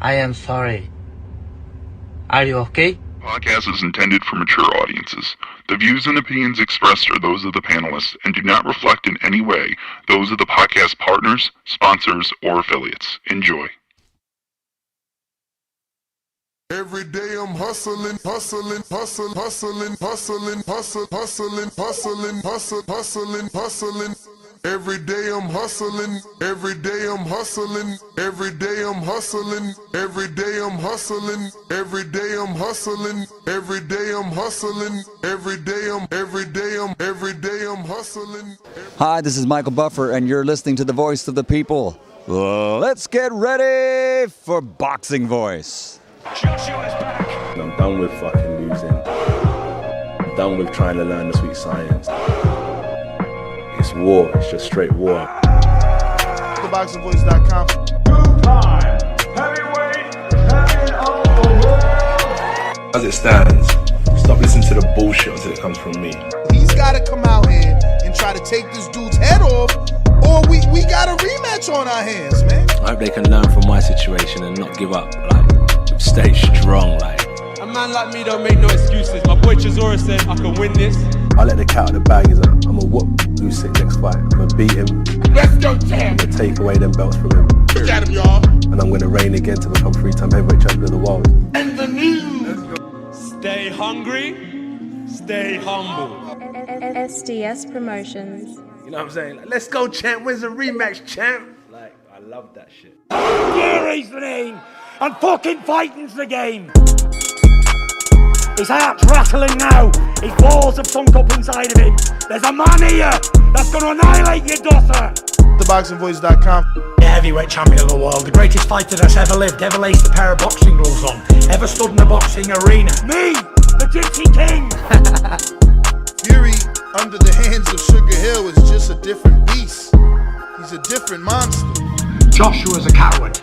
I am sorry. Are you okay? Podcast is intended for mature audiences. The views and opinions expressed are those of the panelists and do not reflect in any way those of the podcast partners, sponsors, or affiliates. Enjoy. Every day I'm hustling, hustling, hustling, hustling, hustling, hustling, hustling, hustling, hustling, hustling, hustling. Every day I'm hustling, every day I'm hustling, every day I'm hustling, every day I'm hustling, every day I'm hustling, every day I'm hustling, every day I'm hustling. Hi, this is Michael Buffer, and you're listening to the voice of the people. Let's get ready for Boxing Voice. Joshua's back. I'm done with fucking losing. I'm done with trying to learn the sweet science. It's war. It's just straight war. TheBoxingVoice.com. Two-time heavyweight champion of the world. As it stands, stop listening to the bullshit until it comes from me. He's got to come out here and try to take this dude's head off, or we got a rematch on our hands, man. I hope they can learn from my situation and not give up. Stay strong, A man like me don't make no excuses. My boy Chisora said I can win this. I let the cat out of the bag. Is I'm gonna whoop Usyk next fight. I'm gonna beat him. Let's go, champ. I'm gonna take away them belts from him. Look at him, y'all. And I'm gonna reign again to become 3-time heavyweight champion of the world. And the news. Stay hungry, stay humble. SDS Promotions. You know what I'm saying? Let's go, champ. Where's the rematch, champ? I love that shit. Fury's the name, and fucking fighting's the game. His heart's rattling now. His balls have sunk up inside of him. There's a man here that's going to annihilate you, Dosser. TheBoxingVoice.com. The heavyweight champion of the world, the greatest fighter that's ever lived, ever laced a pair of boxing gloves on, ever stood in a boxing arena. Me, the Gypsy King. Fury, under the hands of Sugar Hill, is just a different beast. He's a different monster. Joshua's a coward.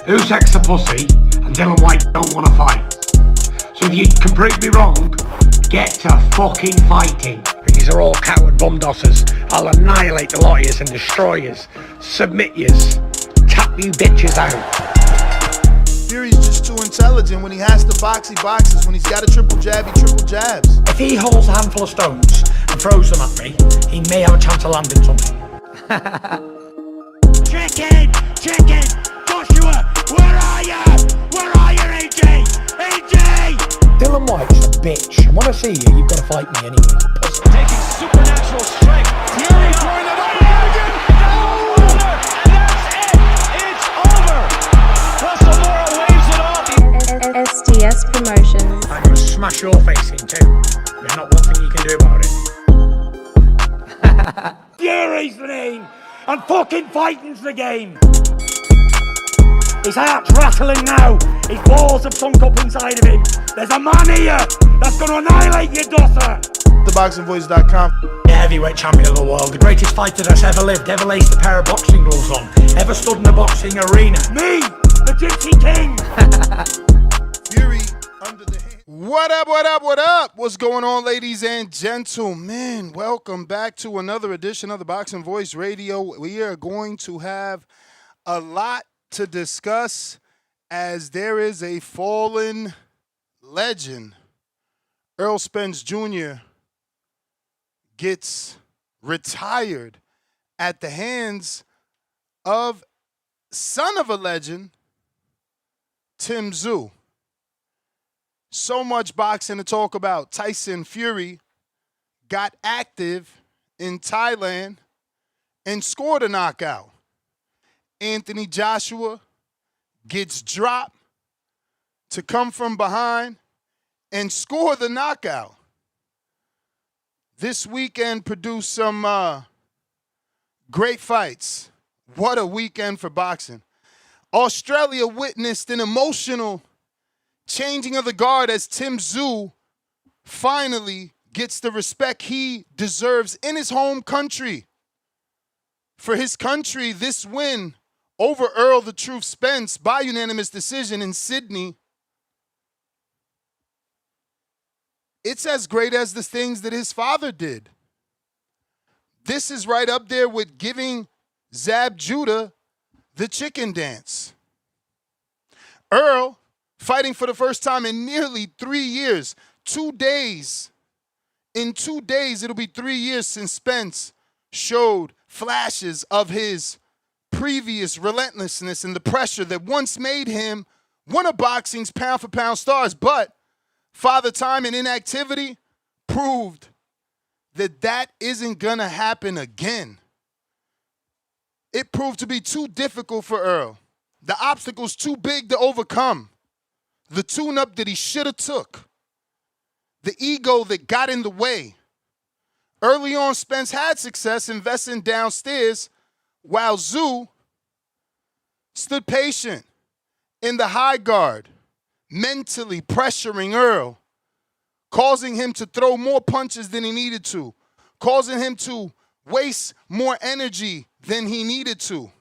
Usyk's a pussy, and Dylan White don't want to fight. So if you can prove me wrong, get to fucking fighting. These are all coward bum dossers. I'll annihilate the lot of yous and destroy yous, submit yous, tap you bitches out. Fury's just too intelligent. When he has to box, he boxes. When he's got a triple jab, he triple jabs. If he holds a handful of stones and throws them at me, he may have a chance of landing something. Chicken! Joshua, where are you? Where are you, AJ? AJ! Dylan White's a bitch. I want to see you. You've got to fight me anyway. Taking supernatural strength. Fury throwing it up. And that's it. It's over. Russell waves it off. SDS Promotions. I'm going to smash your face in too. There's not one thing you can do about it. Fury's the name, and fucking fighting's the game. His heart's rattling now. His balls have sunk up inside of him. There's a man here that's going to annihilate you, Dosser. TheBoxingVoice.com. The heavyweight champion of the world, the greatest fighter that's ever lived, ever laced a pair of boxing gloves on, ever stood in a boxing arena. Me, the Gypsy King. Fury under the hand. What up, what up, what up? What's going on, ladies and gentlemen? Welcome back to another edition of the Boxing Voice Radio. We are going to have a lot to discuss as there is a fallen legend. Errol Spence Jr. gets retired at the hands of son of a legend, Tszyu. So much boxing to talk about. Tyson Fury got active in Thailand and scored a knockout. Anthony Joshua gets dropped to come from behind and score the knockout. This weekend produced some great fights. What a weekend for boxing. Australia witnessed an emotional changing of the guard as Tszyu finally gets the respect he deserves in his home country. For his country, this win over Errol the Truth Spence by unanimous decision in Sydney, it's as great as the things that his father did. This is right up there with giving Zab Judah the chicken dance. Earl fighting for the first time in nearly 3 years. 2 days. In 2 days, it'll be 3 years since Spence showed flashes of his previous relentlessness and the pressure that once made him one of boxing's pound-for-pound stars. But Father Time and inactivity proved that that isn't going to happen again. It proved to be too difficult for Earl. The obstacle's too big to overcome. The tune-up that he should have took. The ego that got in the way. Early on, Spence had success investing downstairs while Tszyu stood patient in the high guard, mentally pressuring Earl, causing him to throw more punches than he needed to, causing him to waste more energy than he needed to,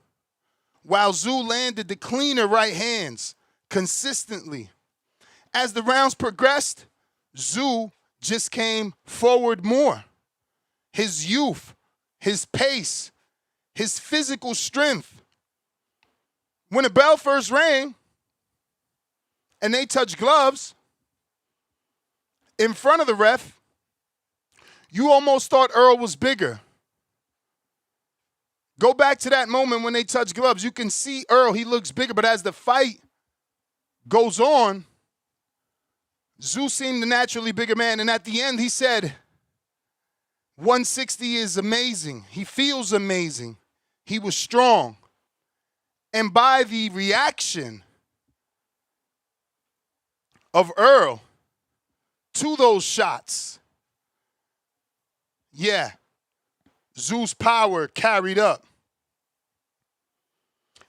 while Tszyu landed the cleaner right hands consistently. As the rounds progressed, Tszyu just came forward more. His youth, his pace, his physical strength. When the bell first rang and they touched gloves in front of the ref, you almost thought Earl was bigger. Go back to that moment when they touched gloves. You can see Earl, he looks bigger, but as the fight goes on, Tszyu seemed the naturally bigger man, and at the end he said, 160 is amazing. He feels amazing. He was strong. And by the reaction of Earl to those shots, yeah, Tszyu's power carried up.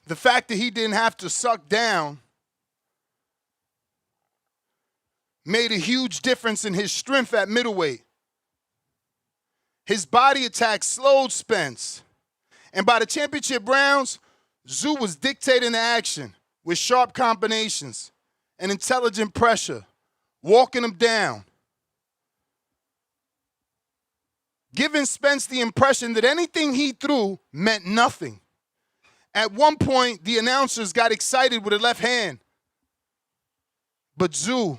The fact that he didn't have to suck down made a huge difference in his strength at middleweight. His body attack slowed Spence. And by the championship rounds, Tszyu was dictating the action with sharp combinations and intelligent pressure, walking him down, giving Spence the impression that anything he threw meant nothing. At one point, the announcers got excited with a left hand, but Tszyu,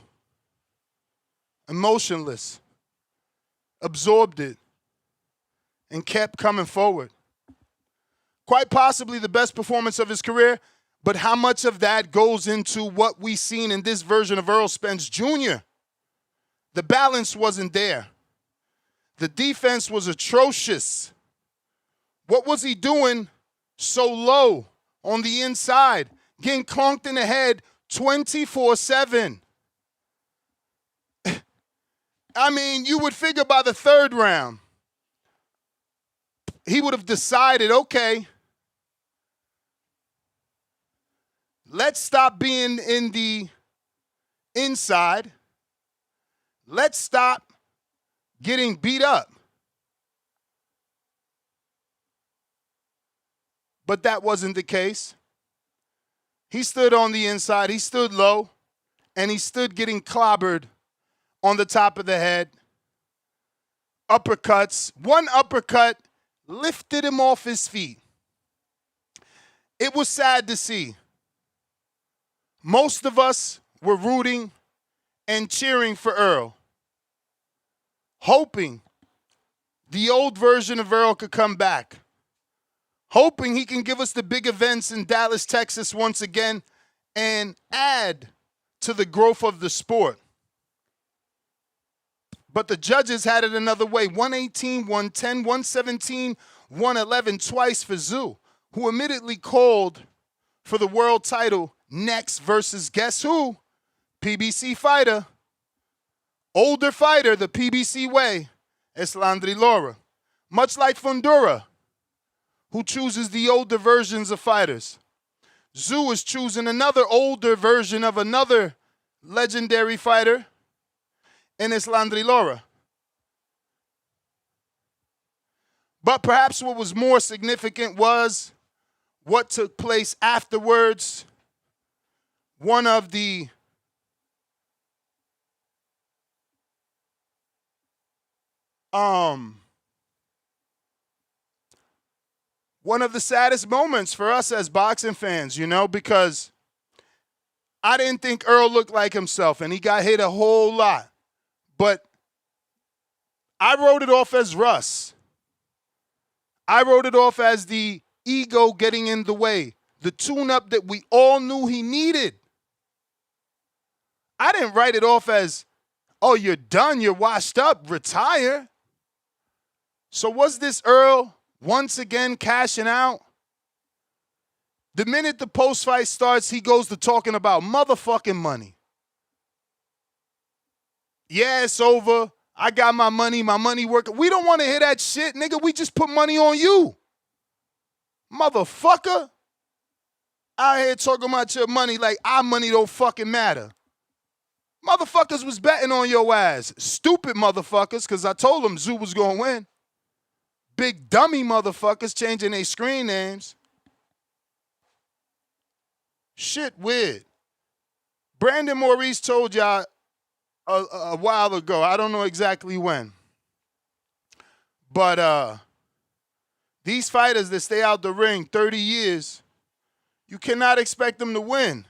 emotionless, absorbed it and kept coming forward. Quite possibly the best performance of his career, but how much of that goes into what we seen in this version of Errol Spence Jr.? The balance wasn't there. The defense was atrocious. What was he doing so low on the inside, getting clunked in the head 24/7? I mean, you would figure by the third round, he would have decided, okay, let's stop being in the inside. Let's stop getting beat up. But that wasn't the case. He stood on the inside, he stood low, and he stood getting clobbered on the top of the head. Uppercuts. One uppercut lifted him off his feet. It was sad to see. Most of us were rooting and cheering for Earl, hoping the old version of Earl could come back, hoping he can give us the big events in Dallas, Texas once again and add to the growth of the sport. But the judges had it another way. 118, 110, 117, 111 twice for Tszyu, who immediately called for the world title next versus guess who? PBC fighter. Older fighter, the PBC way, Erislandy Lara. Much like Fundura, who chooses the older versions of fighters. Tszyu is choosing another older version of another legendary fighter, in Erislandy Lara. But perhaps what was more significant was what took place afterwards. One of the saddest moments for us as boxing fans, you know, because I didn't think Earl looked like himself, and he got hit a whole lot. But I wrote it off as Russ. I wrote it off as the ego getting in the way, the tune-up that we all knew he needed. I didn't write it off as, oh, you're done, you're washed up, retire. So was this Earl once again cashing out? The minute the post-fight starts, he goes to talking about motherfucking money. Yeah, it's over. I got my money working. We don't want to hear that shit, nigga. We just put money on you. Motherfucker. Out here talking about your money like our money don't fucking matter. Motherfuckers was betting on your ass. Stupid motherfuckers, because I told them Tszyu was going to win. Big dummy motherfuckers changing their screen names. Shit weird. Brandon Maurice told y'all a while ago. I don't know exactly when. But these fighters that stay out the ring 30 years, you cannot expect them to win.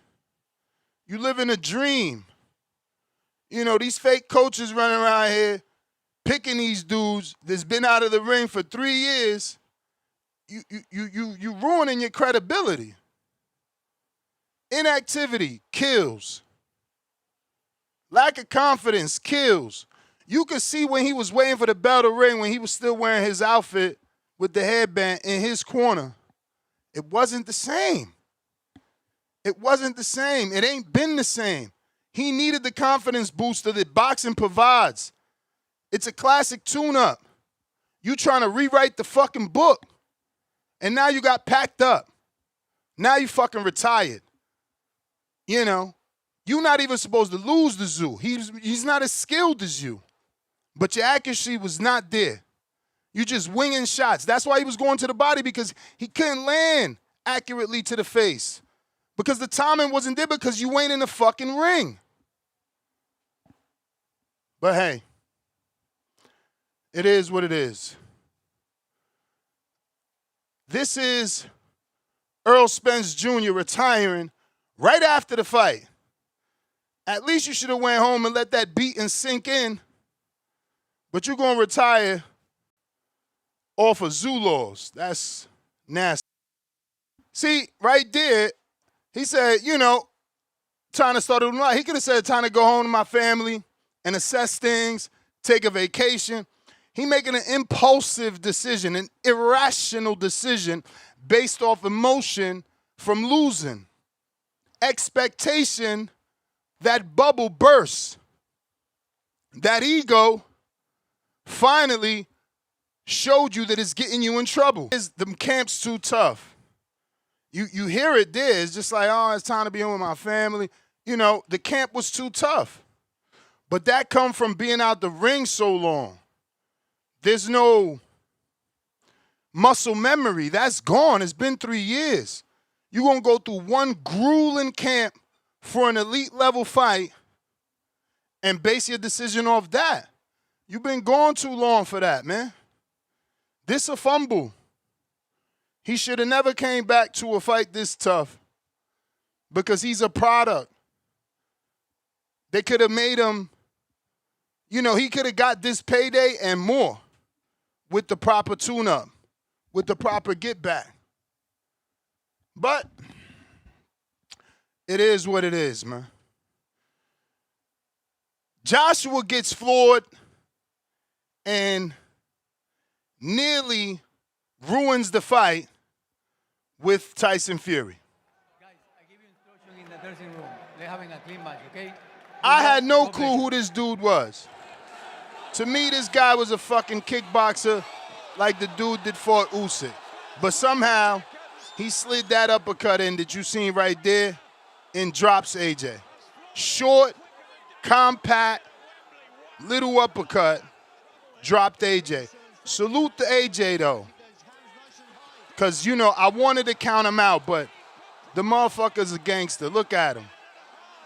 You live in a dream. You know, these fake coaches running around here picking these dudes that's been out of the ring for 3 years. You ruining your credibility. Inactivity kills. Lack of confidence kills. You could see when he was waiting for the bell to ring, when he was still wearing his outfit with the headband in his corner. It wasn't the same. It wasn't the same. It ain't been the same. He needed the confidence booster that boxing provides. It's a classic tune-up. You trying to rewrite the fucking book. And now you got packed up. Now you fucking retired. You know, you're not even supposed to lose to Tszyu. He's not as skilled as you. But your accuracy was not there. You just winging shots. That's why he was going to the body, because he couldn't land accurately to the face. Because the timing wasn't there, because you ain't in the fucking ring. But hey, it is what it is. This is Errol Spence Jr. retiring right after the fight. At least you should have went home and let that beating sink in. But you're going to retire off of Tszyu laws. That's nasty. See, right there, he said, you know, time to start a new life. He could have said, time to go home to my family and assess things, take a vacation. He making an impulsive decision, an irrational decision based off emotion from losing. Expectation, that bubble bursts. That ego finally showed you that it's getting you in trouble. The camp's too tough. You hear it there. It's just like, oh, it's time to be in with my family. You know, the camp was too tough. But that come from being out the ring so long. There's no muscle memory. That's gone. It's been 3 years. You're going to go through one grueling camp for an elite level fight and base your decision off that. You've been gone too long for that, man. This a fumble. He should have never came back to a fight this tough because he's a product. They could have made him, you know, he could have got this payday and more with the proper tune-up, with the proper get-back. But it is what it is, man. Joshua gets floored and nearly ruins the fight with Tyson Fury. Guys, I give you instruction in the dressing room. They're having a clean match, okay? I had no clue who this dude was. To me, this guy was a fucking kickboxer like the dude that fought Usyk. But somehow, he slid that uppercut in that you seen right there and drops AJ. Short, compact, little uppercut, dropped AJ. Salute to AJ, though. Because, you know, I wanted to count him out, but the motherfucker's a gangster. Look at him.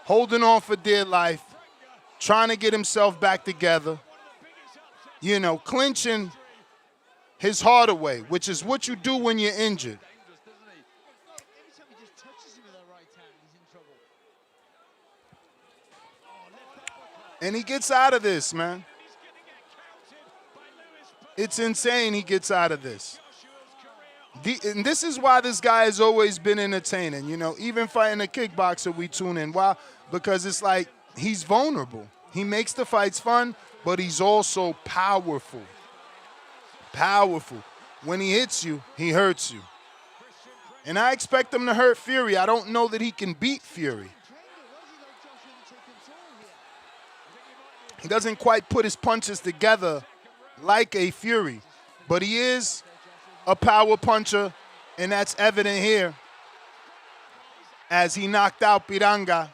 Holding on for dear life, trying to get himself back together. You know, clinching his heart away, which is what you do when you're injured. And he gets out of this, man. It's insane he gets out of this. And this is why this guy has always been entertaining. You know, even fighting a kickboxer, we tune in. Why? Because it's like he's vulnerable. He makes the fights fun, but he's also powerful. Powerful. When he hits you, he hurts you. And I expect him to hurt Fury. I don't know that he can beat Fury. He doesn't quite put his punches together like a Fury, but he is a power puncher, and that's evident here as he knocked out Prenga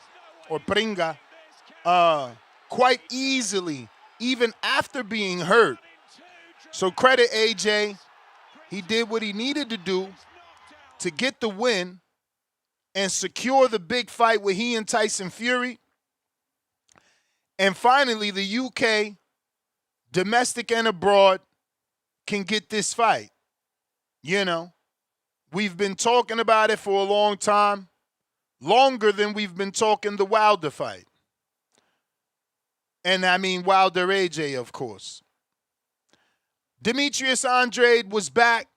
quite easily, even after being hurt. So credit AJ. He did what he needed to do to get the win and secure the big fight with he and Tyson Fury. And finally, the UK, domestic and abroad, can get this fight. You know, we've been talking about it for a long time, longer than we've been talking the Wilder fight. And I mean Wilder AJ, of course. Demetrius Andrade was back.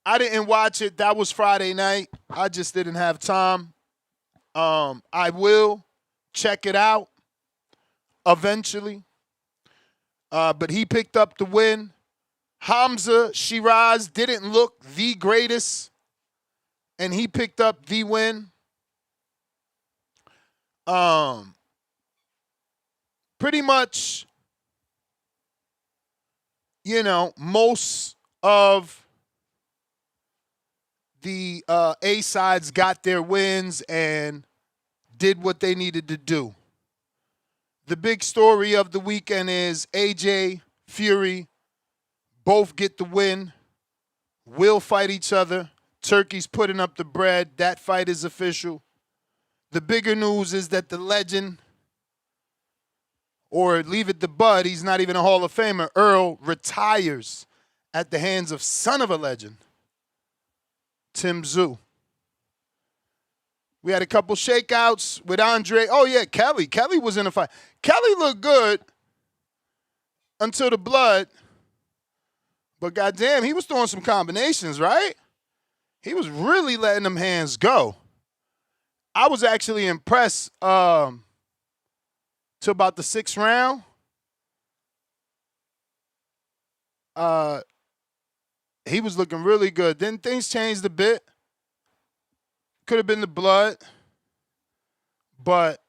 I didn't watch it. That was Friday night. I just didn't have time. I will check it out eventually. But he picked up the win. Hamzah Sheeraz didn't look the greatest, and he picked up the win. Pretty much, you know, most of the A-sides got their wins and did what they needed to do. The big story of the weekend is AJ, Fury, both get the win, will fight each other. Turkey's putting up the bread. That fight is official. The bigger news is that the legend, or leave it to Bud, he's not even a Hall of Famer, Errol retires at the hands of son of a legend, Tszyu. We had a couple shakeouts with Andre. Oh, yeah, Kelly. Kelly was in a fight. Kelly looked good until the blood. But goddamn, he was throwing some combinations, right? He was really letting them hands go. I was actually impressed to about the 6th round. He was looking really good. Then things changed a bit. Could have been the blood. But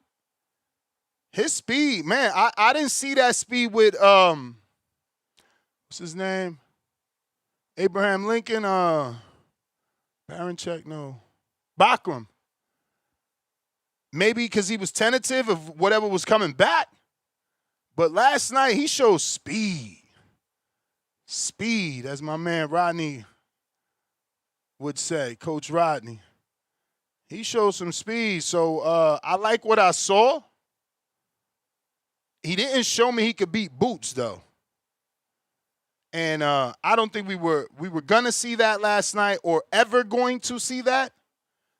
his speed, man, I didn't see that speed with, what's his name? Abraham Lincoln, Baranchek, no. Bakram. Maybe because he was tentative of whatever was coming back. But last night, he showed speed. Speed, as my man Rodney would say, Coach Rodney. He showed some speed. So I like what I saw. He didn't show me he could beat Boots, though. And I don't think we were going to see that last night or ever going to see that.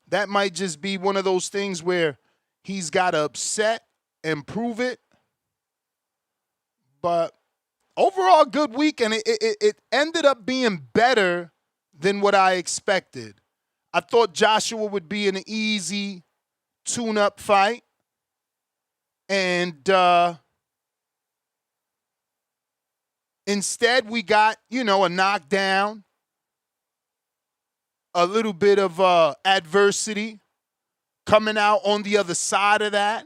That might just be one of those things where he's got to upset and prove it. But overall, good week, and it ended up being better than what I expected. I thought Joshua would be an easy tune-up fight. And instead, we got, a knockdown, a little bit of adversity coming out on the other side of that.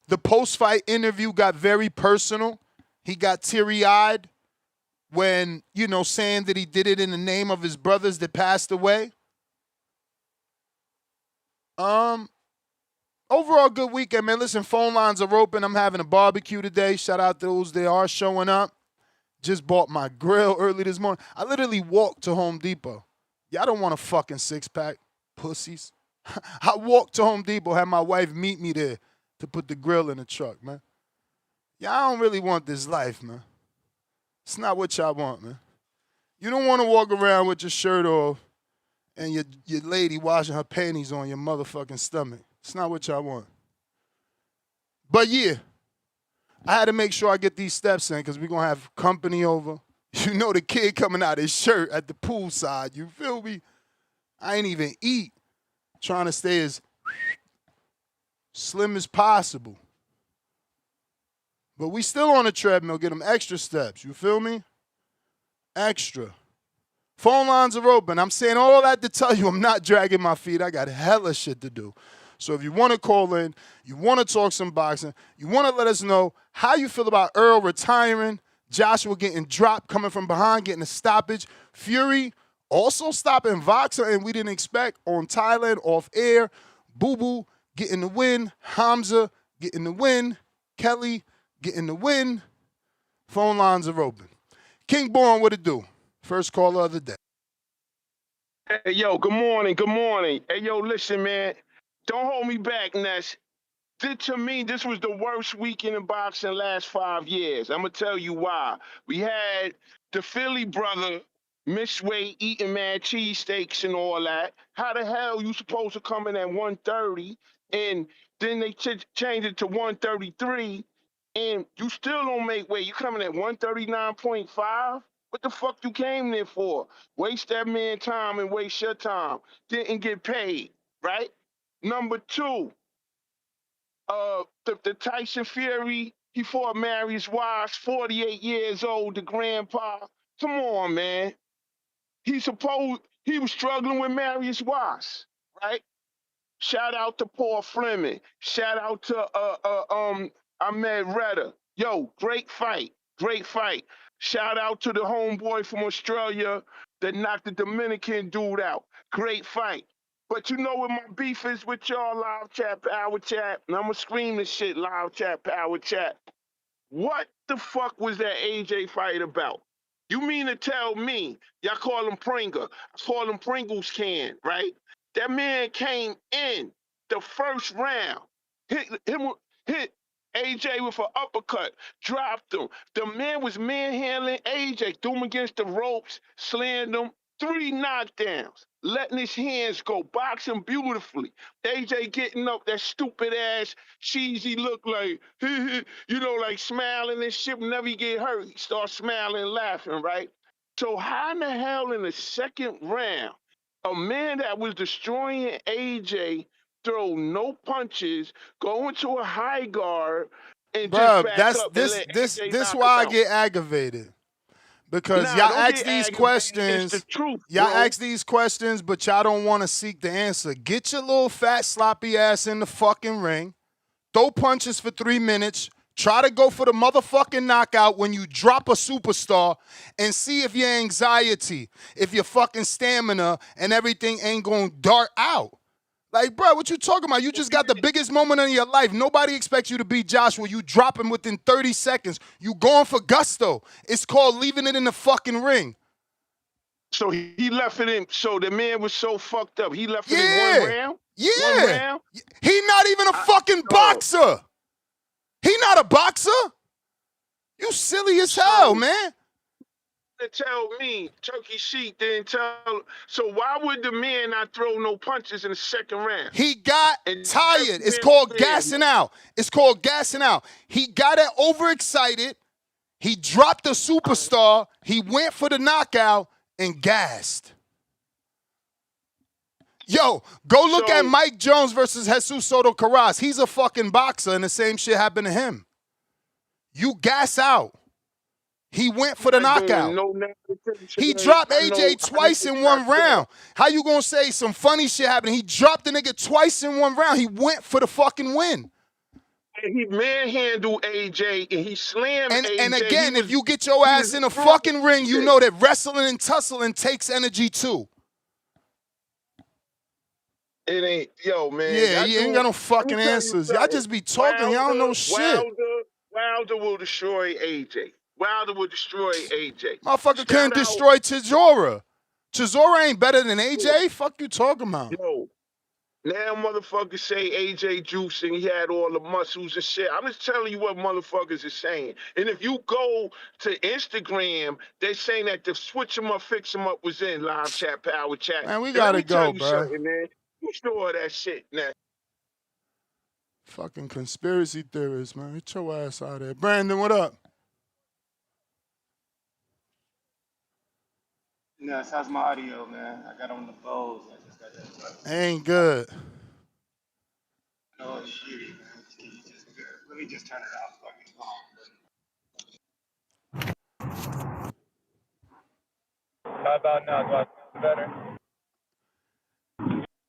The post-fight interview got very personal. He got teary-eyed when, saying that he did it in the name of his brothers that passed away. Overall, good weekend, man. Listen, phone lines are open. I'm having a barbecue today. Shout out to those that are showing up. Just bought my grill early this morning. I literally walked to Home Depot. Y'all don't want a fucking six-pack, pussies. I walked to Home Depot, had my wife meet me there to put the grill in the truck, man. Y'all don't really want this life, man. It's not what y'all want, man. You don't want to walk around with your shirt off and your lady washing her panties on your motherfucking stomach. It's not what y'all want. But, yeah, I had to make sure I get these steps in because we're going to have company over. You know the kid coming out his shirt at the poolside. You feel me? I ain't even eat. Trying to stay as slim as possible. But we still on the treadmill. Get them extra steps. You feel me? Extra. Phone lines are open. I'm saying all that to tell you I'm not dragging my feet. I got hella shit to do. So if you want to call in, you want to talk some boxing, you want to let us know how you feel about Earl retiring, Joshua getting dropped, coming from behind, getting a stoppage, Fury also stopping Voxer, and we didn't expect on Thailand off air, Boo Boo getting the win, Hamzah getting the win, Kelly getting the win. Phone lines are open. King Born, what it do? First caller of the day. Hey, yo, good morning, good morning. Hey, yo, listen, man. Don't hold me back, Ness. To me, this was the worst weekend in boxing last 5 years. I'm going to tell you why. We had the Philly brother, Middleweight, eating mad cheesesteaks and all that. How the hell you supposed to come in at 130 and then they changed it to 133 and you still don't make weight? You coming at 139.5? What the fuck you came there for? Waste that man time and waste your time. Didn't get paid, right? Number two, the Tyson Fury, he fought Marius Wise, 48 years old, the grandpa. Come on, man. He was struggling with Marius Wise, right? Shout out to Paul Fleming. Shout out to Ahmed Redder. Yo, great fight. Great fight. Shout out to the homeboy from Australia that knocked the Dominican dude out. Great fight. But you know what my beef is with y'all, live chat, power chat, and I'm gonna scream this shit, live chat, power chat. What the fuck was that AJ fight about? You mean to tell me, y'all call him Prenga, I call him Pringles can, right? That man came in the first round, hit AJ with an uppercut, dropped him. The man was manhandling AJ, threw him against the ropes, slammed him, 3 knockdowns, letting his hands go, boxing beautifully. AJ getting up, that stupid ass, cheesy look like, you know, like smiling and shit. Whenever he get hurt, he starts smiling and laughing, right? So how in the hell in the second round, a man that was destroying AJ throw no punches, go into a high guard, and just back up and let AJ this knock why him I out? get aggravated. Because Nah, y'all don't ask get these aggravated. questions. It's the truth, Y'all bro. ask these questions, but y'all don't want to seek the answer. Get your little fat sloppy ass in the fucking ring. Throw punches for 3 minutes. Try to go for the motherfucking knockout when you drop a superstar and see if your anxiety, if your fucking stamina and everything ain't going to dart out. Like, bro, what you talking about? You just got the biggest moment of your life. Nobody expects you to beat Joshua. You drop him within 30 seconds. You going for gusto. It's called leaving it in the fucking ring. So he left it in. So the man was so fucked up. He left it in Yeah. 1 round? Yeah. 1 round? He not even a fucking boxer. He not a boxer. You silly as hell, man. To tell me, Turkey Sheik didn't tell. So why would the man not throw no punches in the second round? He got tired. It's called gassing out. It's called gassing out. He got it overexcited. He dropped the superstar. He went for the knockout and gassed. Yo, go look at Mike Jones versus Jesus Soto Carras. He's a fucking boxer, and the same shit happened to him. You gas out. He went for the knockout. He dropped AJ twice in 1 round. How you gonna say some funny shit happened? He dropped the nigga twice in 1 round. He went for the fucking win. And he manhandled AJ and he slammed AJ. And again, if you get your ass in a fucking ring, you know that wrestling and tussling takes energy too. It ain't, yo, man. Yeah, you ain't got no fucking answers. Y'all just be talking. Y'all don't know shit. Wilder will destroy AJ. Wilder will destroy AJ. Motherfucker couldn't destroy Chisora. Chisora ain't better than AJ? Fuck you talking about? Yo, now motherfuckers say AJ juice and he had all the muscles and shit. I'm just telling you what motherfuckers are saying. And if you go to Instagram, they're saying that the switch him up, fix him up was in live chat, power chat. Man, we gotta go, bro. Man. You sure that shit now. Fucking conspiracy theorists, man. Get your ass out of there. Brandon, what up? No, how's my audio, man? I got on the Bose. I just got that. Ain't good. Oh, shit, man. Can you just, let me just turn it off so I can go home. How about now? Do I sound better?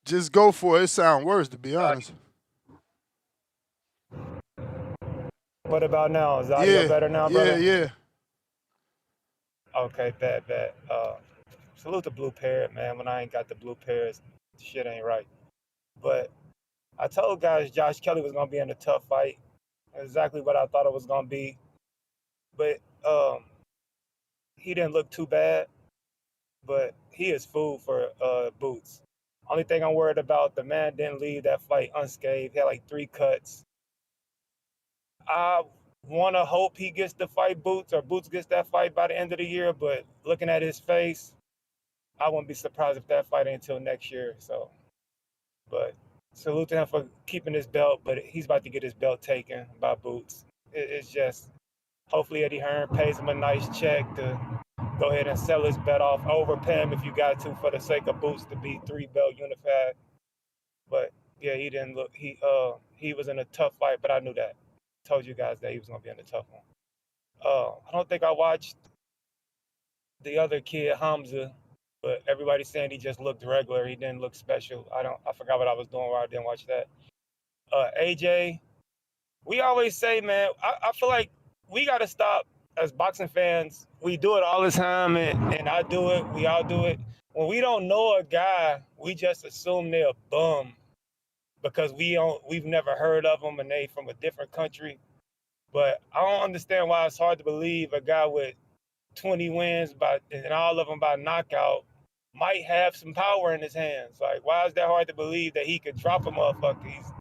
Just go for it. It sound worse, to be honest. What about now? Is the audio better now, brother? Yeah. Okay, bad. Salute the blue parrot, man. When I ain't got the blue parrots, shit ain't right. But I told guys Josh Kelly was gonna be in a tough fight. Exactly what I thought it was gonna be. But he didn't look too bad. But he is food for Boots. Only thing I'm worried about, the man didn't leave that fight unscathed. He had like 3 cuts. I want to hope he gets to fight Boots or Boots gets that fight by the end of the year. But looking at his face, I wouldn't be surprised if that fight ain't until next year. So, but salute to him for keeping his belt. But he's about to get his belt taken by Boots. It's just hopefully Eddie Hearn pays him a nice check to go ahead and sell his bet off, overpay him if you got to for the sake of Boots to be 3-belt unified. But yeah, he didn't look. He was in a tough fight, but I knew that. Told you guys that he was gonna be in a tough one. I don't think I watched the other kid, Hamzah, but everybody's saying he just looked regular. He didn't look special. I forgot what I was doing while I didn't watch that. AJ, we always say, man, I feel like we gotta stop as boxing fans. We do it all the time, and I do it. We all do it. When we don't know a guy, we just assume they're a bum because we've never heard of them and they from a different country. But I don't understand why it's hard to believe a guy with 20 wins and all of them by knockout might have some power in his hands. Like, why is that hard to believe that he could drop a motherfucker? He's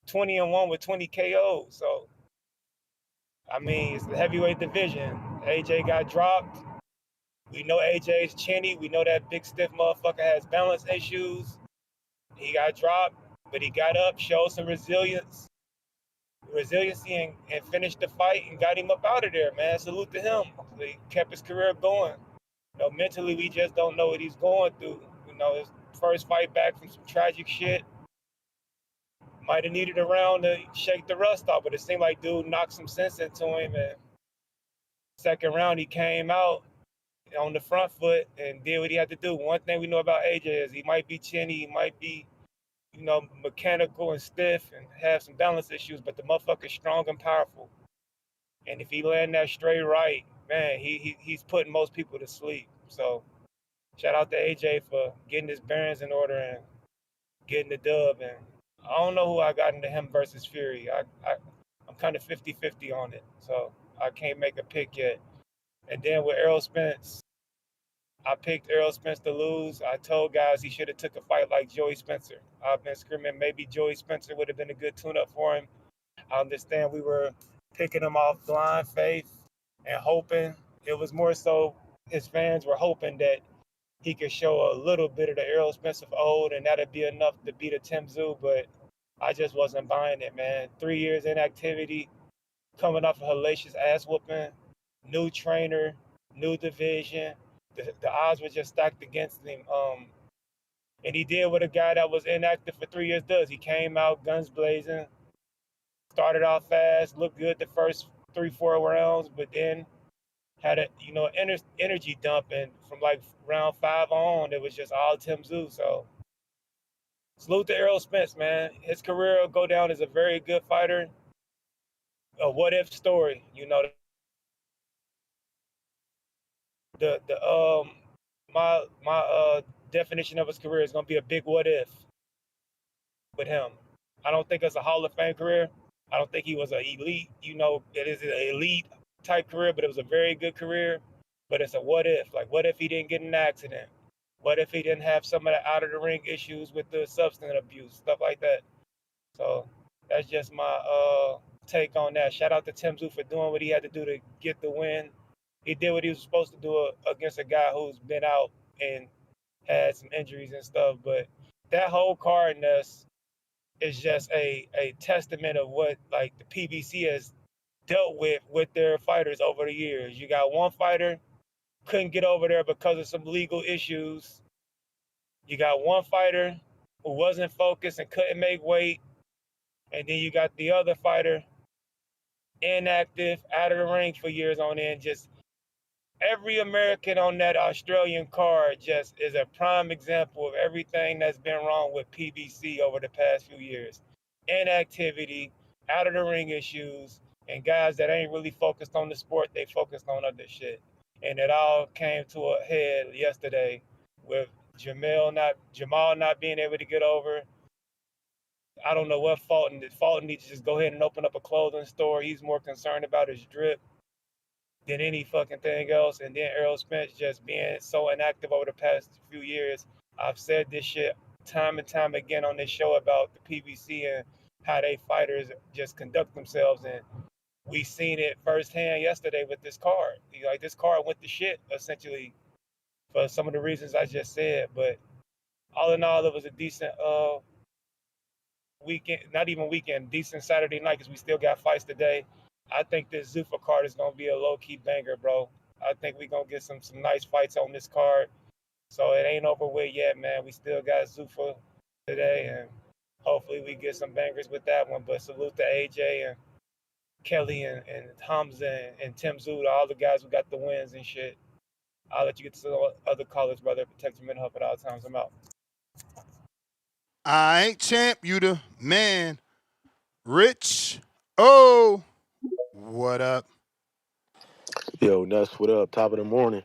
20-1 with 20 KOs. So, I mean, it's the heavyweight division. AJ got dropped. We know AJ's chinny. We know that big stiff motherfucker has balance issues. He got dropped, but he got up, showed some resiliency and finished the fight and got him up out of there, man. Salute to him. He kept his career going. You know, mentally, we just don't know what he's going through. You know, his first fight back from some tragic shit. Might have needed a round to shake the rust off, but it seemed like dude knocked some sense into him. And second round, he came out on the front foot and did what he had to do. One thing we know about AJ is he might be chinny, he might be, you know, mechanical and stiff and have some balance issues, but the motherfucker's strong and powerful. And if he land that straight right, man, he's putting most people to sleep. So shout out to AJ for getting his bearings in order and getting the dub. And I don't know who I got into him versus Fury. I'm kind of 50-50 on it, so I can't make a pick yet. And then with Errol Spence, I picked Errol Spence to lose. I told guys he should have took a fight like Joey Spencer. I've been screaming maybe Joey Spencer would have been a good tune-up for him. I understand we were picking him off blind faith and hoping. It was more so his fans were hoping that he could show a little bit of the Errol Spence of old, and that'd be enough to beat a Tszyu, but I just wasn't buying it, man. 3 years inactivity, coming off a hellacious ass whooping, new trainer, new division. The odds were just stacked against him. And he did what a guy that was inactive for 3 years does. He came out guns blazing, started off fast, looked good the first 3-4 rounds, but then had a energy dump, and from like round 5 on, it was just all Tszyu. So salute to Errol Spence, man. His career will go down as a very good fighter. A what if story, you know. My definition of his career is gonna be a big what if with him. I don't think it's a Hall of Fame career. I don't think he was an elite, it is an elite type career, but it was a very good career. But it's a what if. Like, what if he didn't get in an accident? What if he didn't have some of the out of the ring issues with the substance abuse, stuff like that? So that's just my take on that. Shout out to Tszyu for doing what he had to do to get the win. He did what he was supposed to do against a guy who's been out and had some injuries and stuff. But that whole card, Ness, is just a testament of what like the PBC has dealt with their fighters over the years. You got one fighter couldn't get over there because of some legal issues. You got one fighter who wasn't focused and couldn't make weight. And then you got the other fighter inactive, out of the ring for years on end. Just every American on that Australian card just is a prime example of everything that's been wrong with PBC over the past few years. Inactivity, out of the ring issues, and guys that ain't really focused on the sport, they focused on other shit. And it all came to a head yesterday with Jamal not being able to get over. I don't know what Fulton needs to just go ahead and open up a clothing store. He's more concerned about his drip than any fucking thing else. And then Errol Spence just being so inactive over the past few years. I've said this shit time and time again on this show about the PBC and how they fighters just conduct themselves. And we seen it firsthand yesterday with this card. Like, this card went to shit, essentially, for some of the reasons I just said. But all in all, it was a decent weekend, not even weekend, decent Saturday night, because we still got fights today. I think this Zuffa card is going to be a low-key banger, bro. I think we're going to get some nice fights on this card. So it ain't over with yet, man. We still got Zuffa today, and hopefully we get some bangers with that one. But salute to AJ and Kelly and Hamzah and Tszyu, all the guys who got the wins and shit. I'll let you get to the other callers, brother. Protect your mental health at all times. I'm out. All right, champ, you the man. Rich, oh, what up? Yo, Nuts, what up? Top of the morning.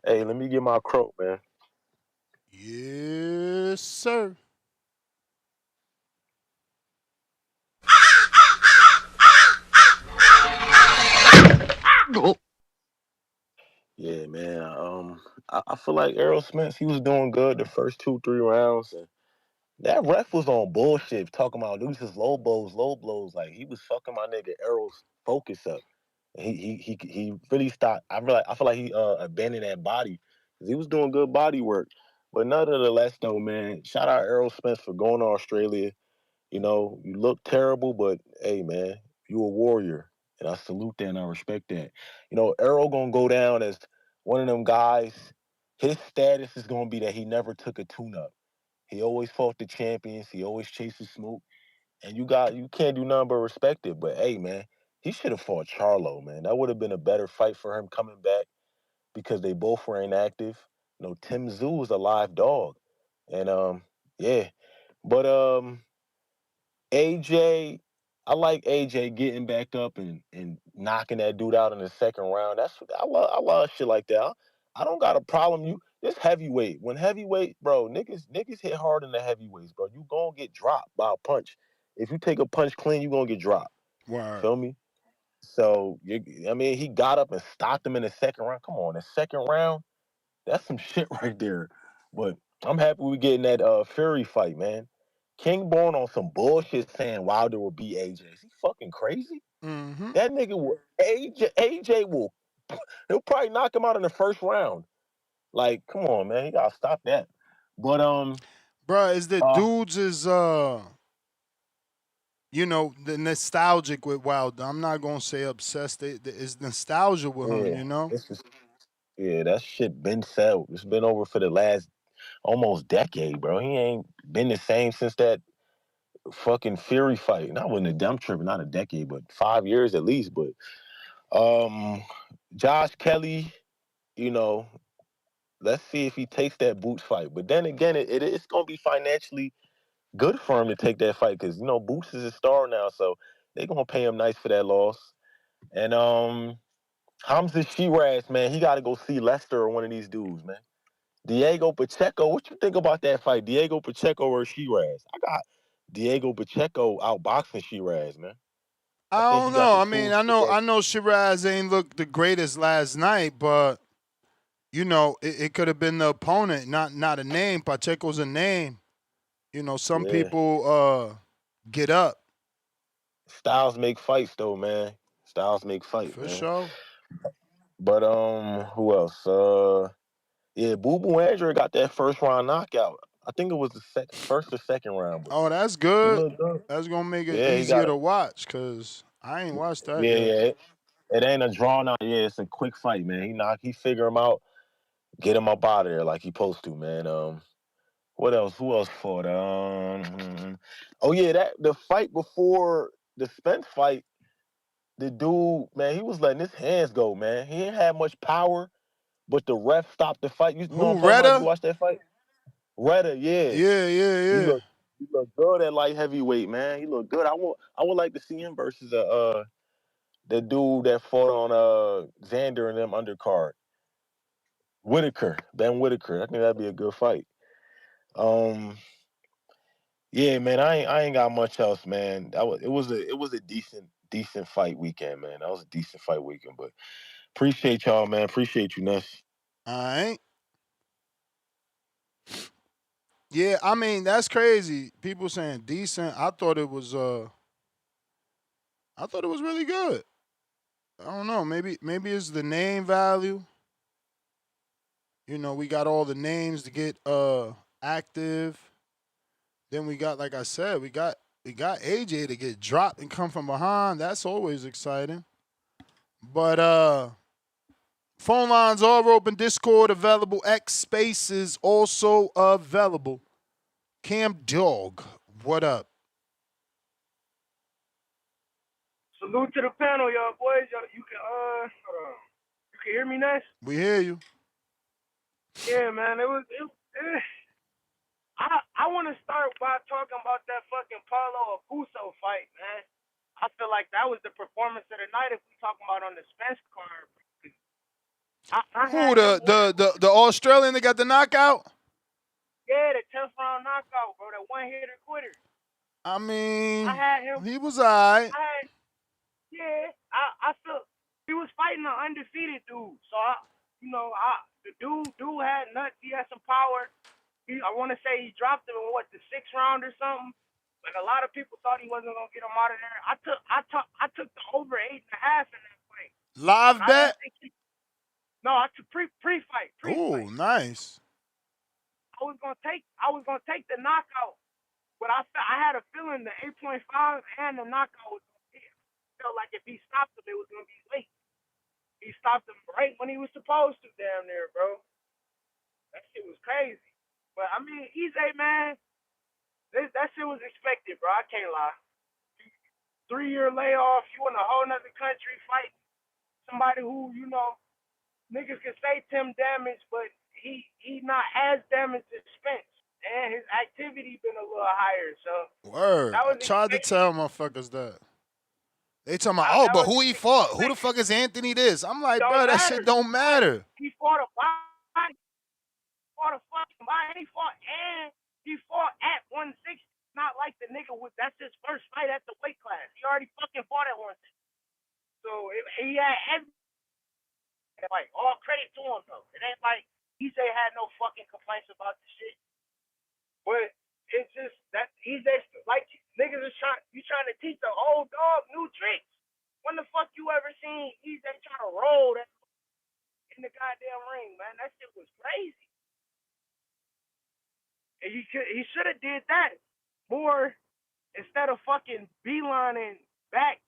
Hey, let me get my croak, man. Yes, sir. Yeah, man. I feel like Errol Spence, he was doing good the first 2-3 rounds, and that ref was on bullshit, talking about loses low blows. Like, he was fucking my nigga Errol's focus up. He really stopped. I feel like he abandoned that body, because he was doing good body work. But nonetheless, though, man, shout out Errol Spence for going to Australia. You know, you look terrible, but hey, man, you a warrior, and I salute that and I respect that. You know, Errol gonna go down as one of them guys. His status is gonna be that he never took a tune-up. He always fought the champions. He always chases smoke, and you can't do nothing but respect it. But hey, man, he should have fought Charlo, man. That would have been a better fight for him coming back, because they both were inactive. You know, Tszyu was a live dog, and yeah, but AJ, I like AJ getting back up and knocking that dude out in the second round. I love shit like that. I don't got a problem. This heavyweight. When heavyweight, bro, niggas hit hard in the heavyweights, bro. You gonna get dropped by a punch. If you take a punch clean, you gonna get dropped. Word. Feel me? So he got up and stopped him in the second round. Come on, the second round, that's some shit right there. But I'm happy we getting that Fury fight, man. King Born on some bullshit saying Wilder will beat AJ. Is he fucking crazy? Mm-hmm. That nigga will AJ will he'll probably knock him out in the first round. Like, come on, man, you gotta stop that. But Bruh, is the dudes is you know, the nostalgic with Wilder. I'm not gonna say obsessed. It's nostalgia with him, you know. That shit been settled. It's been over for the last almost decade, bro. He ain't been the same since that fucking Fury fight. Not when the dump trip, not a decade, but 5 years at least. But Josh Kelly, you know, let's see if he takes that Boots fight. But then again, it's gonna be financially good for him to take that fight, because you know Boots is a star now, so they're gonna pay him nice for that loss. And Hamzah Sheeraz, man, he gotta go see Lester or one of these dudes, man. Diego Pacheco, what you think about that fight? Diego Pacheco or Sheeraz? I got Diego Pacheco outboxing Sheeraz, man. I think don't he got know. the I mean, tools I to do know Shiraz ain't looked the greatest last night, but you know, it could have been the opponent, not a name. Pacheco's a name. You know, some Yeah. people get up. Styles make fights though, man. Styles make fights, For man. sure. But who else? Yeah, Boo Boo Andrew got that first round knockout. I think it was the first or second round. But Oh, that's he good. looked good. That's gonna make it Yeah, he got easier it. to watch because I ain't watched that Yeah, yet. yeah. It ain't a drawn out. Yeah, it's a quick fight, man. He figure him out, get him up out of there like he supposed to, man. What else? Who else fought? Oh yeah, the fight before the Spence fight, the dude, man, he was letting his hands go, man. He ain't had much power, but the ref stopped the fight. You know what Who, I'm talking about? You Retta? watched that fight? Retta, yeah. He Yeah. look good at light heavyweight, man. He look good. I would like to see him versus the dude that fought on Xander and them undercard. Ben Whitaker. I think that'd be a good fight. Yeah, man, I ain't got much else, man. It was a decent fight weekend, man. That was a decent fight weekend, but appreciate y'all, man. Appreciate you, Ness. All right. Yeah, I mean that's crazy. People saying decent. I thought it was really good. I don't know. Maybe it's the name value. You know, we got all the names to get active. Then we got, like I said, we got AJ to get dropped and come from behind. That's always exciting. But phone lines are open. Discord available. X Spaces also available. Cam Dog, what up? Salute to the panel, y'all boys. Y'all, you can hold on. You can hear me, Ness? We hear you. Yeah, man. I want to start by talking about that fucking Paulo Abuso fight, man. I feel like that was the performance of the night if we talking about on the Spence card. Who, the Australian that got the knockout? Yeah, the 10th round knockout, bro. That one-hitter quitter. I mean, I had him. He was all right. I feel he was fighting an undefeated dude. So, the dude had nuts. He had some power. I want to say he dropped him in, the 6th round or something. Like, a lot of people thought he wasn't going to get him out of there. I took the over 8.5 in that fight. Live bet? No, I took pre-fight. Ooh, nice. I was gonna take the knockout, but I had a feeling the 8.5 and the knockout was gonna hit. I felt like if he stopped him, it was gonna be late. He stopped him right when he was supposed to, damn near, bro. That shit was crazy. But I mean, Easy, man, that shit was expected, bro. I can't lie. 3-year layoff, you in a whole nother country fighting somebody who, niggas can say Tim damaged, but he not as damaged as Spence. And his activity been a little higher, so. Word. I tried to tell motherfuckers that. They talking about, but who he fought? Who the fuck is Anthony this? I'm like, bro, that shit don't matter. He fought a body. He fought at 160. Not like the nigga that's his first fight at the weight class. He already fucking fought at 160. So he had like all credit to him though. It ain't like EJ had no fucking complaints about the shit. But it's just that EJ, like, niggas is trying to teach the old dog new tricks. When the fuck you ever seen EJ trying to roll that in the goddamn ring, man? That shit was crazy. And he should have did that more instead of fucking beelining back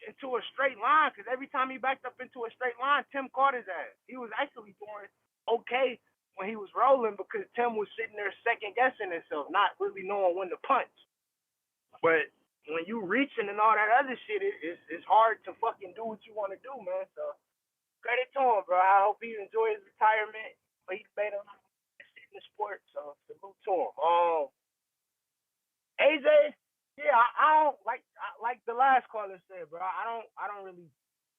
into a straight line, because every time he backed up into a straight line, Tim caught his ass. He was actually doing okay when he was rolling because Tim was sitting there second guessing himself, not really knowing when to punch. But when you reaching and all that other shit, it's hard to fucking do what you want to do, man. So credit to him, bro. I hope he enjoys his retirement. But he's made a lot of shit in the sport, so salute to him. AJ, yeah, I don't like the last caller said, bro. I don't really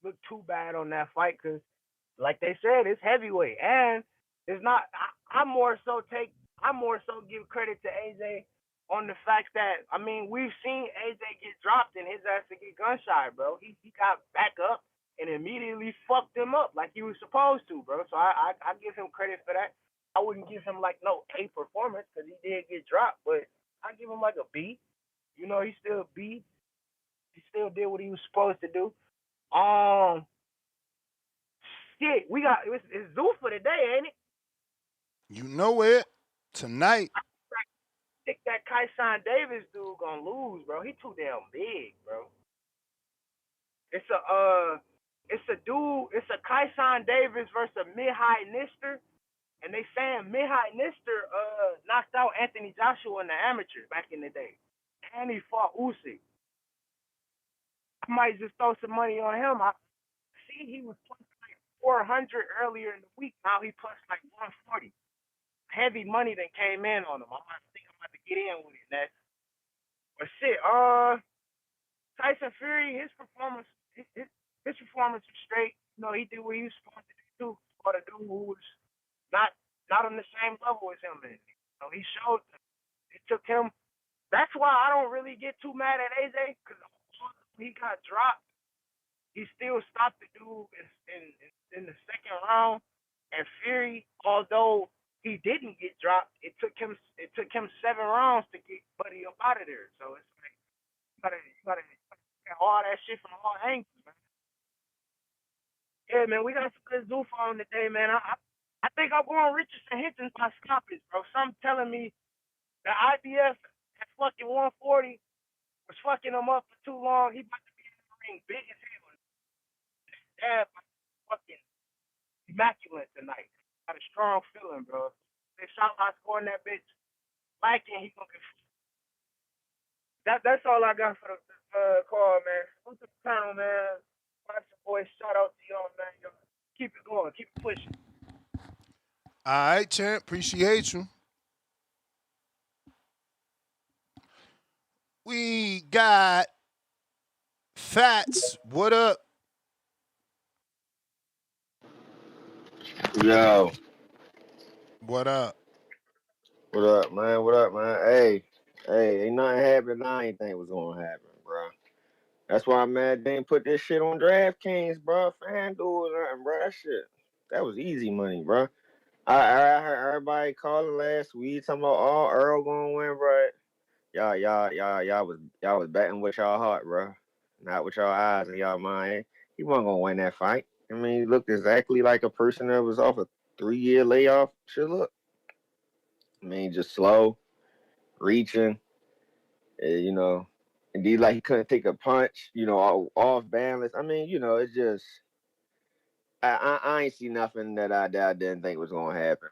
look too bad on that fight because, like they said, it's heavyweight and it's not. I more so give credit to AJ on the fact that we've seen AJ get dropped and his ass to get gunshot, bro. He got back up and immediately fucked him up like he was supposed to, bro. So I give him credit for that. I wouldn't give him like no A performance because he did get dropped, but I give him like a B. He still B. He still did what he was supposed to do. Shit, it's Zoo for today, ain't it? You know it. Tonight. think that Tyson Davis dude gonna lose, bro. He too damn big, bro. It's a dude. It's a Tyson Davis versus a mid-high Nister, and they saying mid-high Nister knocked out Anthony Joshua in the amateur back in the day, and he fought Usyk. I might just throw some money on him. I see he was plus like 400 earlier in the week. Now he plus like 140. Heavy money that came in on him. I think I'm about to get in with it next. But shit, Tyson Fury, his performance was straight. You know, he did what he was supposed to do for the dude who was not on the same level as him. And, you know, he showed them. It took him. That's why I don't really get too mad at AJ, because he got dropped. He still stopped the dude in the second round. And Fury, although he didn't get dropped, it took him 7 rounds to get Buddy up out of there. So it's like you gotta get all that shit from all angles, man. Yeah, man, we got some good zoo for him today, man. I think I'm going Richardson Hitchens by stoppage, bro. Something telling me the IBF at fucking 140 was fucking him up for too long. He about to be in the ring big as hell. Dad, fucking immaculate tonight. Got a strong feeling, bro. They shot my score in that bitch. Liking, he gonna get. That's all I got for the call, man. What's the panel, man? Watch the boys. Shout out to y'all, man. Y'all keep it going. Keep it pushing. All right, champ. Appreciate you. We got Fats. What up? Yo. What up? What up, man? What up, man? Hey, ain't nothing happening I ain't think was gonna happen, bro. That's why I'm mad they ain't put this shit on DraftKings, bro. FanDuel or nothing, bro. That was easy money, bro. I heard everybody calling last week talking about Earl gonna win, bro. Y'all was betting with y'all heart, bro. Not with y'all eyes and y'all mind. He wasn't gonna win that fight. I mean, he looked exactly like a person that was off a 3-year layoff should look. I mean, just slow, reaching, you know, and he couldn't take a punch, off balance. I mean, it's just I ain't see nothing that I didn't think was gonna happen.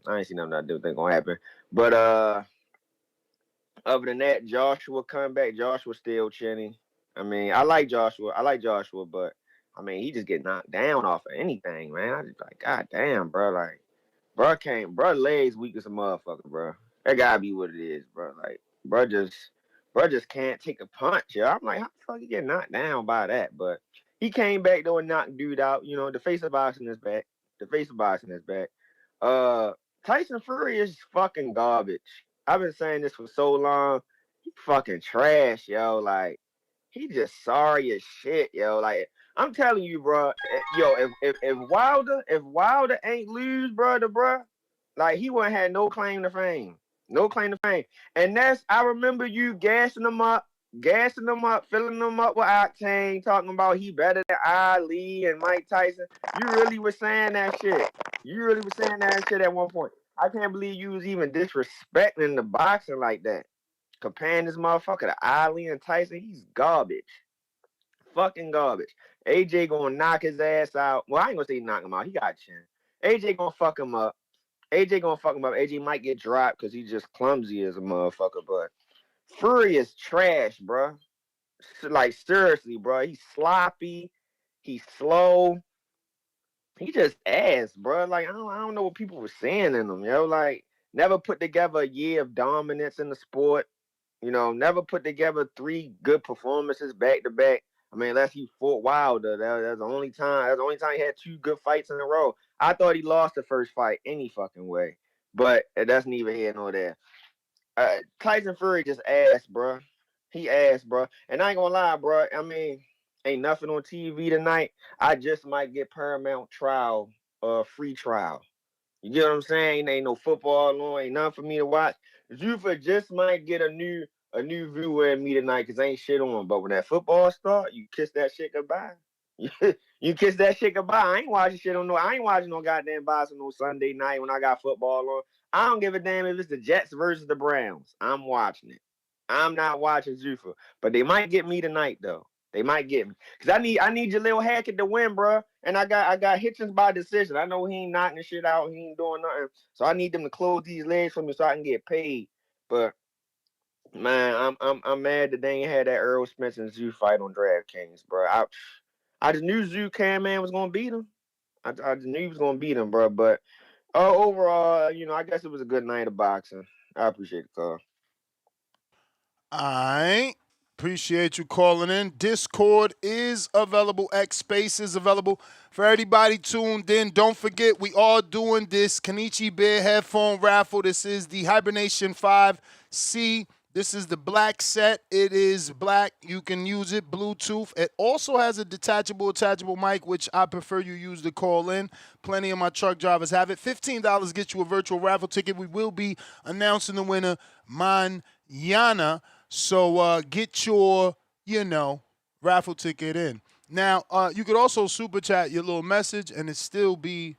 I ain't see nothing I didn't think gonna happen. But other than that, Joshua comeback. Joshua still chinny. I mean, I like Joshua, but I mean, he just get knocked down off of anything, man. I just like, god damn, bro, like. Bro legs weak as a motherfucker, bro. That gotta be what it is, bro. Like, bro just can't take a punch, yo. I'm like, how the fuck you get knocked down by that? But he came back though and knocked dude out. The face of boxing is back. Tyson Fury is fucking garbage. I've been saying this for so long. He fucking trash, yo. Like, he just sorry as shit, yo. Like, I'm telling you, bro. Yo, if Wilder ain't lose, bro, like he wouldn't have no claim to fame. No claim to fame. And I remember you gassing them up, filling them up with octane, talking about he better than Ali and Mike Tyson. You really were saying that shit. At one point. I can't believe you was even disrespecting the boxing like that. Comparing this motherfucker to Ali and Tyson, he's garbage. Fucking garbage. AJ gonna knock his ass out. Well, I ain't gonna say knock him out. He got a chin. AJ gonna fuck him up. AJ might get dropped because he's just clumsy as a motherfucker. But Fury is trash, bro. Like, seriously, bro. He's sloppy. He's slow. He just ass, bro. Like, I don't know what people were saying in him, yo. Like, never put together a year of dominance in the sport. Never put together 3 good performances back to back. I mean, unless he fought Wilder. That's the only time. That's the only time he had 2 good fights in a row. I thought he lost the first fight any fucking way. But that's neither here nor there. Tyson Fury just ass, bro. He ass, bro. And I ain't gonna lie, bro. I mean, ain't nothing on TV tonight. I just might get Paramount free trial. You get what I'm saying? Ain't no football on, ain't nothing for me to watch. Jufa just might get a new viewer in me tonight because ain't shit on. But when that football start, you kiss that shit goodbye. You kiss that shit goodbye. I ain't watching no goddamn boxing on Sunday night when I got football on. I don't give a damn if it's the Jets versus the Browns. I'm watching it. I'm not watching Jufa, but they might get me tonight though. They might get me because I need Jaleel Hackett to win, bro. And I got Hitchens by decision. I know he ain't knocking the shit out. He ain't doing nothing. So I need them to close these legs for me so I can get paid. But man, I'm mad that they ain't had that Errol Spence and Tszyu fight on DraftKings, bro. I just knew Tszyu man was gonna beat him. I just knew he was gonna beat him, bro. But overall, I guess it was a good night of boxing. I appreciate the call. I appreciate you calling in. Discord is available. X Space is available for everybody tuned in. Don't forget, we are doing this Kenichi Bear headphone raffle. This is the Hibernation 5C. This is the black set. It is black. You can use it Bluetooth. It also has a attachable mic, which I prefer you use to call in. Plenty of my truck drivers have it. $15 gets you a virtual raffle ticket. We will be announcing the winner mañana. So get your, raffle ticket in. Now, you could also super chat your little message and it still be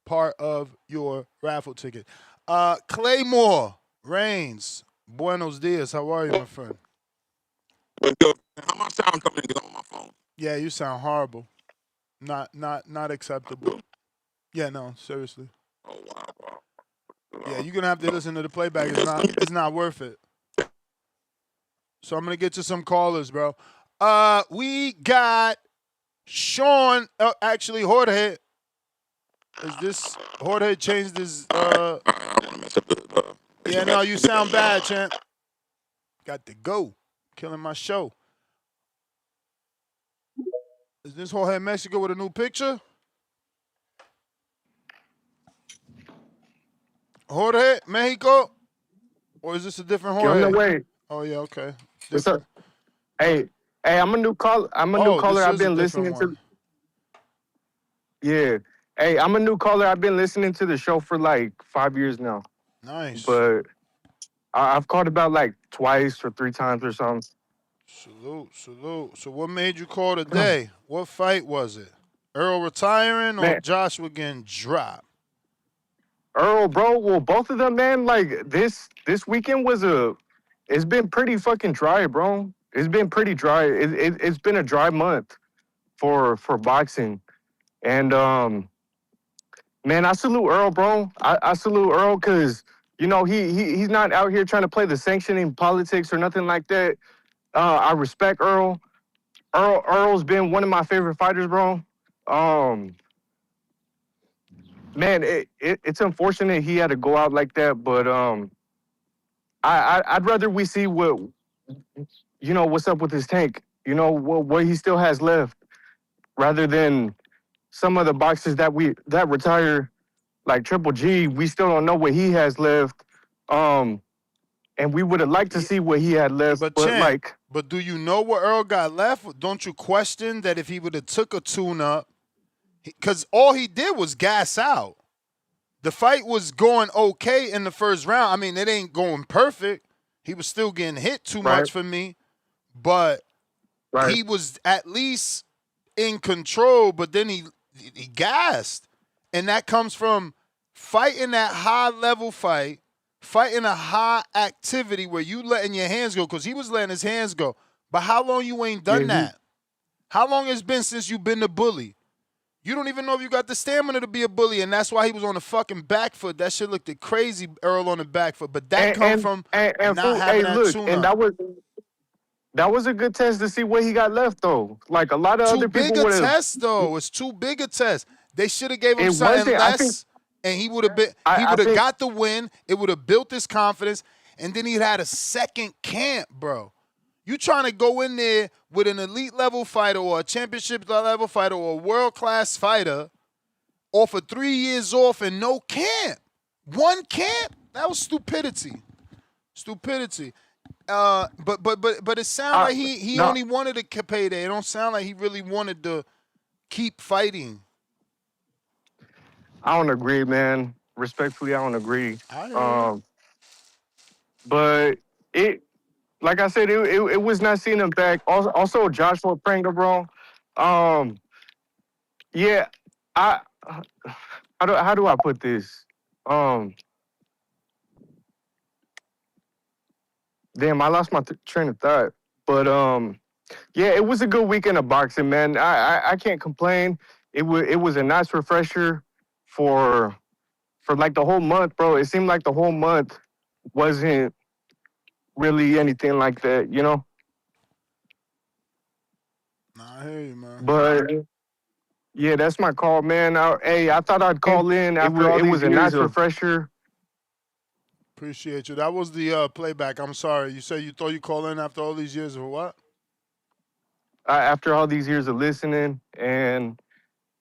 part of your raffle ticket. Claymore Reigns. Buenos dias. How are you, my friend? How my sound coming in on my phone? Yeah, you sound horrible. Not acceptable. Yeah, no, seriously. Oh wow. Yeah, you're gonna have to listen to the playback. It's not worth it. So I'm gonna get to some callers, bro. We got Sean. Actually, Jorge. Is this Jorge changed his? I don't want to mess up the. Yeah, no, you sound bad, champ. Got to go. Killing my show. Is this Jorge Mexico with a new picture? Jorge Mexico? Or is this a different Jorge? You're on the way. Oh, yeah, okay. What's up? Hey, I'm a new caller. I've been listening to. Yeah. Hey, I'm a new caller. I've been listening to the show for like 5 years now. Nice. But I've called about like twice or 3 times or something. Salute. So what made you call today? What fight was it? Errol retiring or Joshua getting dropped? Errol, bro. Well, both of them, man. Like this weekend it's been pretty fucking dry, bro. It's been pretty dry. It's been a dry month for boxing, and man, I salute Earl, bro. I salute Earl because he's not out here trying to play the sanctioning politics or nothing like that. I respect Earl. Earl's been one of my favorite fighters, bro. Man, it's unfortunate he had to go out like that, but I'd rather we see what's up with his tank. What he still has left, rather than some of the boxers that retire, like Triple G. We still don't know what he has left. And we would have liked to see what he had left, but do you know what Earl got left? Don't you question that if he would have took a tune-up, because all he did was gas out. The fight was going okay in the first round. I mean, it ain't going perfect. He was still getting hit too much for me, but he was at least in control, but then he gassed. And that comes from fighting that high-level fight, fighting a high activity where you letting your hands go, because he was letting his hands go. But how long you ain't done that? How long it's been since you've been the bully? You don't even know if you got the stamina to be a bully, and that's why he was on the fucking back foot. That shit looked crazy, Earl on the back foot. But that comes from not having that tune-up. And that was a good test to see what he got left, though. Like a lot of other people would have. Too big a test, though. It's too big a test. They should have gave him something less, and he would have been. He would have got the win. It would have built his confidence, and then he'd had a second camp, bro. You trying to go in there with an elite level fighter or a championship level fighter or a world class fighter, or for 3 years off and no camp, one camp? That was stupidity. But it sounds like he only wanted a payday. It don't sound like he really wanted to keep fighting. I don't agree, man. Respectfully, I don't agree. But like I said, it was not seeing him back. Also, Joshua Prenga, bro. Yeah, how do I put this? Damn, I lost my train of thought. But yeah, it was a good weekend of boxing, man. I can't complain. It was a nice refresher for like the whole month, bro. It seemed like the whole month wasn't really anything like that, you know. Nah, I hear you, man. But yeah, that's my call, man. I thought I'd call in after all these years. It was a nice refresher. Appreciate you. That was the playback. I'm sorry. You said you thought you call in after all these years of what? After all these years of listening, and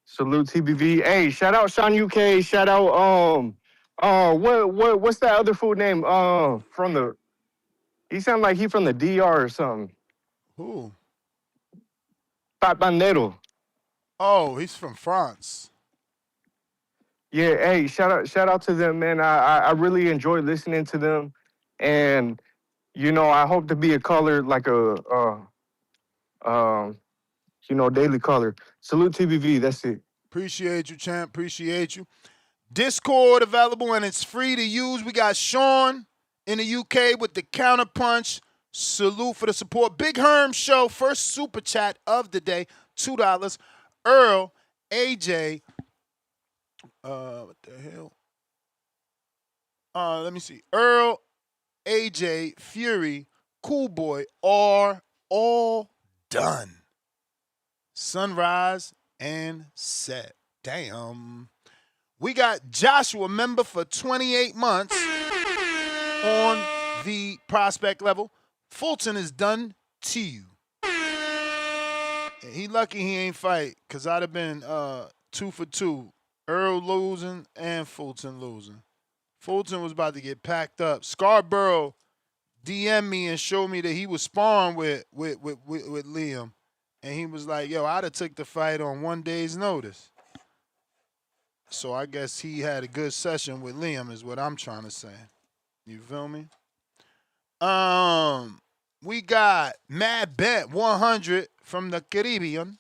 salute TBV. Hey, shout out Sean UK. Shout out what's that other food name? From the he sounded like he from the DR or something. Who? Papandero. Oh, he's from France. Yeah, hey, shout out to them, man. I really enjoy listening to them, and you know, I hope to be a caller, like daily caller. Salute TBV. That's it. Appreciate you, champ. Appreciate you. Discord available and it's free to use. We got Sean in the UK with the counterpunch. Salute for the support. Big Herm Show, first super chat of the day, $2. Earl, AJ, what the hell? Let me see. Earl, AJ, Fury, Cool Boy are all done. Sunrise and set. Damn. We got Joshua, member for 28 months on the prospect level. Fulton is done. Tszyu. He lucky he ain't fight, because I'd have been 2 for 2. Earl losing and Fulton losing. Fulton was about to get packed up. Scarborough DM'd me and showed me that he was sparring with Liam. And he was like, yo, I'd have took the fight on 1 day's notice. So I guess he had a good session with Liam is what I'm trying to say. You feel me? We got Mad Bet 100 from the Caribbean.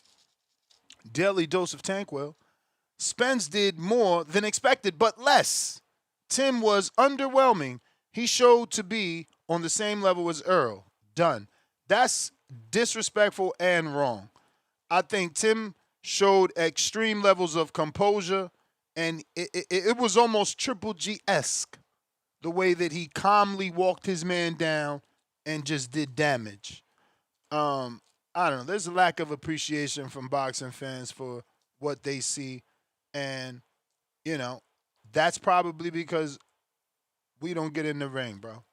Daily dose of Tanquil. Spence did more than expected, but less. Tim was underwhelming. He showed to be on the same level as Earl. Done. That's disrespectful and wrong. I think Tim showed extreme levels of composure, and it was almost Triple G-esque, the way that he calmly walked his man down and just did damage. I don't know. There's a lack of appreciation from boxing fans for what they see, and, you know, that's probably because we don't get in the ring, bro.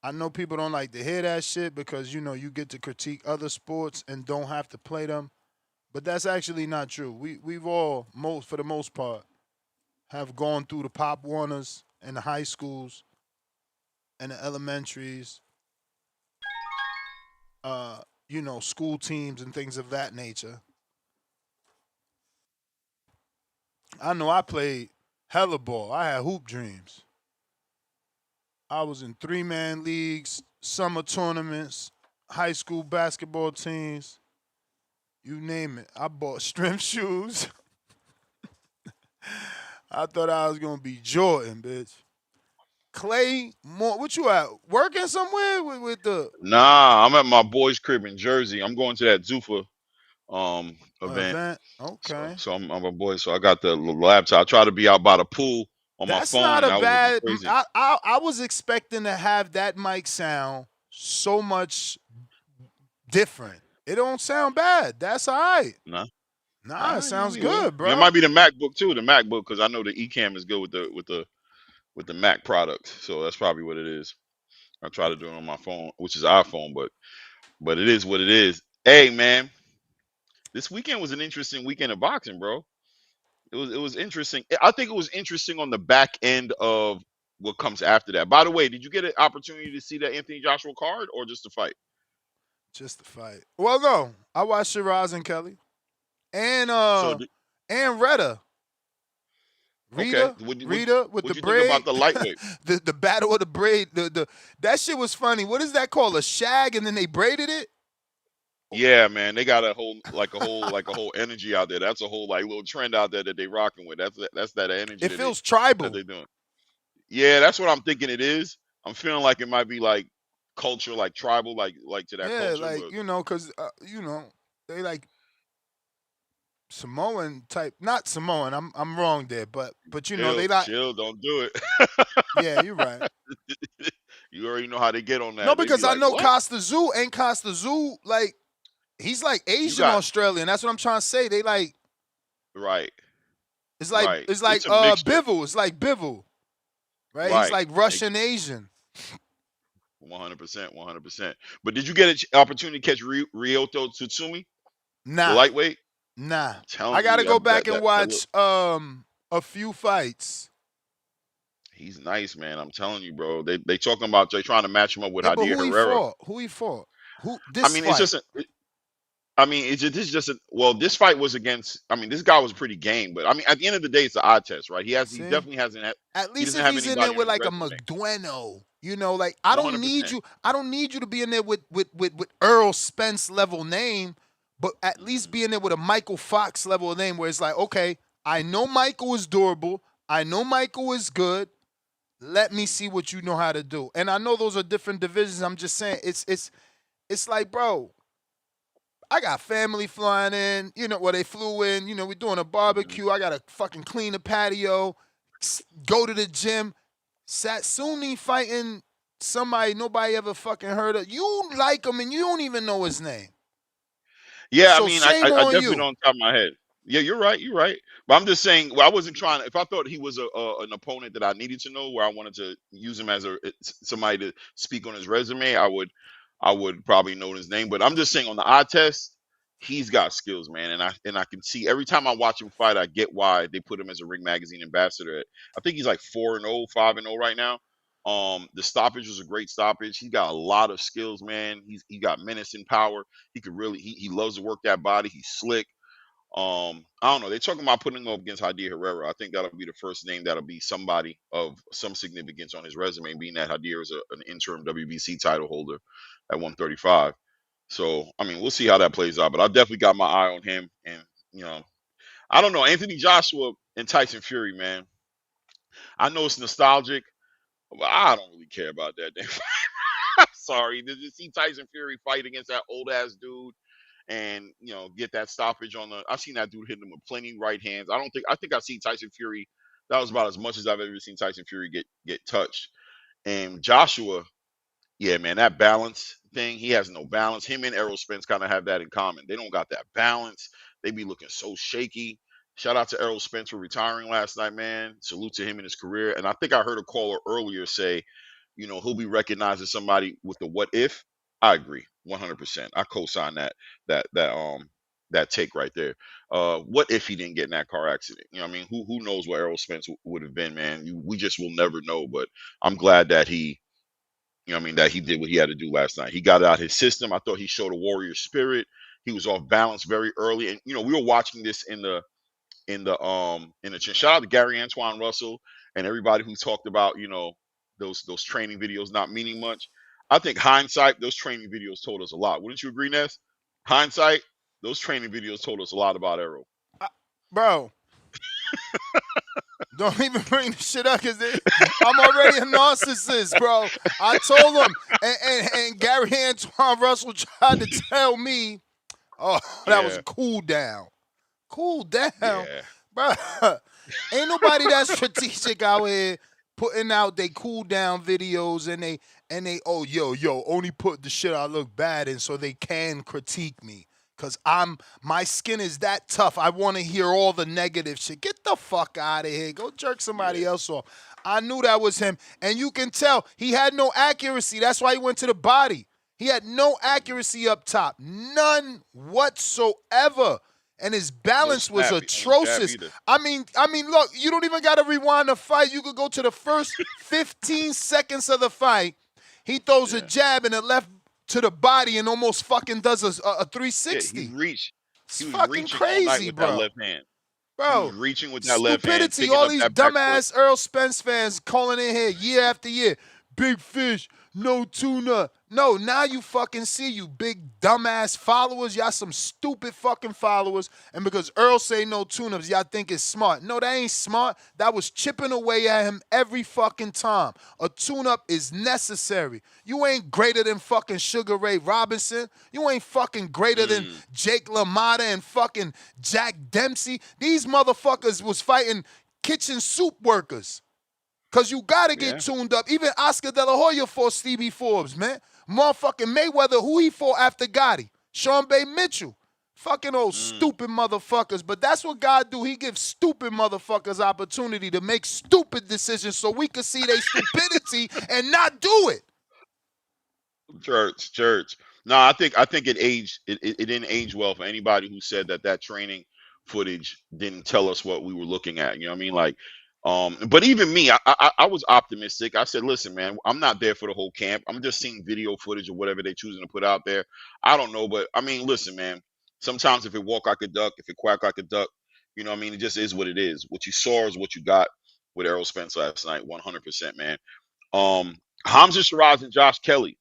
I know people don't like to hear that shit because, you know, you get to critique other sports and don't have to play them. But that's actually not true. We've all, for the most part, have gone through the Pop Warners and the high schools and the elementaries, you know, school teams and things of that nature. I know I played hella ball. I had hoop dreams. I was in 3-man leagues, summer tournaments, high school basketball teams. You name it. I bought strength shoes. I thought I was going to be Jordan, bitch. Clay, what you at? Working somewhere with the... Nah, I'm at my boy's crib in Jersey. I'm going to that Zuffa event. Okay. So I'm a boy. So I got the laptop. I try to be out by the pool on my phone. That's not a bad... Crazy. I was expecting to have that mic sound so much different. It don't sound bad. That's all right. Nah, it sounds good, bro. It might be the MacBook too. The MacBook, because I know the Ecamm is good with the Mac products. So that's probably what it is. I try to do it on my phone, which is iPhone, but it is what it is. Hey, man, this weekend was an interesting weekend of boxing, bro. It was interesting. I think it was interesting on the back end of what comes after that. By the way, did you get an opportunity to see that Anthony Joshua card or just the fight? Just the fight. Well, no, I watched Sheeraz and Kelly, and Rita. Rita with the braid. Think about the lightweight? the battle of the braid. That shit was funny. What is that called? A shag, and then they braided it. Yeah, man, they got a whole energy out there. That's a whole little trend out there that they rocking with. That's that energy. It feels tribal. That they doing. Yeah, that's what I'm thinking it is. I'm feeling like it might be like culture, like tribal, like to that Yeah, culture. like, But you know, because, they like Samoan type, not Samoan, I'm wrong there, but they like, chill, don't do it. yeah, you're right. You already know how they get on No, that. They be because I like, know what? Costa Tszyu, like, he's like You Asian got Australian. That's what I'm trying to say. They like, right. it's like It's a mixture. Bivol. It's like Bivol, right? He's Right. like Russian Asian. 100%. But did you get an opportunity to catch Ryoto Tsutsumi, the Nah, lightweight? nah. I'm telling I gotta you, go back that and watch a few fights. he's nice, man. I'm telling you, bro. They talking about they trying to match him up with Yeah, but Jadir Herrera. Who he fought? Who I this mean, fight? this is just this fight was against. I mean, this guy was pretty game, but I mean, at the end of the day, it's an eye test, right? He See? definitely hasn't. At He least doesn't if have he's in there anybody with on his like a resume. McDueno, like I don't need 100%. you. I don't need you to be in there with Errol Spence level name, but at least be in there with a Michael Fox level name where it's like, okay, I know Michael is durable. I know Michael is good. Let me see what you know how to do. And I know those are different divisions. I'm just saying it's like, bro, I got family flying in, they flew in, we're doing a barbecue. I got to fucking clean the patio, go to the gym. Satsumi fighting somebody nobody ever fucking heard of. You like him and you don't even know his name. Yeah, So I mean, shame I on definitely you. don't top of my head. Yeah, you're right. But I'm just saying, well, I wasn't trying to. If I thought he was an opponent that I needed to know, where I wanted to use him as somebody to speak on his resume, I would probably know his name. But I'm just saying, on the eye test, he's got skills, man, and I can see every time I watch him fight, I get why they put him as a Ring Magazine ambassador. I think he's like 4-0, 5-0 right now. The stoppage was a great stoppage. He got a lot of skills, man. He got menace and power. He could really he loves to work that body. He's slick. I don't know. They're talking about putting him up against Jadir Herrera. I think that'll be the first name that'll be somebody of some significance on his resume, being that Jadir is an interim WBC title holder at 135. So, I mean, we'll see how that plays out. But I definitely got my eye on him. And, I don't know. Anthony Joshua and Tyson Fury, man. I know it's nostalgic, but I don't really care about that. I'm sorry. Did you see Tyson Fury fight against that old ass dude? And get that stoppage on the. I've seen that dude hitting him with plenty right hands. I think I've seen Tyson Fury. That was about as much as I've ever seen Tyson Fury get touched. And Joshua, yeah, man, that balance thing, he has no balance. Him and Errol Spence kind of have that in common. They don't got that balance. They be looking so shaky. Shout out to Errol Spence for retiring last night, man. Salute to him in his career. And I think I heard a caller earlier say, he'll be recognized as somebody with the what if. I agree, 100%. I co-sign that take right there. What if he didn't get in that car accident? I mean, who knows what Errol Spence would have been, man? We just will never know. But I'm glad that he, that he did what he had to do last night. He got out his system. I thought he showed a warrior spirit. He was off balance very early, and we were watching this in the shout out to Gary Antoine Russell and everybody who talked about those training videos not meaning much. I think hindsight, those training videos told us a lot. Wouldn't you agree, Ness? Hindsight, those training videos told us a lot about Errol. Bro, don't even bring the shit up because I'm already a narcissist, bro. I told him, and Gary Antoine Russell tried to tell me, that was a cool down. Cool down, bro. Ain't nobody that strategic out here putting out they cool down videos and they only put the shit I look bad in so they can critique me. Cause my skin is that tough. I want to hear all the negative shit. Get the fuck out of here. Go jerk somebody else off. I knew that was him. And you can tell he had no accuracy. That's why he went to the body. He had no accuracy up top. None whatsoever. And his balance was atrocious. I mean, look, you don't even got to rewind the fight. You could go to the first 15 seconds of the fight. He throws a jab in the left to the body and almost fucking does a 360. Yeah, he reached. It's fucking crazy, with bro. That left hand. Bro, he was reaching with that left hand. Stupidity. All these dumbass Errol Spence fans calling in here year after year. Big fish. no tune-up. No, now you fucking see, you big dumbass followers. Y'all some stupid fucking followers. And because Earl say no tune-ups, y'all think it's smart. No, that ain't smart. That was chipping away at him every fucking time. A tune-up is necessary. You ain't greater than fucking Sugar Ray Robinson. You ain't fucking greater than Jake LaMotta and fucking Jack Dempsey. These motherfuckers was fighting kitchen soup workers. Because you got to get tuned up. Even Oscar De La Hoya fought Stevie Forbes, man. Motherfucking Mayweather, who he fought after Gotti? Sean Bay Mitchell. Fucking old stupid motherfuckers. But that's what God do. He gives stupid motherfuckers opportunity to make stupid decisions so we can see their stupidity and not do it. Church. No, I think it aged. It didn't age well for anybody who said that training footage didn't tell us what we were looking at. You know what I mean? Like, but even me, I was optimistic. I said, listen, man, I'm not there for the whole camp. I'm just seeing video footage or whatever they're choosing to put out there. I don't know, but I mean, listen, man. Sometimes if it walk like a duck, if it quack like a duck, you know what I mean? It just is what it is. What you saw is what you got with Errol Spence last night, 100%, man. Hamzah Sheeraz and Josh Kelly.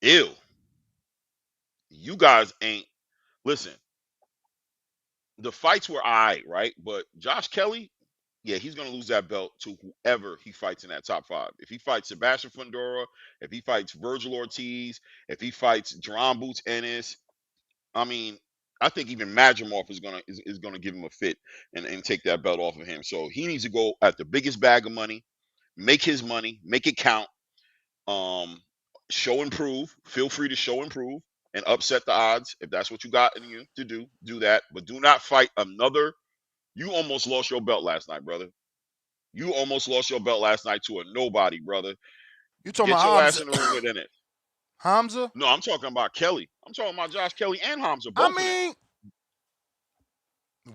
Ew. You guys ain't listen. The fights were right? But Josh Kelly, yeah, he's gonna lose that belt to whoever he fights in that top 5. If he fights Sebastian Fundora, if he fights Virgil Ortiz, if he fights Jerome Boots Ennis, I mean, I think even Madrimov is gonna give him a fit and take that belt off of him. So he needs to go at the biggest bag of money, make his money, make it count. Show and prove. Feel free to show and prove and upset the odds if that's what you got in you to do that. But do not fight another. You almost lost your belt last night, brother. You almost lost your belt last night to a nobody, brother. You talking Get about your Hamzah? ass in the room with it. Hamzah? No, I'm talking about Kelly. I'm talking about Josh Kelly and Hamzah. Both I mean,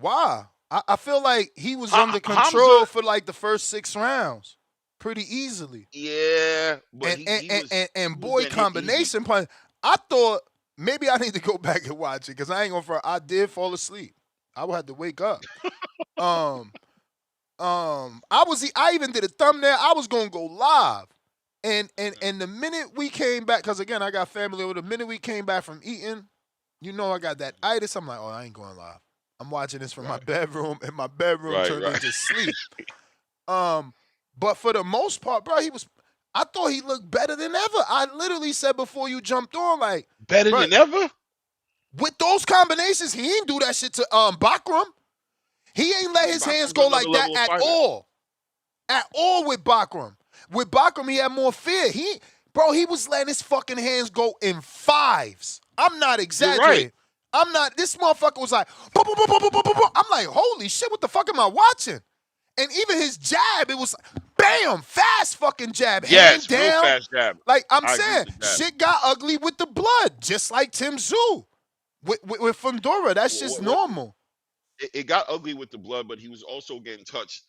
why? I feel like he was under control Hamzah, for like the first 6 rounds pretty easily. Yeah, but and boy, combination punch. I thought maybe I need to go back and watch it because I ain't gonna. I did fall asleep. I would have to wake up. I even did a thumbnail. I was gonna go live, and the minute we came back, because again I got family over. The minute we came back from eating, you know I got that itis. I'm like, oh, I ain't going live. I'm watching this from my bedroom, and my bedroom turned into sleep. But for the most part, bro, I thought he looked better than ever. I literally said before you jumped on, like, better than ever? With those combinations, he ain't do that shit to Bakram. He ain't let his hands go like that at all. At all with Bakram. With Bakram, he had more fear. He was letting his fucking hands go in 5s. I'm not exaggerating. I'm not. This motherfucker was like, boom, boom, boom, boom, boom, boom, boom. I'm like, holy shit, what the fuck am I watching? And even his jab, it was bam, fast fucking jab, hand down. Real fast jab. Like I'm saying, shit got ugly with the blood, just like Tszyu with Fundora. That's just normal. It got ugly with the blood, but he was also getting touched.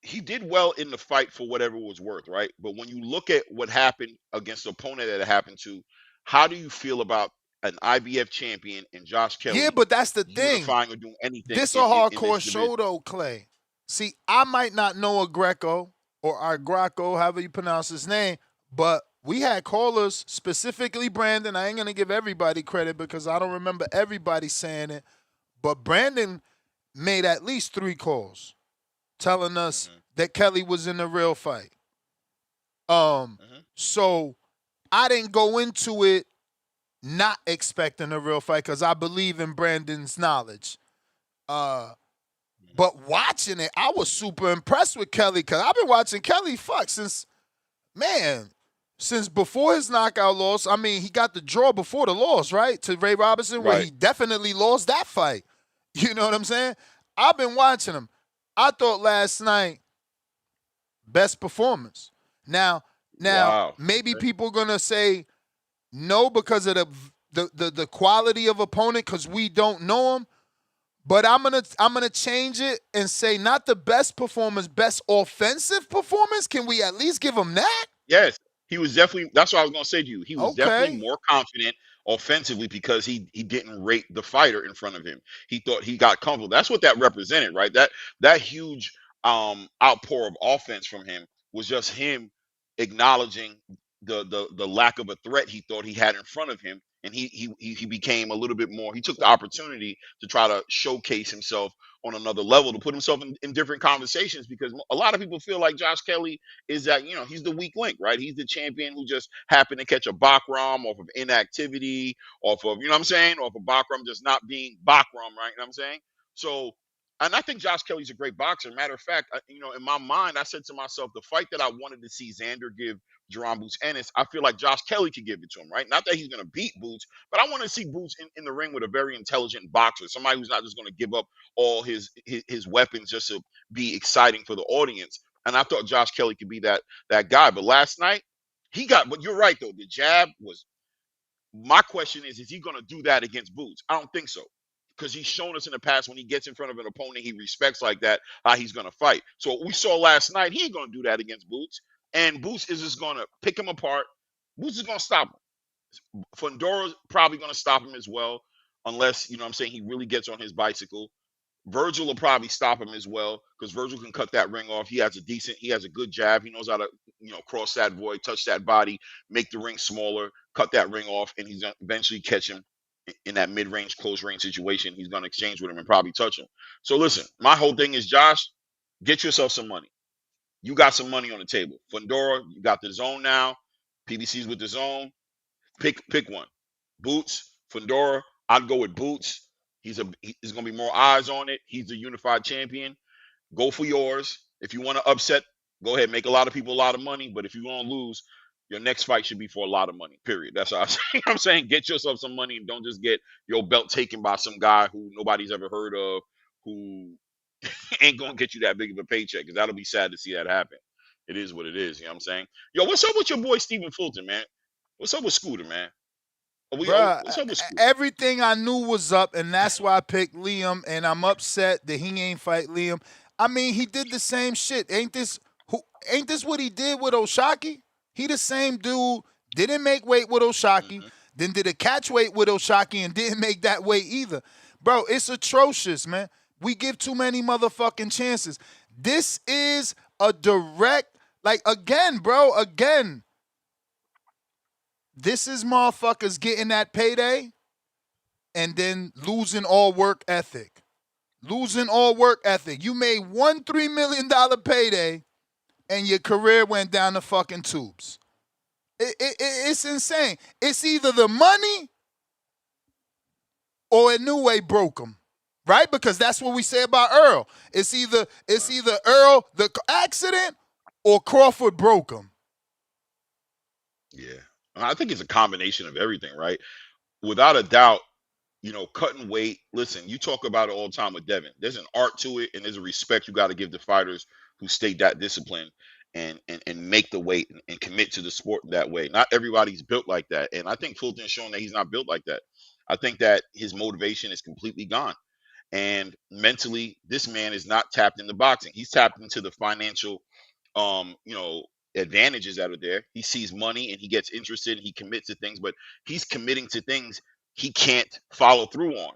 He did well in the fight for whatever it was worth, right? But when you look at what happened against the opponent that it happened to, how do you feel about an IBF champion and Josh Kelly? Yeah, but that's the thing. Unifying or doing anything. This a hardcore show though, Clay. See, I might not know a Greco or Agyarko, however you pronounce his name, but we had callers, specifically Brandon. I ain't going to give everybody credit because I don't remember everybody saying it, but Brandon made at least 3 calls telling us that Kelly was in the real fight. So I didn't go into it not expecting a real fight because I believe in Brandon's knowledge. But watching it, I was super impressed with Kelly because I've been watching Kelly since before his knockout loss. I mean, he got the draw before the loss, right? To Ray Robinson, where he definitely lost that fight. You know what I'm saying? I've been watching him. I thought last night, best performance. Now, maybe people are going to say no because of the quality of opponent because we don't know him. But I'm gonna change it and say not the best performance, best offensive performance. Can we at least give him that? Yes, he was definitely. That's what I was gonna say to you. He was definitely more confident offensively because he didn't rate the fighter in front of him. He thought he got comfortable. That's what that represented, right? That huge outpour of offense from him was just him acknowledging the lack of a threat he thought he had in front of him, and he became a little bit more. He took the opportunity to try to showcase himself on another level, to put himself in different conversations, because a lot of people feel like Josh Kelly is that, he's the weak link, right? He's the champion who just happened to catch a Bakram off of inactivity, off of, you know what I'm saying, off of Bakram just not being Bakram, right? You know what I'm saying? So, and I think Josh Kelly's a great boxer. Matter of fact, in my mind, I said to myself, the fight that I wanted to see Xander give Jerome Boots Ennis, I feel like Josh Kelly could give it to him, right? Not that he's going to beat Boots, but I want to see Boots in the ring with a very intelligent boxer, somebody who's not just going to give up all his weapons just to be exciting for the audience. And I thought Josh Kelly could be that guy. But last night, but you're right, though. The jab was, my question is he going to do that against Boots? I don't think so. Because he's shown us in the past, when he gets in front of an opponent he respects like that, how he's going to fight. So what we saw last night, he ain't going to do that against Boots. And Boots is just going to pick him apart. Boots is going to stop him. Fundora's probably going to stop him as well, unless, he really gets on his bicycle. Virgil will probably stop him as well, because Virgil can cut that ring off. He has a good jab. He knows how to, cross that void, touch that body, make the ring smaller, cut that ring off, and he's going to eventually catch him in that mid-range, close-range situation. He's going to exchange with him and probably touch him. So listen, my whole thing is, Josh, get yourself some money. You got some money on the table. Fundora, you got the zone now. PBC's with the zone. Pick one. Boots, Fundora. I'd go with Boots. There's going to be more eyes on it. He's the unified champion. Go for yours. If you want to upset, go ahead. Make a lot of people a lot of money. But if you want to lose, your next fight should be for a lot of money, period. That's what I'm saying. Get yourself some money, and don't just get your belt taken by some guy who nobody's ever heard of, who ain't going to get you that big of a paycheck, because that'll be sad to see that happen. It is what it is. You know what I'm saying? Yo, what's up with your boy Stephen Fulton, man? What's up with Scooter, man? Bruh, what's up with Scooter? Everything I knew was up, and that's why I picked Liam, and I'm upset that he ain't fight Liam. I mean, he did the same shit. Ain't this what he did with Oshaki? He the same dude, didn't make weight with Oshaki, then did a catch weight with Oshaki and didn't make that weight either. Bro, it's atrocious, man. We give too many motherfucking chances. This is a direct, again. This is motherfuckers getting that payday and then losing all work ethic. You made one $3 million payday and your career went down the fucking tubes. It's insane. It's either the money or Inoue broke him, right? Because that's what we say about Earl. It's either Earl, the accident, or Crawford broke him. Yeah. I think it's a combination of everything, right? Without a doubt, cutting weight. Listen, you talk about it all the time with Devin. There's an art to it, and there's a respect you got to give the fighters who stay that disciplined and make the weight and commit to the sport that way. Not everybody's built like that. And I think Fulton's shown that he's not built like that. I think that his motivation is completely gone. And mentally, this man is not tapped into boxing. He's tapped into the financial, advantages that are there. He sees money and he gets interested and he commits to things, but he's committing to things he can't follow through on.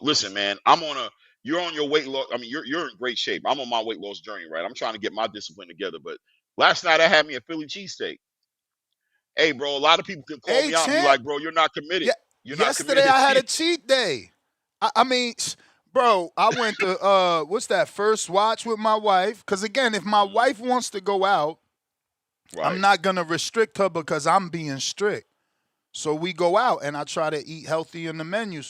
Listen, man, you're on your weight loss. I mean, you're in great shape. I'm on my weight loss journey, right? I'm trying to get my discipline together. But last night I had me a Philly cheesesteak. Hey, bro, a lot of people could call me out and be like, bro, you're not committed. Yesterday I had a cheat day. I mean, bro, I went to what's that, First Watch with my wife. Because again, if my wife wants to go out, right, I'm not gonna restrict her because I'm being strict. So we go out and I try to eat healthy in the menu.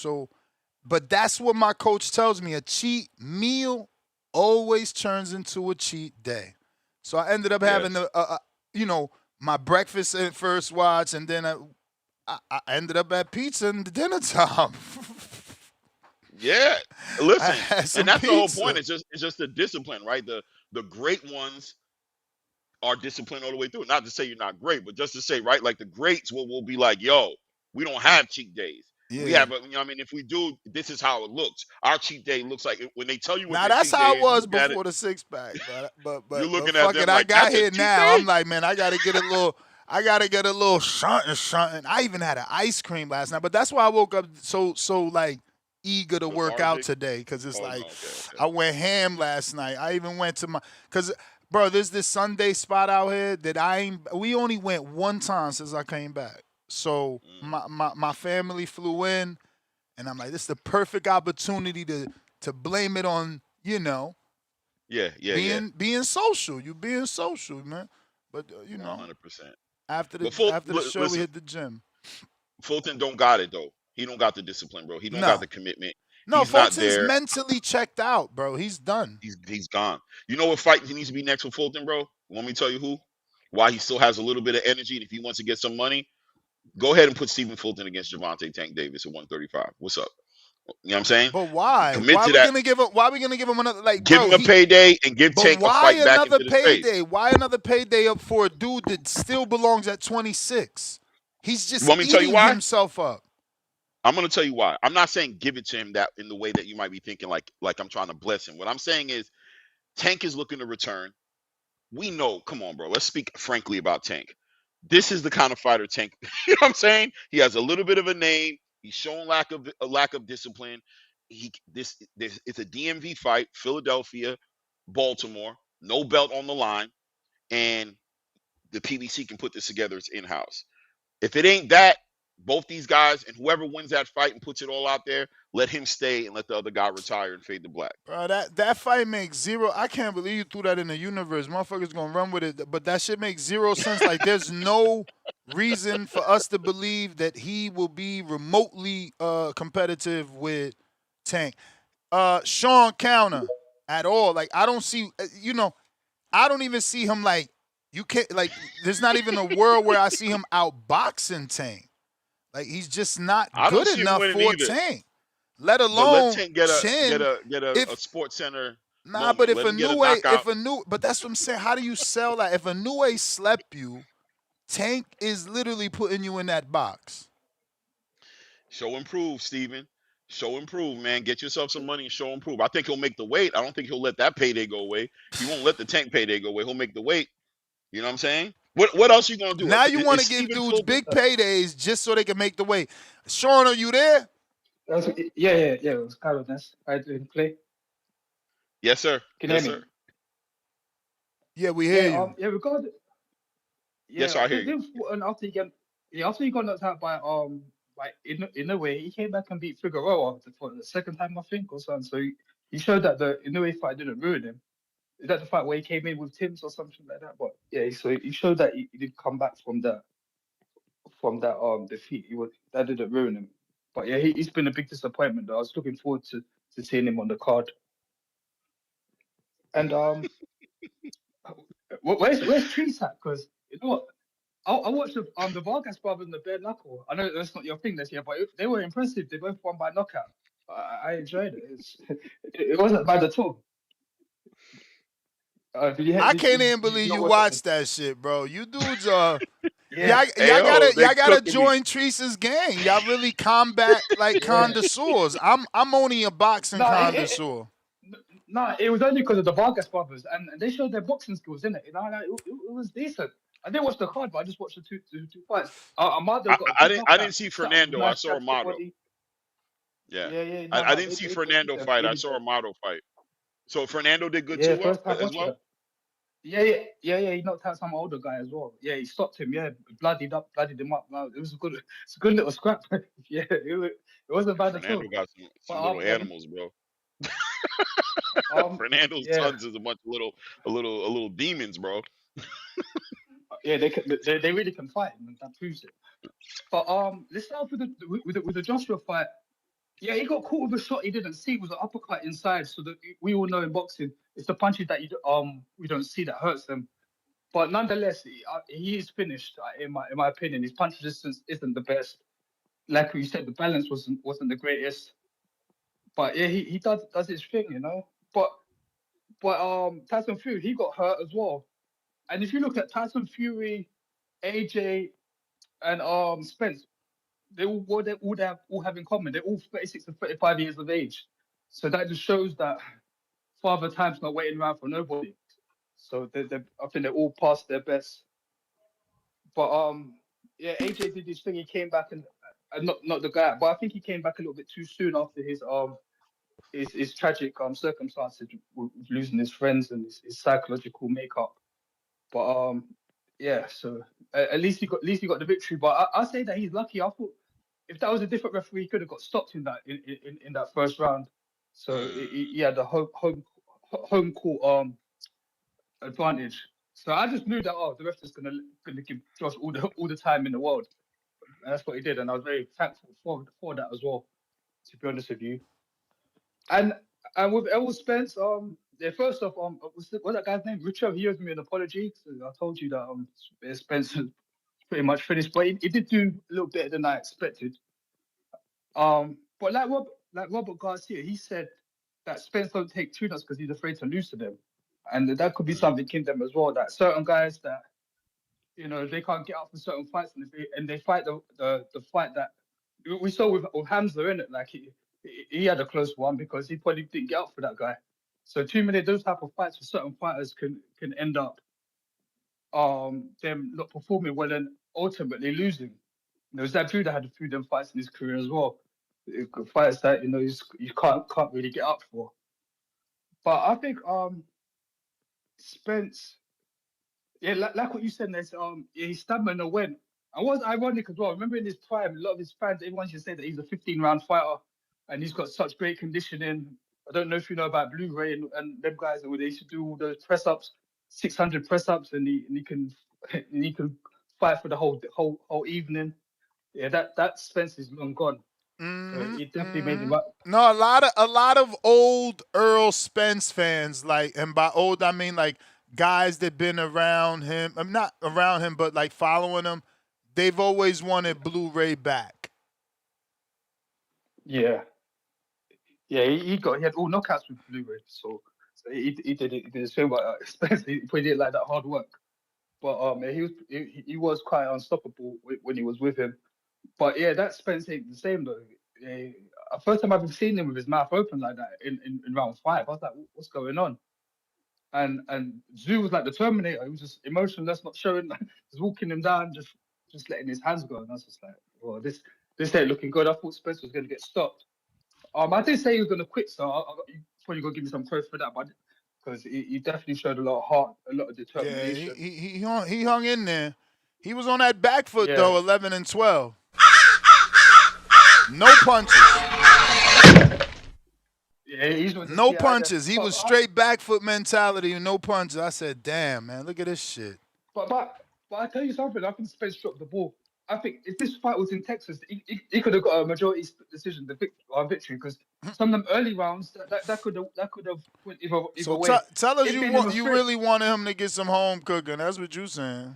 But that's what my coach tells me. A cheat meal always turns into a cheat day. So I ended up having my breakfast at First Watch, and then I ended up at pizza in the dinner time. Yeah, listen, and that's the whole point. It's just the discipline, right? The great ones are disciplined all the way through. Not to say you're not great, but just to say, right, like the greats will be like, yo, we don't have cheat days. Yeah. We have, if we do, this is how it looks. Our cheat day looks like when they tell you. Now that's how it was before the six pack. But you're looking at them like, I got here now. I'm like, man, I gotta get a little shunting. I even had an ice cream last night, but that's why I woke up so eager to work out today, because it's I went ham last night. I even went to Bro, there's this Sunday spot out here that we only went one time since I came back. So my family flew in, and I'm like, this is the perfect opportunity to blame it on, being social. You being social, man. But 100%. after But the show, we listen, hit the gym. Fulton don't got it though. He don't got the discipline, bro. He don't got the commitment. No, He's not Fulton's there. mentally checked out, bro. He's done. He's gone. You know what fight he needs to be next for Fulton, bro? Want me to tell you who? Why he still has a little bit of energy, and if he wants to get some money, go ahead and put Stephen Fulton against Gervonta Tank Davis at 135. What's up? You know what I'm saying? But why? Commit why to are we that. gonna give him? Why are we gonna give him another? Like, Give bro, him a payday and give but Tank a why fight back another into the face. payday? Why another payday up for a dude that still belongs at 26? He's just Want me to tell you eating why? himself up. I'm gonna tell you why. I'm not saying give it to him that in the way that you might be thinking, like I'm trying to bless him. What I'm saying is Tank is looking to return. We know, come on, bro. Let's speak frankly about Tank. This is the kind of fighter Tank. You know what I'm saying? He has a little bit of a name. He's shown lack of discipline. It's a DMV fight, Philadelphia, Baltimore, no belt on the line, and the PBC can put this together. It's in-house. If it ain't that, both these guys and whoever wins that fight and puts it all out there, let him stay and let the other guy retire and fade to black. Bro, that fight makes zero. I can't believe you threw that in the universe. Motherfuckers gonna run with it, but that shit makes zero sense. Like, there's no reason for us to believe that he will be remotely competitive with Tank. Sean Counter at all. Like, I don't see. I don't even see him like. You can't like. There's not even a world where I see him outboxing Tank. Like, he's just not good enough for Tank. Let alone Tank get Chin. a Sports Center. Nah, moment. but Let him get a knockout. but that's what I'm saying. How do you sell that? If a new way slept you, Tank is literally putting you in that box. Show and prove, Steven. Show and prove, man. Get yourself some money and show and prove. I think he'll make the weight. I don't think he'll let that payday go away. He won't let the Tank payday go away. He'll make the weight. You know what I'm saying? What else are you gonna do? Now you want to give dudes big paydays just so they can make the weight. Sean, are you there? Yeah. It was Carlos. I didn't play. Yes, sir. Can you hear me? Yeah, we hear you. Yeah, regarding. Yeah, yes, I hear you. And after he got knocked out by in a way, he came back and beat Figueroa for the second time, I think, or something. So he showed that the Inoue fight didn't ruin him. Is that the fight where he came in with Tim's or something like that? But yeah, so he showed that he did come back from that defeat. That didn't ruin him. But yeah, he's been a big disappointment though. I was looking forward to seeing him on the card. And where's Trees at? Because you know what? I watched the Vargas brothers and the Bare Knuckle. I know that's not your thing this year, but they were impressive. They both won by knockout. I enjoyed it. It wasn't bad at all. I can't even believe you watched that shit, bro. You dudes are y'all gotta join Teresa's gang. Y'all really combat like connoisseurs. I'm only a boxing connoisseur. No, it was only because of the Vargas brothers, and they showed their boxing skills, didn't it? You know, it was decent. I didn't watch the card, but I just watched the two fights. I didn't see Fernando. I saw Amado. Yeah. I didn't see Fernando fight. I saw Amado fight. So Fernando did good too as well. Yeah. He knocked out some older guy as well. Yeah, he stopped him. Yeah, bloodied him up. No, it was a good little scrap. Yeah, it wasn't bad at all. Fernando got some little animals, bro. Fernando's sons is a bunch of little demons, bro. Yeah, they really can fight, and that proves it. But let's start off with the Joshua fight. Yeah, he got caught with a shot he didn't see. It was an uppercut inside, so that we all know in boxing, it's the punches that we don't see that hurts them. But nonetheless, he is finished. In my opinion, his punch resistance isn't the best. Like you said, the balance wasn't the greatest. But yeah, he does his thing, you know. But Tyson Fury, he got hurt as well. And if you look at Tyson Fury, AJ, and Spence, they all have in common. They're all 36 and 35 years of age. So that just shows that Father Time's not waiting around for nobody. So I think they're all past their best. But yeah, AJ did his thing. He came back and not the guy, but I think he came back a little bit too soon after his his tragic circumstances with losing his friends and his psychological makeup. But yeah, so at least he got the victory. But I say that he's lucky. I thought if that was a different referee, he could have got stopped in that first round. So he had the home court advantage. So I just knew that the ref is gonna give Josh all the time in the world, and that's what he did. And I was very thankful for that as well, to be honest with you. And with Errol Spence, yeah, first off, what's that guy's name? Richard. He owes me an apology. So I told you that Spence is pretty much finished, but he did do a little better than I expected. But like Robert Garcia, he said that Spence don't take tune-ups because he's afraid to lose to them, and that could be something in them as well. That certain guys that they can't get up for certain fights, and they fight the fight that we saw with Hamzah, in it. Like he had a close one because he probably didn't get up for that guy. So too many of those type of fights for certain fighters can end up them not performing well and ultimately losing. There's that dude that had a few of them fights in his career as well. Fights that you can't really get up for. But I think Spence, yeah, like what you said, there's his stamina went. And what's ironic as well, remember in his prime, a lot of his fans, everyone should say that he's a 15-round fighter and he's got such great conditioning. I don't know if you know about Blu-ray and them guys where they used to do all those press ups, 600 press ups, and he can fight for the whole evening. Yeah, that Spence is long gone. So it definitely made him up. No, a lot of old Errol Spence fans, like, and by old I mean like guys that been around him. I'm not around him, but like following him. They've always wanted Blu-ray back. Yeah, he had all knockouts with Blu-ray, so he did his thing, but Spence he did like that hard work. But he was quite unstoppable when he was with him. But yeah, that Spence ain't the same though. First time I've ever seen him with his mouth open like that in round 5, I was like, what's going on? And Tszyu was like the Terminator. He was just emotionless, not showing, just walking him down, just letting his hands go. And I was just like, well, this ain't looking good. I thought Spence was going to get stopped. I did say he was going to quit, so you probably going to give me some credit for that, but because he definitely showed a lot of heart, a lot of determination. Yeah, he hung in there. He was on that back foot though, 11 and 12. No punches. Yeah, no punches. He was straight back foot mentality and no punches. I said, damn, man, look at this shit. But I tell you something, I think Spence dropped the ball. I think if this fight was in Texas, he could have got a majority decision, victory, because some of them early rounds that could have went either way. Tell us you really wanted him to get some home cooking. That's what you're saying.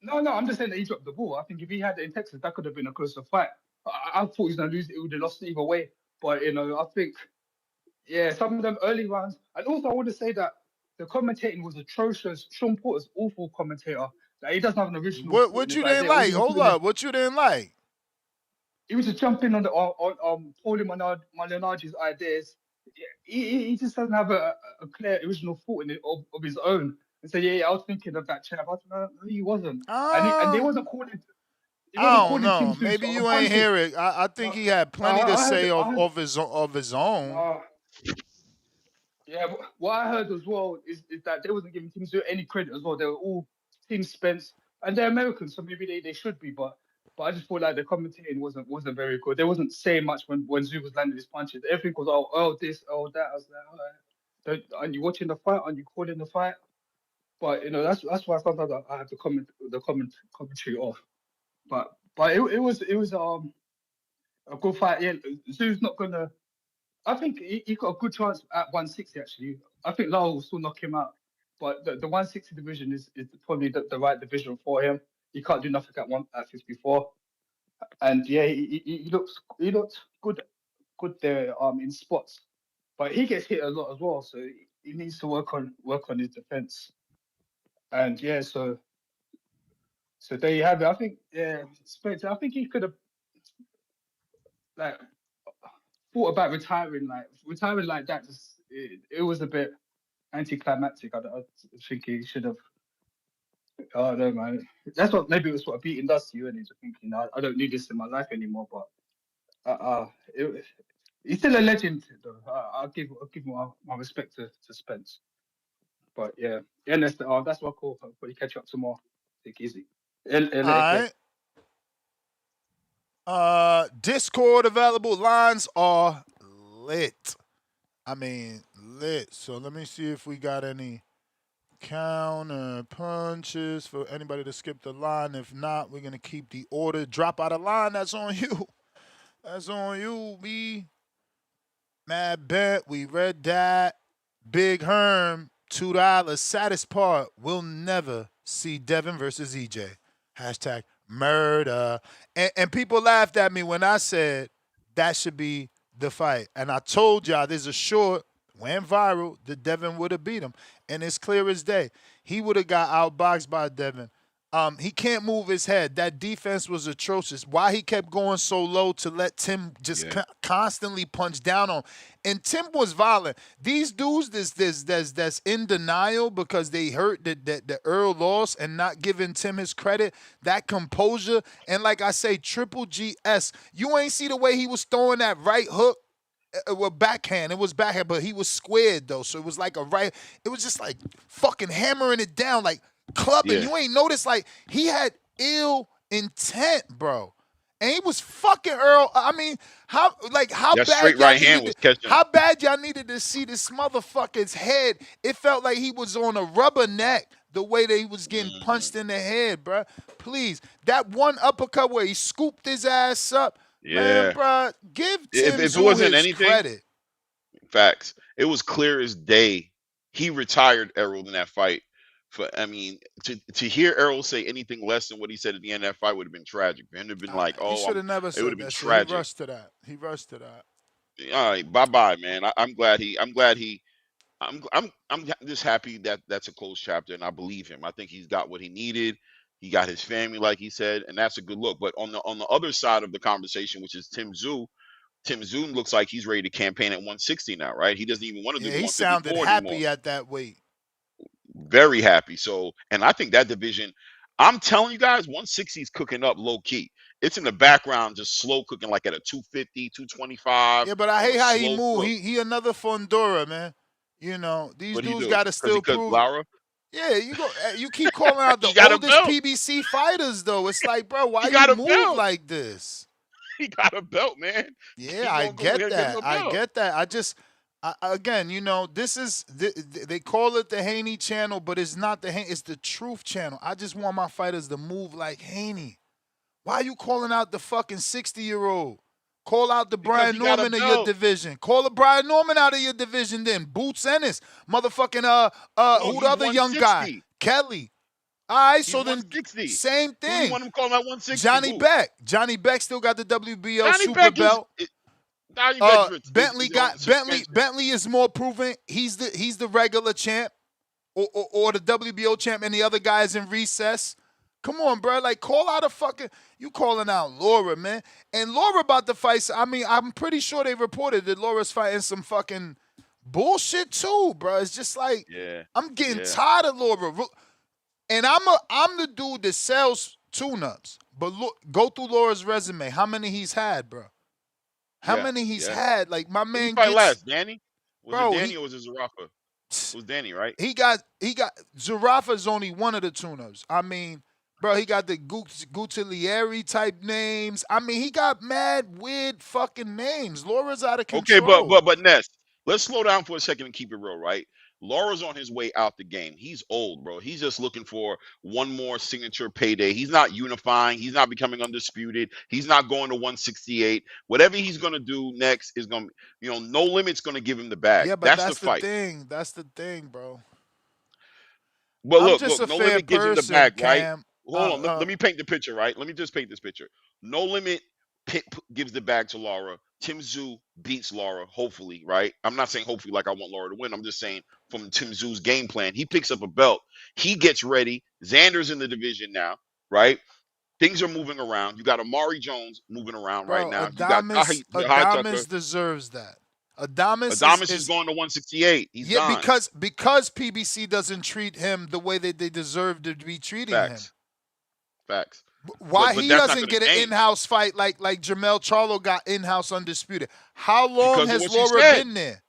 No, I'm just saying that he dropped the ball. I think if he had it in Texas, that could have been a closer fight. I thought he was going to lose it. He would have lost it either way. But, I think, some of them early rounds. And also, I want to say that the commentating was atrocious. Sean Porter's awful commentator. Like, he doesn't have an original. What you didn't like? Hold up. What you didn't like? He was just jumping on Paulie Malignaggi's ideas. He just doesn't have a clear original thought of his own. And so, I was thinking of that chap. I was like, no, he wasn't. And they wasn't calling. I don't know. Maybe you ain't hear it. I think he had plenty to say of his own. What I heard as well is that they wasn't giving Team Tszyu any credit as well. They were all Team Spence, and they're Americans, so maybe they should be. But I just feel like the commentating wasn't very good. They wasn't saying much when Tszyu was landing his punches. Everything was this, that. I was like, all right. Are you watching the fight? Are you calling the fight? But that's why sometimes I have to commentary off. But it was a good fight. Yeah, Tszyu's not gonna. I think he got a good chance at 160 actually. I think Lara will still knock him out, but the 160 division is probably the right division for him. He can't do nothing at 54, and he looked good there in spots, but he gets hit a lot as well, so he needs to work on his defense. And so there you have it. I think Spence. I think he could have thought about retiring like that. Just it was a bit anticlimactic. I think he should have. I don't know, man. That's what maybe it was what beating does to you, and he's thinking, I don't need this in my life anymore. But He's still a legend, though. I'll give my respect to Spence. But yeah, that's my call. I'll probably catch you up tomorrow. Take it easy. All right. Discord available. Lines are lit. I mean, lit. So let me see if we got any counter punches for anybody to skip the line. If not, we're going to keep the order. Drop out of line. That's on you. That's on you, B. Mad Bet. We read that. Big Herm. $2. Saddest part. We'll never see Devin versus EJ. Hashtag murder. And people laughed at me when I said that should be the fight. And I told y'all there's a short, went viral, that Devin would have beat him. And it's clear as day. He would have got outboxed by Devin. He can't move his head. That defense was atrocious. Why he kept going so low to let Tim just constantly punch down on him. And Tim was violent. These dudes that's in denial because they hurt that Earl lost and not giving Tim his credit, that composure, and like I say, Triple GS. You ain't see the way he was throwing that right hook. Well, backhand. It was backhand, but he was squared, though. So it was like a right. It was just like fucking hammering it down, like clubbing. You ain't noticed, like, he had ill intent, bro. And he was fucking Earl. I mean, how that bad straight y'all right hand was catching. how bad y'all needed to see this motherfucker's head? It felt like he was on a rubber neck the way that he was getting punched in the head, bro. Please. That one uppercut where he scooped his ass up. Yeah. Man, bro, give Tim if it wasn't his anything, credit. Facts. It was clear as day. He retired Errol in that fight. To hear Errol say anything less than what he said at the end of that fight would have been tragic. For him to have been like, He should have never it would said have been that shit. tragic. He rushed to that. All right, bye, man. I'm glad I'm just happy that that's a closed chapter, and I believe him. I think he's got what he needed. He got his family, like he said, and that's a good look. But on the other side of the conversation, which is Tim Tszyu looks like he's ready to campaign at 160 now, right? He doesn't even want to do 154 he sounded happy anymore. at that weight. Very happy. So, and I think that division, I'm telling you guys, 160 is cooking up low key. It's in the background, just slow cooking, like at a 250, 225. Yeah, but I hate how he moved. He another Fundora, man. You know, these dudes got to still prove. Lara? Yeah, you keep calling out the oldest PBC fighters, though. It's like, bro, why you move like this? He got a belt, man. Yeah, I get that. I just, again, you know, this is, they call it the Haney channel, but it's not the Haney, it's the Truth channel. I just want my fighters to move like Haney. Why are you calling out the fucking 60-year-old? Call out the Brian Norman of your division. Call the Brian Norman out of your division then. Boots Ennis. Motherfucking, who the other young guy? Kelly. All right, so then same thing. You want him to call him at 160? Johnny Beck. Johnny Beck still got the WBO super belt. Bentley is more proven. He's the regular champ or the WBO champ, and the other guy is in recess. Come on, bro. Like, call out a fucking... You calling out Lara, man. And Lara about to fight... I mean, I'm pretty sure they reported that Laura's fighting some fucking bullshit too, bro. It's just like... I'm getting tired of Lara. And I'm the dude that sells tune-ups. But look, go through Laura's resume. How many he's had, bro? How many he's had? Like, my man Who fight last? Danny? Was it Danny or was it Zarafa? It was Danny, right? He got... Zarafa's only one of the tune-ups. I mean... Bro, he got the Gutilieri type names. I mean, he got mad, weird fucking names. Laura's out of control. Okay, but Ness, let's slow down for a second and keep it real, right? Laura's on his way out the game. He's old, bro. He's just looking for one more signature payday. He's not unifying. He's not becoming undisputed. He's not going to 168. Whatever he's going to do next is going to, No Limit's going to give him the bag. Yeah, but that's the fight. Thing. That's the thing, bro. But look, No Limit gives him the bag, Cam. Right? Hold on. Let me paint the picture, right? Let me just paint this picture. No Limit gives the bag to Lara. Tszyu beats Lara, hopefully, right? I'm not saying hopefully like I want Lara to win. I'm just saying from Tszyu's game plan, he picks up a belt. He gets ready. Xander's in the division now, right? Things are moving around. You got Amari Jones moving around right now. Adames deserves that. Adames is going to 168. He's gone. because PBC doesn't treat him the way that they deserve to be treating him. Facts. Why but he that's not doesn't going to get an change in-house fight like Jermell Charlo got in-house undisputed? How long because of has what you Lara said. been there?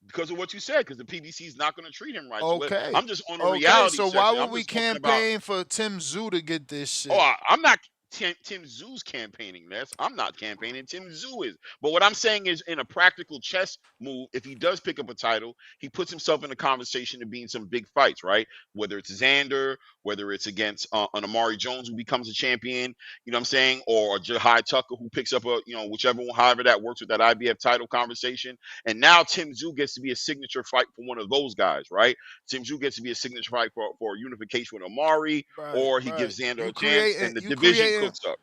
Because of what you said, because the PBC is not going to treat him right. So Okay. I'm just on a Okay, reality so why section. would I'm we just talking about. campaign for Tim Tszyu to get this shit? Oh, I'm not Tim Tszyu's campaigning this. I'm not campaigning. Tim Tszyu is. But what I'm saying is, in a practical chess move, if he does pick up a title, he puts himself in a conversation to be in some big fights, right? Whether it's Xander, whether it's against an Amari Jones who becomes a champion, you know what I'm saying, or a Jahai Tucker who picks up whichever one, however that works with that IBF title conversation. And now Tim Tszyu gets to be a signature fight for one of those guys, right? Tim Tszyu gets to be a signature fight for unification with Amari, or he gives Xander a chance, and the division cooks up.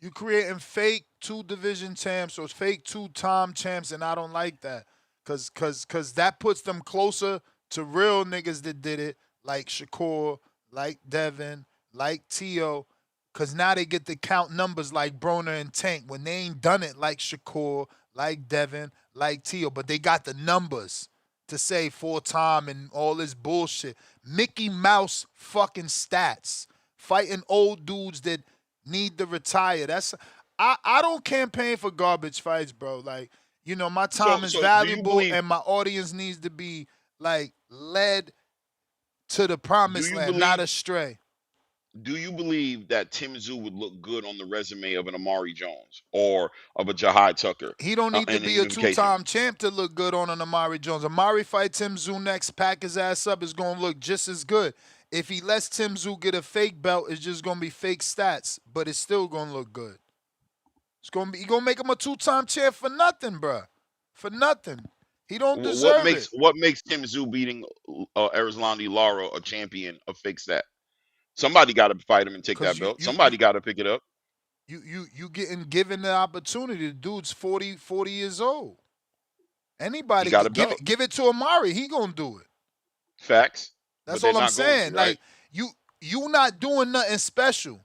You creating fake 2 division champs or fake 2-time champs, and I don't like that. Cause that puts them closer to real niggas that did it, like Shakur, like Devin, like Tszyu. Cause now they get to count numbers like Broner and Tank when they ain't done it like Shakur, like Devin, like Tszyu, but they got the numbers to say 4-time and all this bullshit. Mickey Mouse fucking stats. Fighting old dudes that need to retire. I don't campaign for garbage fights, bro. Like, my time is valuable and my audience needs to be like led to the promised land, not astray. Do you believe that Tim Tszyu would look good on the resume of an Amari Jones or of a Jahai Tucker? He don't need to be a 2-time champ to look good on an Amari Jones. Amari fight Tim Tszyu next, pack his ass up, is going to look just as good. If he lets Tim Tszyu get a fake belt, it's just going to be fake stats, but it's still going to look good. He going to make him a 2-time champ for nothing, bro. For nothing. He don't deserve it. What makes Tim Tszyu beating Erislandy Lara a champion a fake stat? Somebody got to fight him and take that belt. Somebody got to pick it up. You getting given the opportunity. The dude's 40 years old. Anybody give it to Amari. He gonna do it. Facts. That's all I'm saying. Right? Like you not doing nothing special.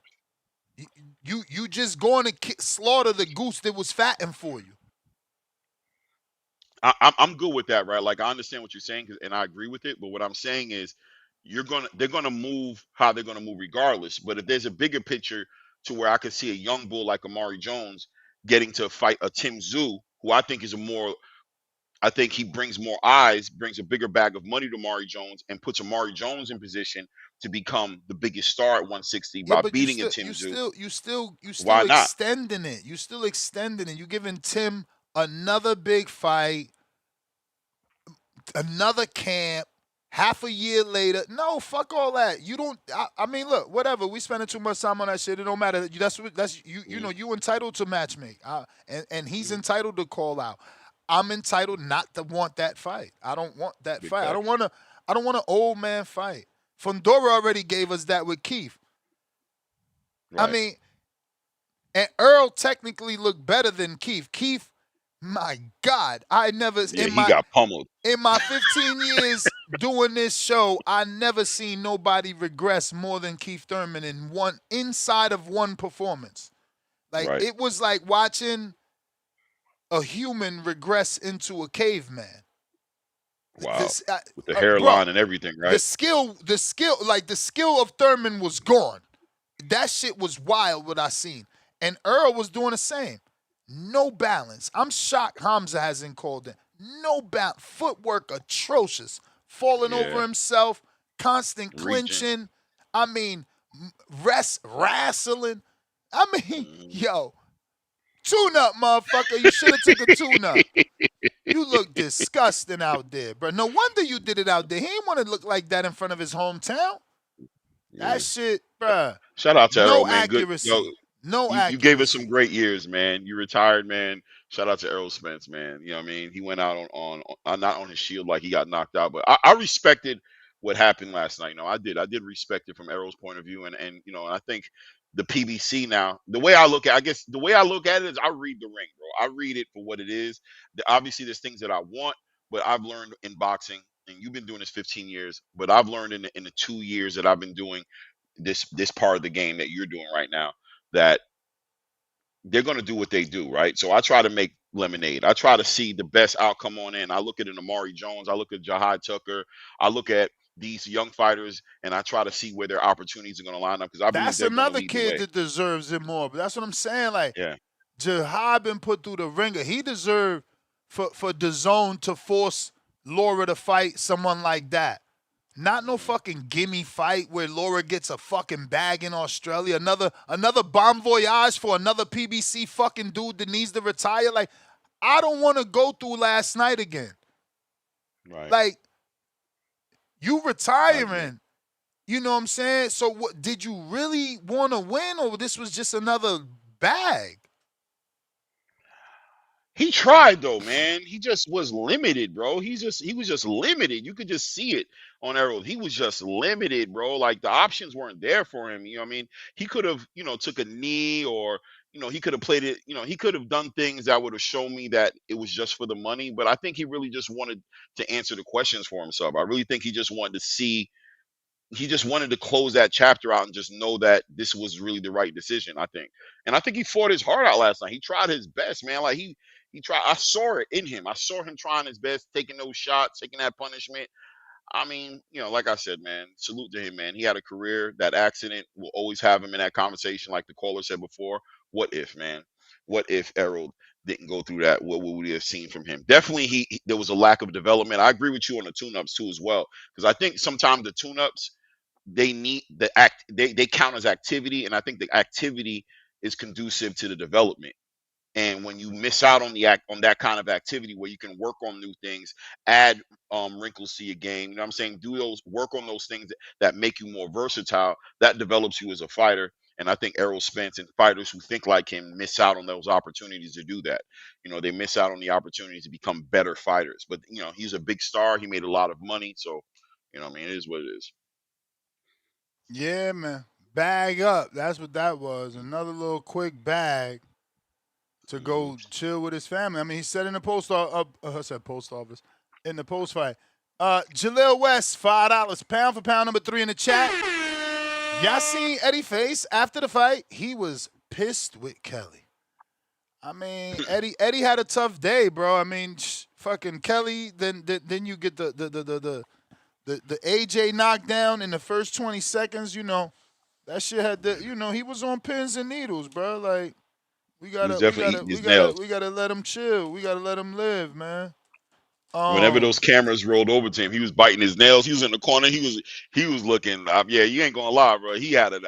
You just going to slaughter the goose that was fatting for you. I'm good with that, right? Like I understand what you're saying, and I agree with it. But what I'm saying is, they're gonna move how they're gonna move regardless. But if there's a bigger picture to where I could see a young bull like Amari Jones getting to fight a Tim Tszyu, who I think I think he brings more eyes, brings a bigger bag of money to Amari Jones, and puts Amari Jones in position to become the biggest star at 160 by beating a Tim Tszyu. You still Why not? extending it. You still extending it. You giving Tim another big fight, another camp. Half a year later, no, fuck all that. You don't. I mean, look, whatever. We spending too much time on that shit. It don't matter. That's you. You know, you entitled to matchmake, and he's entitled to call out. I'm entitled not to want that fight. I don't want that fight. I don't want an old man fight. Fundora already gave us that with Keith. Right. I mean, and Earl technically looked better than Keith. Keith, my God, I never he got pummeled. In my 15 years doing this show, I never seen nobody regress more than Keith Thurman inside of one performance. Like It was like watching a human regress into a caveman. Wow. With the hairline and everything, right? The skill of Thurman was gone. That shit was wild what I seen. And Earl was doing the same. No balance. I'm shocked Hamzah hasn't called in. No balance. Footwork atrocious. Falling over himself. Constant clinching. I mean, wrestling. I mean, yo. Tune-up, motherfucker. You should have took a tune-up. You look disgusting out there, bro. No wonder you did it out there. He ain't want to look like that in front of his hometown. That shit, bro. Shout out to Errol, man. Accuracy. Good. You gave us some great years, man. You retired, man. Shout out to Errol Spence, man. You know what I mean? He went out on not on his shield like he got knocked out, but I respected what happened last night. I did respect it from Errol's point of view, and I think the PBC now, the way I look at it is I read the ring, bro. I read it for what it is. Obviously, there's things that I want, but I've learned in boxing, and you've been doing this 15 years, but I've learned in the 2 years that I've been doing this part of the game that you're doing right now, that they're going to do what they do, right? So I try to make lemonade. I try to see the best outcome on it. And I look at an Amari Jones. I look at Jahai Tucker. I look at these young fighters, and I try to see where their opportunities are going to line up because I believe That's they're going to another lead the kid way. that deserves it more. But that's what I'm saying. Like, Yeah. Jahad been put through the ringer. He deserved for DAZN to force Lara to fight someone like that. Not no fucking gimme fight where Lara gets a fucking bag in Australia. Another bon voyage for another PBC fucking dude that needs to retire. Like, I don't want to go through last night again. Right. Like, you retiring. You know what I'm saying? So what did you really want to win, or this was just another bag? He tried though, man. He just was limited, bro. He was just limited. You could just see it on Errol. He was just limited, bro. Like the options weren't there for him. You know what I mean? He could have, took a knee or, he could have played it, he could have done things that would have shown me that it was just for the money. But I think he really just wanted to answer the questions for himself. I really think he just wanted to see. He just wanted to close that chapter out and just know that this was really the right decision, I think. And I think he fought his heart out last night. He tried his best, man. Like he tried. I saw it in him. I saw him trying his best, taking those shots, taking that punishment. I mean, like I said, man, salute to him, man. He had a career. That accident will always have him in that conversation, like the caller said before. What if, man? What if Errol didn't go through that? What would we have seen from him? Definitely, there was a lack of development. I agree with you on the tune-ups too, as well, because I think sometimes the tune-ups they need they count as activity, and I think the activity is conducive to the development. And when you miss out on that kind of activity where you can work on new things, add wrinkles to your game, you know what I'm saying? Work on those things that make you more versatile, that develops you as a fighter. And I think Errol Spence and fighters who think like him miss out on those opportunities to do that. They miss out on the opportunity to become better fighters. But he's a big star. He made a lot of money. So, it is what it is. Yeah, man. Bag up. That's what that was. Another little quick bag to go chill with his family. I mean, he said in the post office, in the post fight. Jaleel West, $5. Pound for pound, number 3 in the chat. Y'all seen Eddie face after the fight? He was pissed with Kelly. I mean, Eddie had a tough day, bro. I mean, fucking Kelly. Then you get the AJ knockdown in the first 20 seconds. That shit had he was on pins and needles, bro. Like. We gotta let him chill. We gotta let him live, man. Whenever those cameras rolled over to him, he was biting his nails. He was in the corner. He was looking. Yeah, you ain't gonna lie, bro. He had an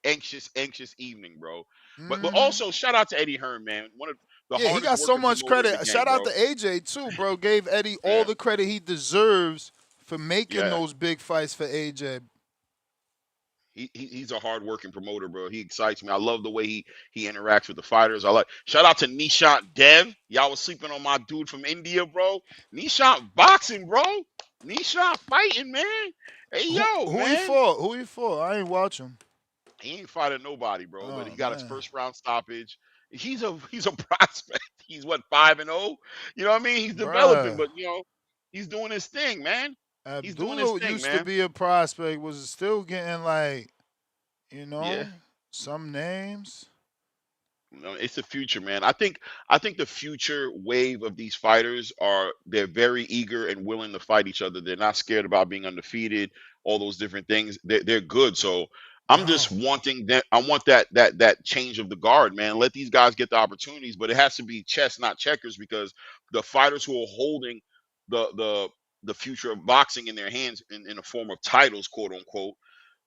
anxious evening, bro. But also shout out to Eddie Hearn, man. One of the hardest he got so much credit. Game, shout out to AJ too, bro. Gave Eddie all the credit he deserves for making those big fights for AJ. He's a hard-working promoter, bro. He excites me. I love the way he interacts with the fighters. Shout out to Nishant Dev. Y'all was sleeping on my dude from India, bro. Nishant boxing, bro. Nishant fighting, man. Hey, Who he fought? I ain't watch him. He ain't fighting nobody, bro. But he got his first round stoppage. He's a prospect. He's 5-0. You know what I mean? He's developing, but he's doing his thing, man. He's doing his thing, used to be a prospect, was still getting some names. It's the future, man. I think the future wave of these fighters they're very eager and willing to fight each other. They're not scared about being undefeated, all those different things. They're good. So I'm just wanting that. I want that change of the guard, man. Let these guys get the opportunities, but it has to be chess, not checkers, because the fighters who are holding the future of boxing in their hands in the form of titles, quote unquote,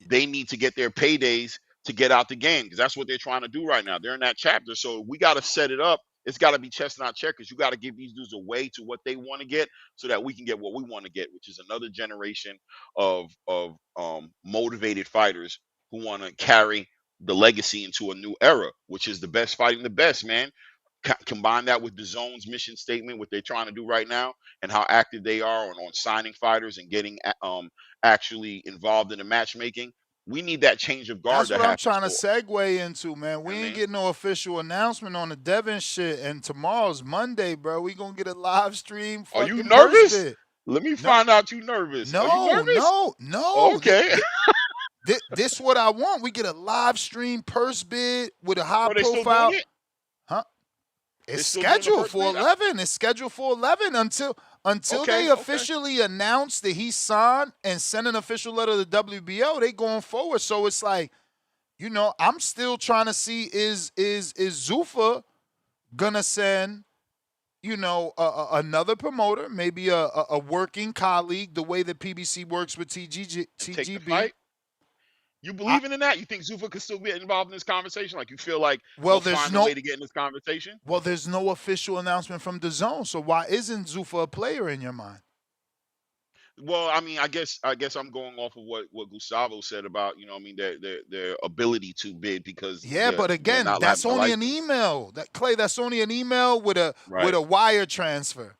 they need to get their paydays to get out the game, because that's what they're trying to do right now. They're in that chapter. So we got to set it up. It's got to be chess, not checkers. You got to give these dudes a way to what they want to get so that we can get what we want to get, which is another generation of motivated fighters who want to carry the legacy into a new era, which is the best fighting the best, man. Combine that with DAZN's mission statement, what they're trying to do right now, and how active they are on signing fighters and getting actually involved in the matchmaking. We need that change of guard. That's what I'm trying to segue into, man. We ain't getting no official announcement on the Devin shit, and tomorrow's Monday, bro. We gonna get a live stream. Are you nervous? Let me find out you nervous. No, Are you nervous? no. Okay. This what I want. We get a live stream purse bid with a high Are they profile. still doing it? Huh? It's still doing the scheduled first for week? 11. It's scheduled for 11 until Okay, they officially announce that he signed and send an official letter to the WBO. They going forward. So it's like, you know, I'm still trying to see is Zuffa gonna send, you know, another promoter, maybe a working colleague, the way that PBC works with and take the TGB. fight? You believing in that? You think Zuffa could still be involved in this conversation? Like, you feel like Well, they'll find a way to get in this conversation? Well, there's no official announcement from DAZN, so why isn't Zuffa a player in your mind? Well, I mean, I guess I'm going off of what Gustavo said about, you know, I mean, their ability to bid because But again, that's only an email. That's only an email with a wire transfer.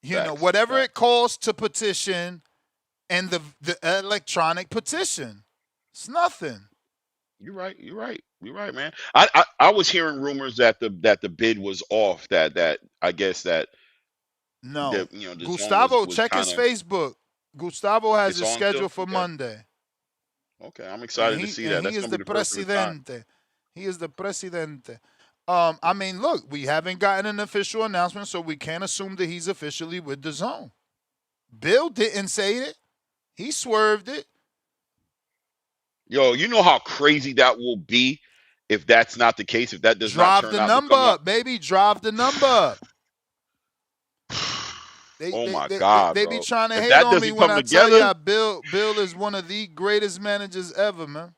You know, whatever it costs to petition and the electronic petition. It's nothing. You're right, man. I was hearing rumors that the bid was off. That I guess that no. You know, Gustavo, check his Facebook. Gustavo has it scheduled for Monday. Okay, I'm excited to see that. He is the presidente. He is the presidente. I mean, look, we haven't gotten an official announcement, so we can't assume that he's officially with DAZN. Bill didn't say it. He swerved it. Yo, you know how crazy that will be if that's not the case, if that does not turn out to come up. Drive the number up, baby. Drive the number up. God, they bro. be trying to if hate that on doesn't me when come I together, tell you Bill is one of the greatest managers ever, man.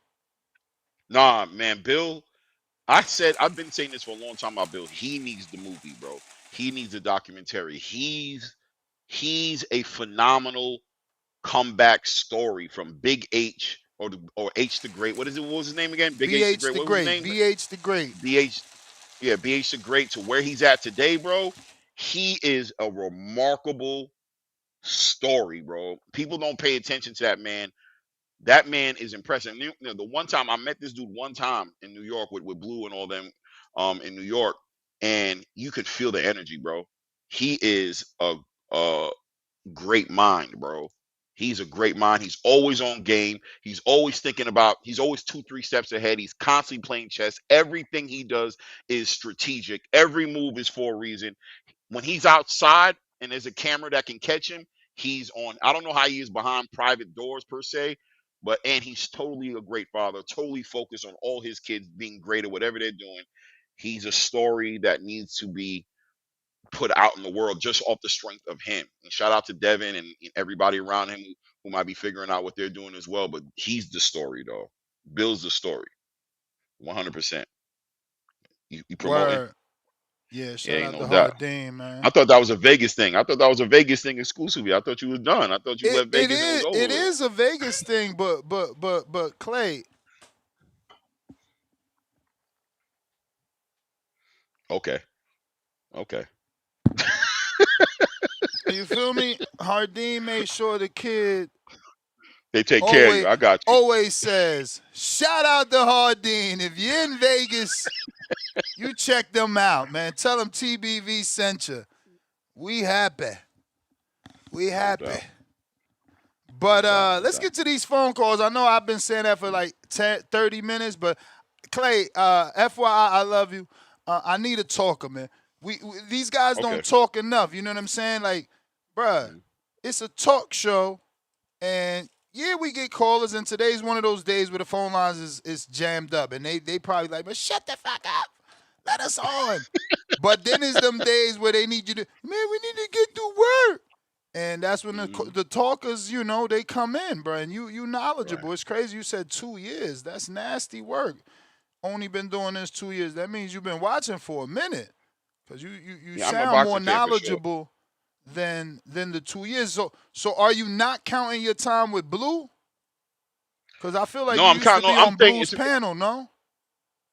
Nah, man, Bill. I've been saying this for a long time about Bill. He needs the movie, bro. He needs a documentary. He's a phenomenal comeback story from Big H or H the Great. What was his name again? Big H the Great. What was his name? BH the Great. BH the Great to where he's at today, bro. He is a remarkable story, bro. People don't pay attention to that man. That man is impressive. You know, the one time I met this dude one time in New York with Blue and all them in New York, and you could feel the energy, bro. He is a great mind, bro. He's a great mind. He's always on game. He's always thinking about, he's always 2-3 steps ahead. He's constantly playing chess. Everything he does is strategic. Every move is for a reason. When he's outside and there's a camera that can catch him, he's on. I don't know how he is behind private doors per se, and he's totally a great father, totally focused on all his kids being great at whatever they're doing. He's a story that needs to be put out in the world just off the strength of him. And shout out to Devin and everybody around him who might be figuring out what they're doing as well. But he's the story, though. Bill's the story, 100%. You promoting? Yeah, shout out to doubt. Hardin, man. I thought that was a Vegas thing. I thought that was a Vegas thing exclusively. I thought you was done. I thought you left Vegas and it was over. It is a Vegas thing, but Clay. Okay. You feel me? Hardin made sure the kid. They take care of you. I got you. Always says, shout out to Hardin. If you're in Vegas, you check them out, man. Tell them TBV sent you. We happy. But let's get to these phone calls. I know I've been saying that for like 30 minutes, but Clay, FYI, I love you. I need a talker, man. These guys don't talk enough. You know what I'm saying? Like, bruh, it's a talk show, and yeah, we get callers, and today's one of those days where the phone lines is jammed up, and they probably like, but shut the fuck up. Let us on. But then there's them days where they need you to, man, we need to get to work. And that's when the talkers, you know, they come in, bro, and you knowledgeable. Right. It's crazy. You said 2 years. That's nasty work. Only been doing this 2 years. That means you've been watching for a minute. Because you sound more knowledgeable than the 2 years. So are you not counting your time with Blue? Because I feel like you used to be on Blue's panel, no?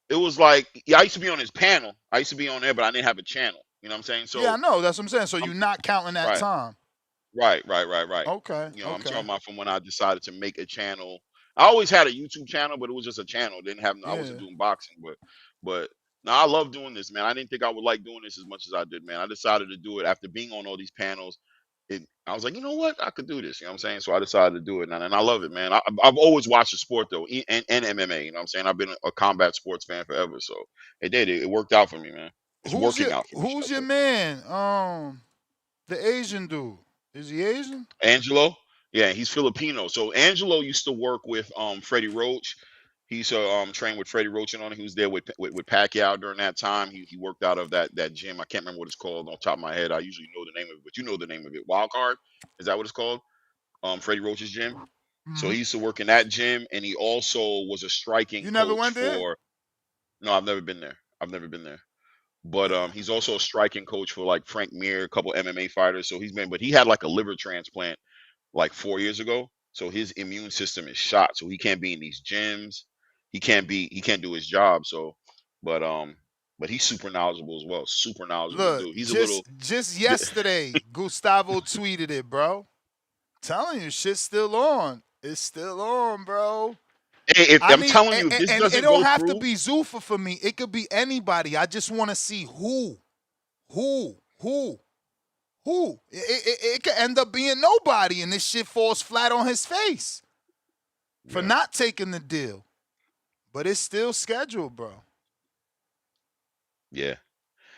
It was like, I used to be on his panel. I used to be on there, but I didn't have a channel. You know what I'm saying? So yeah, I know. That's what I'm saying. So you're not counting that time. Right. Okay. You know, I'm talking about from when I decided to make a channel. I always had a YouTube channel, but it was just a channel. I wasn't doing boxing, but no, I love doing this, man. I didn't think I would like doing this as much as I did, man. I decided to do it after being on all these panels. I was like, you know what? I could do this. You know what I'm saying? So I decided to do it, and I love it, man. I've always watched the sport, though, and MMA. You know what I'm saying? I've been a combat sports fan forever, so it worked out for me, man. It's working out for Who's Michelle. your man? The Asian dude. Is he Asian? Angelo, yeah, he's Filipino. So Angelo used to work with Freddie Roach. He's trained with Freddie Roach and on. He was there with Pacquiao during that time. He worked out of that gym. I can't remember what it's called on top of my head. I usually know the name of it, but you know the name of it. Wild Card, is that what it's called? Freddie Roach's gym. So he used to work in that gym, and he also was a striking You never coach went there? for. No, I've never been there. But he's also a striking coach for like Frank Mir, a couple MMA fighters. So but he had like a liver transplant like 4 years ago. So his immune system is shot. So he can't be in these gyms. He can't do his job. So, but he's super knowledgeable as well. Super knowledgeable Look, dude. He's a little. just yesterday, Gustavo tweeted it, bro. Telling you, shit's still on. It's still on, bro. Hey, I'm telling you, if this doesn't it don't go have through, to be Zuffa for me. It could be anybody. I just want to see who. It could end up being nobody, and this shit falls flat on his face for not taking the deal. But it's still scheduled, bro. Yeah.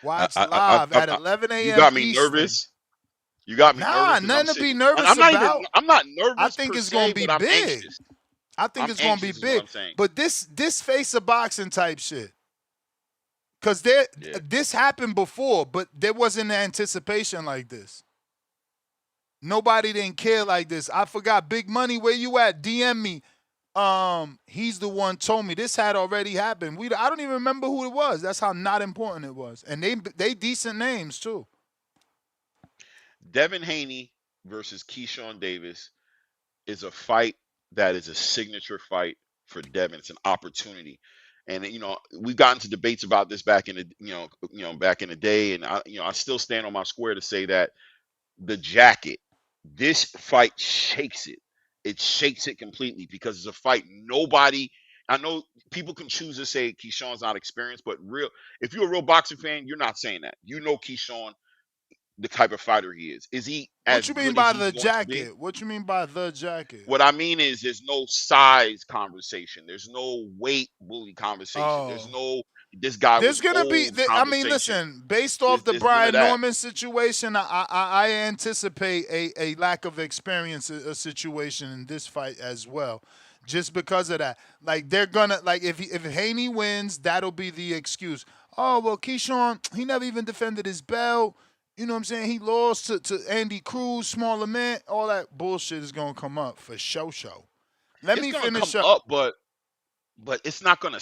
Watch live at 11 a.m. You got me Eastern. nervous. You got me nervous. Nothing to be nervous I'm about. I'm not nervous. I think it's gonna be big. I think it's gonna be big. But this face of boxing type shit. Cause this happened before, but there wasn't anticipation like this. Nobody didn't care like this. I forgot. Big Money, where you at? DM me. He's the one told me this had already happened. I don't even remember who it was. That's how not important it was. And they decent names too. Devin Haney versus Keyshawn Davis is a fight that is a signature fight for Devin. It's an opportunity. And we got into debates about this back in the back in the day, and I still stand on my square to say that the jacket, this fight shakes it. It shakes it completely because it's a fight I know people can choose to say Keyshawn's not experienced, but if you're a real boxing fan, you're not saying that. You know Keyshawn, the type of fighter he is. Is he as What you mean good as by the he's going to be? jacket? What you mean by the jacket? What I mean is there's no size conversation. There's no weight bully conversation. There's no this guy There's was gonna be. old I mean, conversation. listen. Based off the There's none Brian of that. Norman situation, I anticipate a lack of experience a situation in this fight as well, just because of that. Like they're gonna if Haney wins, that'll be the excuse. Oh well, Keyshawn, he never even defended his belt. You know what I'm saying? He lost to Andy Cruz, smaller man. All that bullshit is gonna come up for show. Let me finish up, but it's not gonna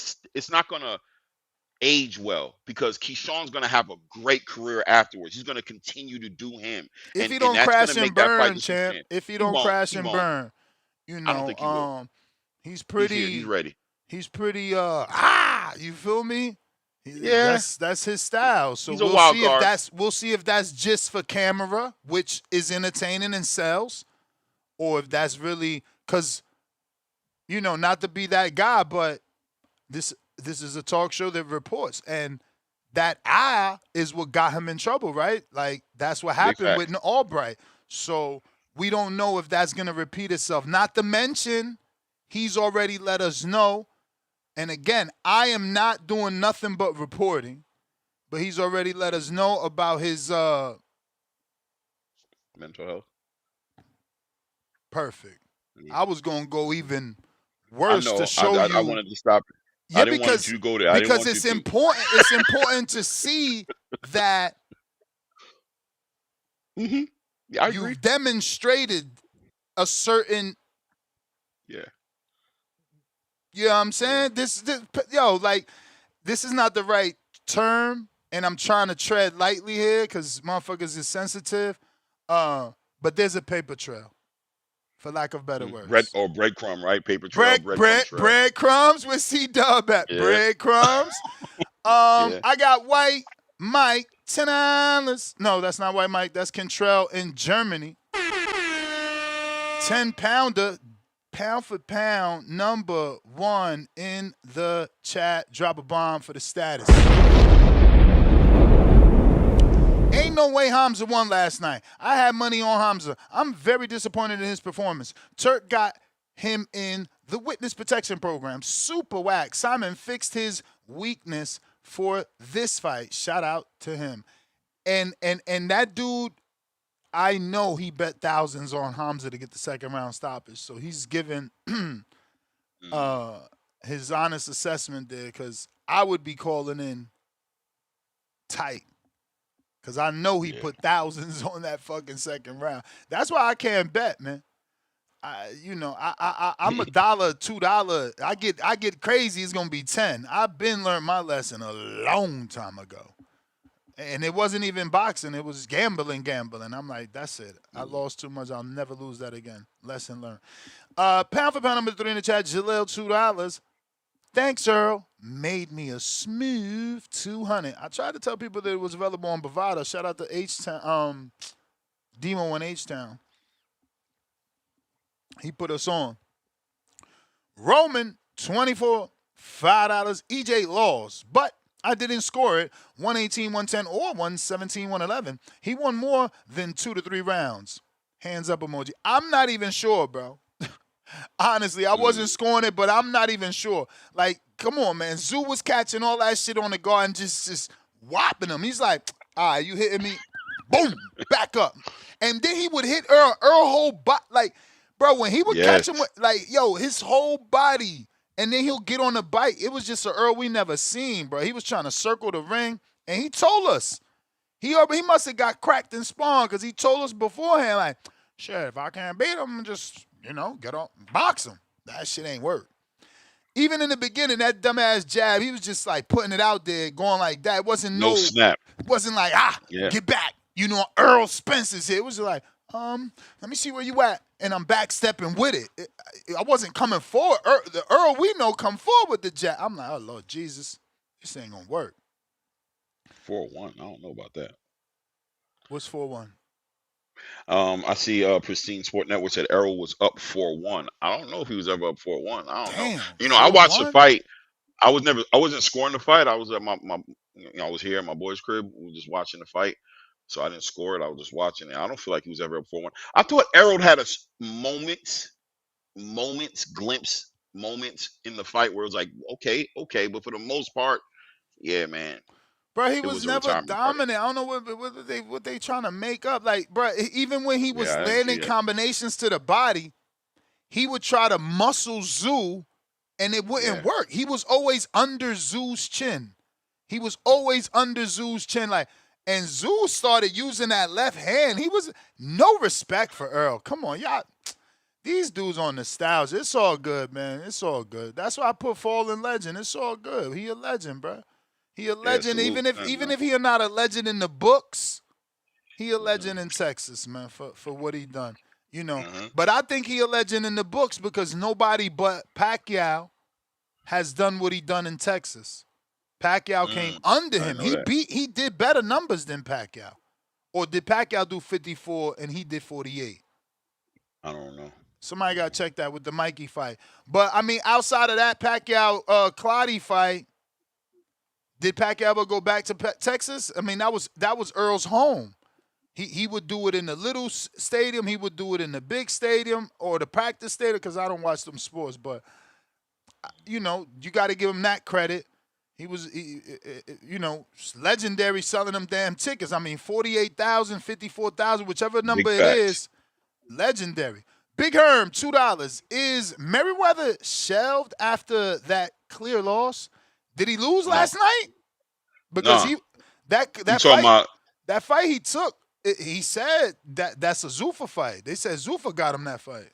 age well because Keyshawn's gonna have a great career afterwards. He's gonna continue to do him. If and, he don't that's crash gonna and make that fight burn, the champ. champ. If he don't crash and burn, I don't think he will. he's pretty. He's ready. He's pretty. You feel me? Yeah, that's his style. So he's a wild card. We'll see if that's just for camera, which is entertaining and sells, or if that's really because, not to be that guy, but this is a talk show that reports, and that is what got him in trouble, right? Like that's what happened with Albright. So we don't know if that's gonna repeat itself. Not to mention, he's already let us know. And again, I am not doing nothing but reporting, but he's already let us know about his mental health. Perfect. I was gonna go even worse to show you. I wanted to stop it. Yeah, I didn't want you to go there. Because it's important. It's important to see that you've demonstrated a certain. Yeah. You know what I'm saying? This is not the right term, and I'm trying to tread lightly here because motherfuckers is sensitive. But there's a paper trail, for lack of better words. Breadcrumb, right? Paper trail, breadcrumbs with C-Dub at. Yeah. Breadcrumbs. I got White Mike, $10. No, that's not White Mike. That's Cantrell in Germany. 10-pounder. Pound for pound, number 1 in the chat. Drop a bomb for the status. Ain't no way Hamzah won last night. I had money on Hamzah. I'm very disappointed in his performance. Turk got him in the witness protection program. Super whack. Simon fixed his weakness for this fight. Shout out to him. And that dude, I know he bet thousands on Hamzah to get the second round stoppage. So he's given his honest assessment there, because I would be calling in tight. Because I know he put thousands on that fucking second round. That's why I can't bet, man. I'm $1, $2. I get crazy, it's gonna be 10. I've been learned my lesson a long time ago. And it wasn't even boxing, it was gambling. I'm like, that's it. I lost too much. I'll never lose that again. Lesson learned. Pound for pound number 3 in the chat, Jaleel, $2. Thanks, Earl. Made me a smooth 200. I tried to tell people that it was available on Bovada. Shout out to H-Town, Demo in H-Town. He put us on. Roman, 24, $5. EJ Laws, but I didn't score it. 118, 110, or 117, 111. He won more than 2 to 3 rounds. Hands up emoji. I'm not even sure, bro. Honestly, I wasn't scoring it, but I'm not even sure. Like, come on, man. Tszyu was catching all that shit on the guard and just whopping him. He's like, all right, you hitting me? Boom, back up. And then he would hit Earl whole body. Like, bro, when he would catch him, like, yo, his whole body. And then he'll get on the bike. It was just an Earl we never seen, bro. He was trying to circle the ring, and he told us. He must have got cracked and spawned, because he told us beforehand, like, shit, if I can't beat him, just, get on, box him. That shit ain't work. Even in the beginning, that dumbass jab, he was just, like, putting it out there, going like that. It wasn't no snap. It wasn't like, get back. Errol Spence is here. It was like, let me see where you at. And I'm backstepping with it. I wasn't coming forward. The Earl we know come forward with the jab. I'm like, oh, Lord Jesus, this ain't going to work. 4-1. I don't know about that. What's 4-1? I see Pristine Sport Network said Errol was up 4-1. I don't know if he was ever up 4-1. I don't know. I watched the fight. I wasn't scoring the fight. I was at my I was here at my boy's crib. We were just watching the fight. So I didn't score it. I was just watching it. I don't feel like he was ever up 4-1. I thought Errol had a moments in the fight where it was like, okay. But for the most part, yeah, man. Bro, he was never dominant. I don't know what they trying to make up. Like, bro, even when he was landing combinations to the body, he would try to muscle Tszyu, and it wouldn't work. He was always under Tszyu's chin. Like, and Tszyu started using that left hand. He was no respect for Earl. Come on, y'all. These dudes on nostalgia. It's all good, man. It's all good. That's why I put Fallen Legend. It's all good. He a legend, bro. He a legend. Even if he not a legend in the books, he a legend in Texas, man, for what he done. But I think he a legend in the books because nobody but Pacquiao has done what he done in Texas. Pacquiao came under him. He did better numbers than Pacquiao. Or did Pacquiao do 54 and he did 48? I don't know. Somebody got to check that with the Mikey fight. But, I mean, outside of that Pacquiao-Clottey fight, did Pacquiao ever go back to Texas? I mean, that was Earl's home. He would do it in the little stadium. He would do it in the big stadium or the practice stadium because I don't watch them sports. But, you got to give him that credit. He was, legendary selling them damn tickets. I mean, 48,000, 54,000, whichever number it is, legendary. Big Herm, $2. Is Merriweather shelved after that clear loss? Did he lose last night? Because that fight he took, he said that's a Zuffa fight. They said Zuffa got him that fight.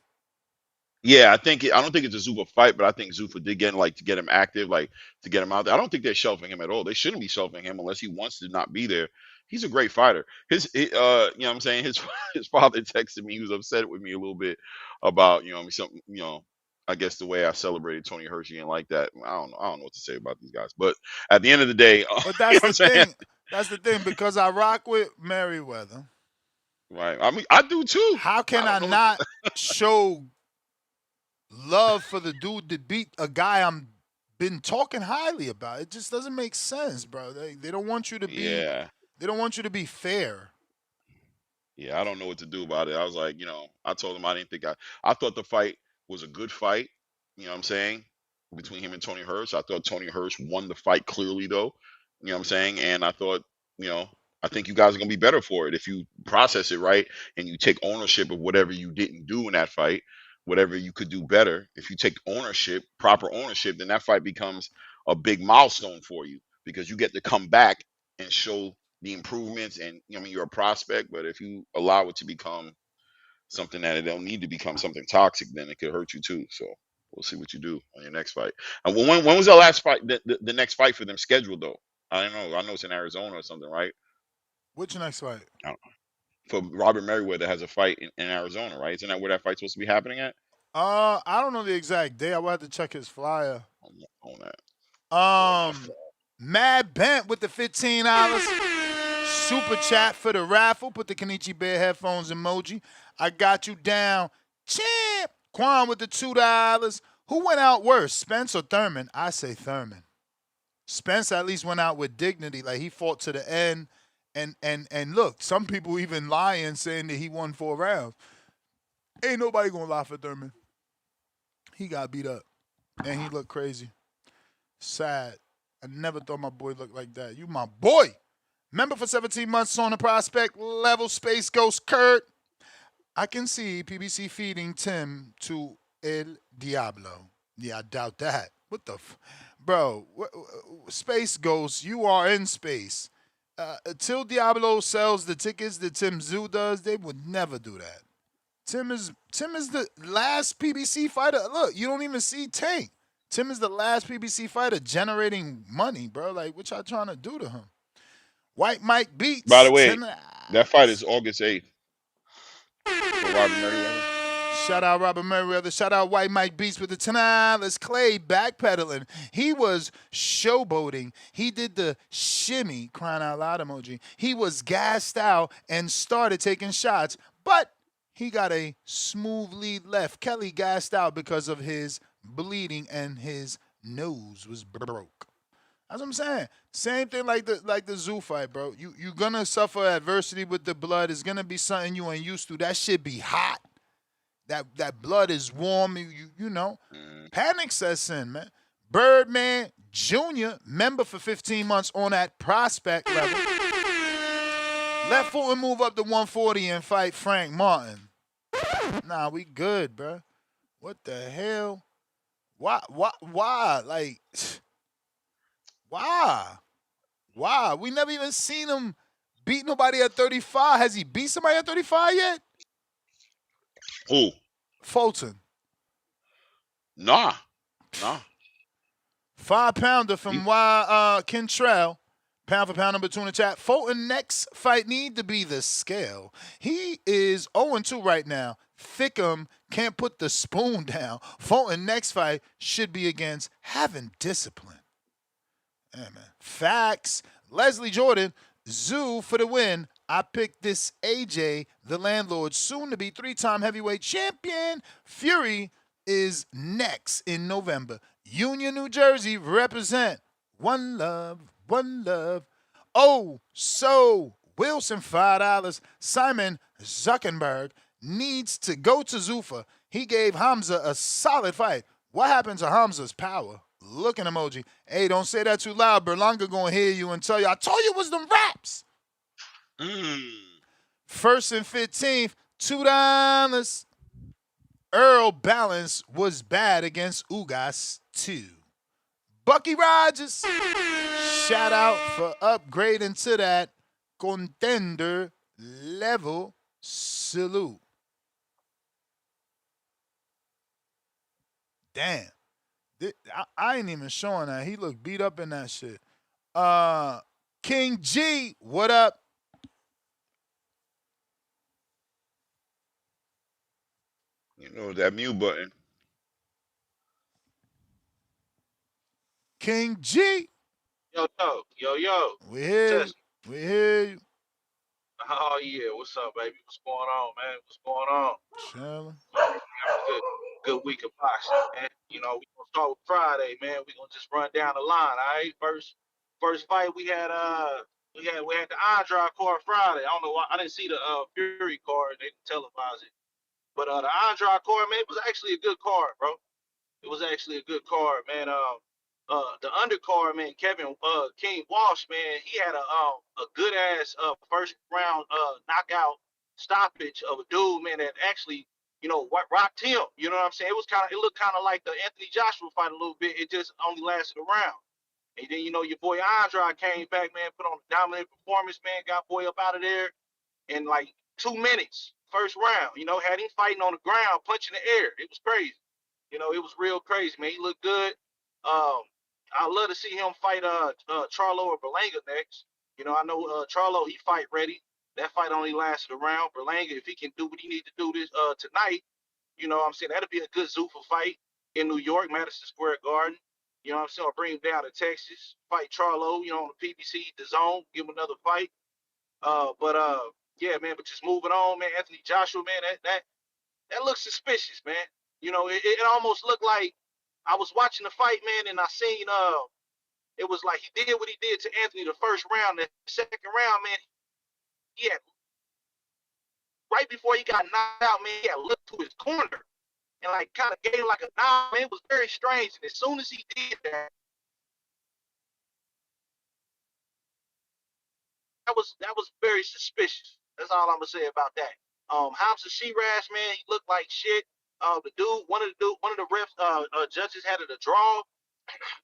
Yeah, I don't think it's a Zuffa fight, but I think Zuffa did get to get him active, like to get him out there. I don't think they're shelving him at all. They shouldn't be shelving him unless he wants to not be there. He's a great fighter. His father texted me. He was upset with me a little bit about, I guess the way I celebrated Tony Hershey and like that. I don't know what to say about these guys. But at the end of the day, but that's the thing. That's the thing because I rock with Merriweather. Right. I mean, I do too. How can I not show love for the dude that beat a guy I'm been talking highly about? It just doesn't make sense, bro. They don't want you to be. Yeah. They don't want you to be fair. Yeah, I don't know what to do about it. I was like, I told him I didn't think I thought the fight was a good fight. You know what I'm saying? Between him and Tony Hirsch. I thought Tony Hirsch won the fight clearly though. You know what I'm saying? And I thought, you know, I think you guys are gonna be better for it if you process it right and you take ownership of whatever you didn't do in that fight, whatever you could do better. If you take ownership, proper ownership, then that fight becomes a big milestone for you because you get to come back and show the improvements. And I mean, you're a prospect, but if you allow it to become something that it don't need to become something toxic, then it could hurt you too. So we'll see what you do on your next fight. And when was the last fight, the next fight for them scheduled though? I don't know. I know it's in Arizona or something, right? Which next fight? I don't know. For Robert Merriweather has a fight in Arizona, right? Isn't that where that fight's supposed to be happening at? I don't know the exact day. I will have to check his flyer. On that. Mad Bent with the $15 super chat for the raffle. Put the Kenichi Bear headphones emoji. I got you down. Champ. Quan with the $2. Who went out worse, Spence or Thurman? I say Thurman. Spence at least went out with dignity. Like, he fought to the end. And look, some people even lying saying that he won 4 rounds. Ain't nobody gonna lie for Thurman. He got beat up. And he looked crazy. Sad. I never thought my boy looked like that. You my boy. Member for 17 months on the prospect level. Space Ghost Kurt. I can see PBC feeding Tim to El Diablo. Yeah, I doubt that. What the bro, Space Ghost, you are in space. Till Diablo sells the tickets that Tim Tszyu does, they would never do that. Tim is the last PBC fighter. Look, you don't even see Tank. Tim is the last PBC fighter generating money, bro. Like, what y'all trying to do to him? White Mike beats. By the way, that fight is August 8th. For Robert Merriweather. Shout out Robert Merriweather. Shout out White Mike Beats with the $10. Clay backpedaling. He was showboating. He did the shimmy, crying out loud emoji. He was gassed out and started taking shots, but he got a smooth lead left. Kelly gassed out because of his bleeding and his nose was broke. That's what I'm saying. Same thing like the Tszyu fight, bro. You're gonna suffer adversity with the blood. It's gonna be something you ain't used to. That shit be hot. That blood is warm. You know. Panic sets in, man. Birdman Jr., member for 15 months on that prospect level. Left foot and move up to 140 and fight Frank Martin. Nah, we good, bro. What the hell? Why? Like, why? We never even seen him beat nobody at 35. Has he beat somebody at 35 yet? Who? Fulton. Nah. 5-pounder from Kentrell. Pound for pound number 2 in the chat. Fulton next fight need to be the scale. He is 0-2 right now. Thickum can't put the spoon down. Fulton next fight should be against having discipline. Yeah, man. Facts. Leslie Jordan, Tszyu for the win. I picked this AJ, the landlord, soon to be 3-time heavyweight champion. Fury is next in November. Union, New Jersey, represent. One love, one love. Oh, so Wilson, $5. Simon Zuckerberg needs to go to Zuffa. He gave Hamzah a solid fight. What happened to Hamzah's power? Looking emoji. Hey, don't say that too loud. Berlanga gonna hear you and tell you, I told you it was them raps. First and 15th, $2. Earl Balance was bad against Ugas 2. Bucky Rogers, shout out for upgrading to that contender level. Salute. Damn. I ain't even showing that. He looked beat up in that shit. King G, what up? You know that mute button. King G. Yo. We hear you. We hear you. Oh yeah, what's up, baby? What's going on, man? What's going on? Chilling. Good week of boxing, man. You know, we gonna start with Friday, man. We gonna just run down the line, all right? First fight we had the Andrade card Friday. I don't know why I didn't see the Fury card. They didn't televise it, but the Andrade card, man, it was actually a good card, bro. It was actually a good card, man. the undercard, man, Kevin King Walsh, man, he had a good ass first round knockout stoppage of a dude, man, that actually, rocked him. You know what I'm saying? It looked kind of like the Anthony Joshua fight a little bit. It just only lasted a round. And then, your boy Andrade came back, man, put on a dominant performance, man, got boy up out of there in like 2 minutes, first round. Had him fighting on the ground, punching the air. It was crazy. It was real crazy, man. He looked good. I'd love to see him fight Charlo or Berlanga next. I know Charlo, he fight ready. That fight only lasted a round. Berlanga, if he can do what he needs to do this tonight, what I'm saying, that'll be a good Zuffa fight in New York, Madison Square Garden. You know what I'm saying? I'll bring him down to Texas, fight Charlo, on the PBC, the zone, give him another fight. Yeah, man, but just moving on, man, Anthony Joshua, man, that looks suspicious, man. It almost looked like I was watching the fight, man, and I seen it was like he did what he did to Anthony the first round. The second round, man, he had right before he got knocked out, man, he had looked to his corner and like kind of gave like a nod. Man, it was very strange. And as soon as he did that, that was very suspicious. That's all I'm gonna say about that. Hamzah Sheeraz, man, he looked like shit. One of the refs, judges had it a draw.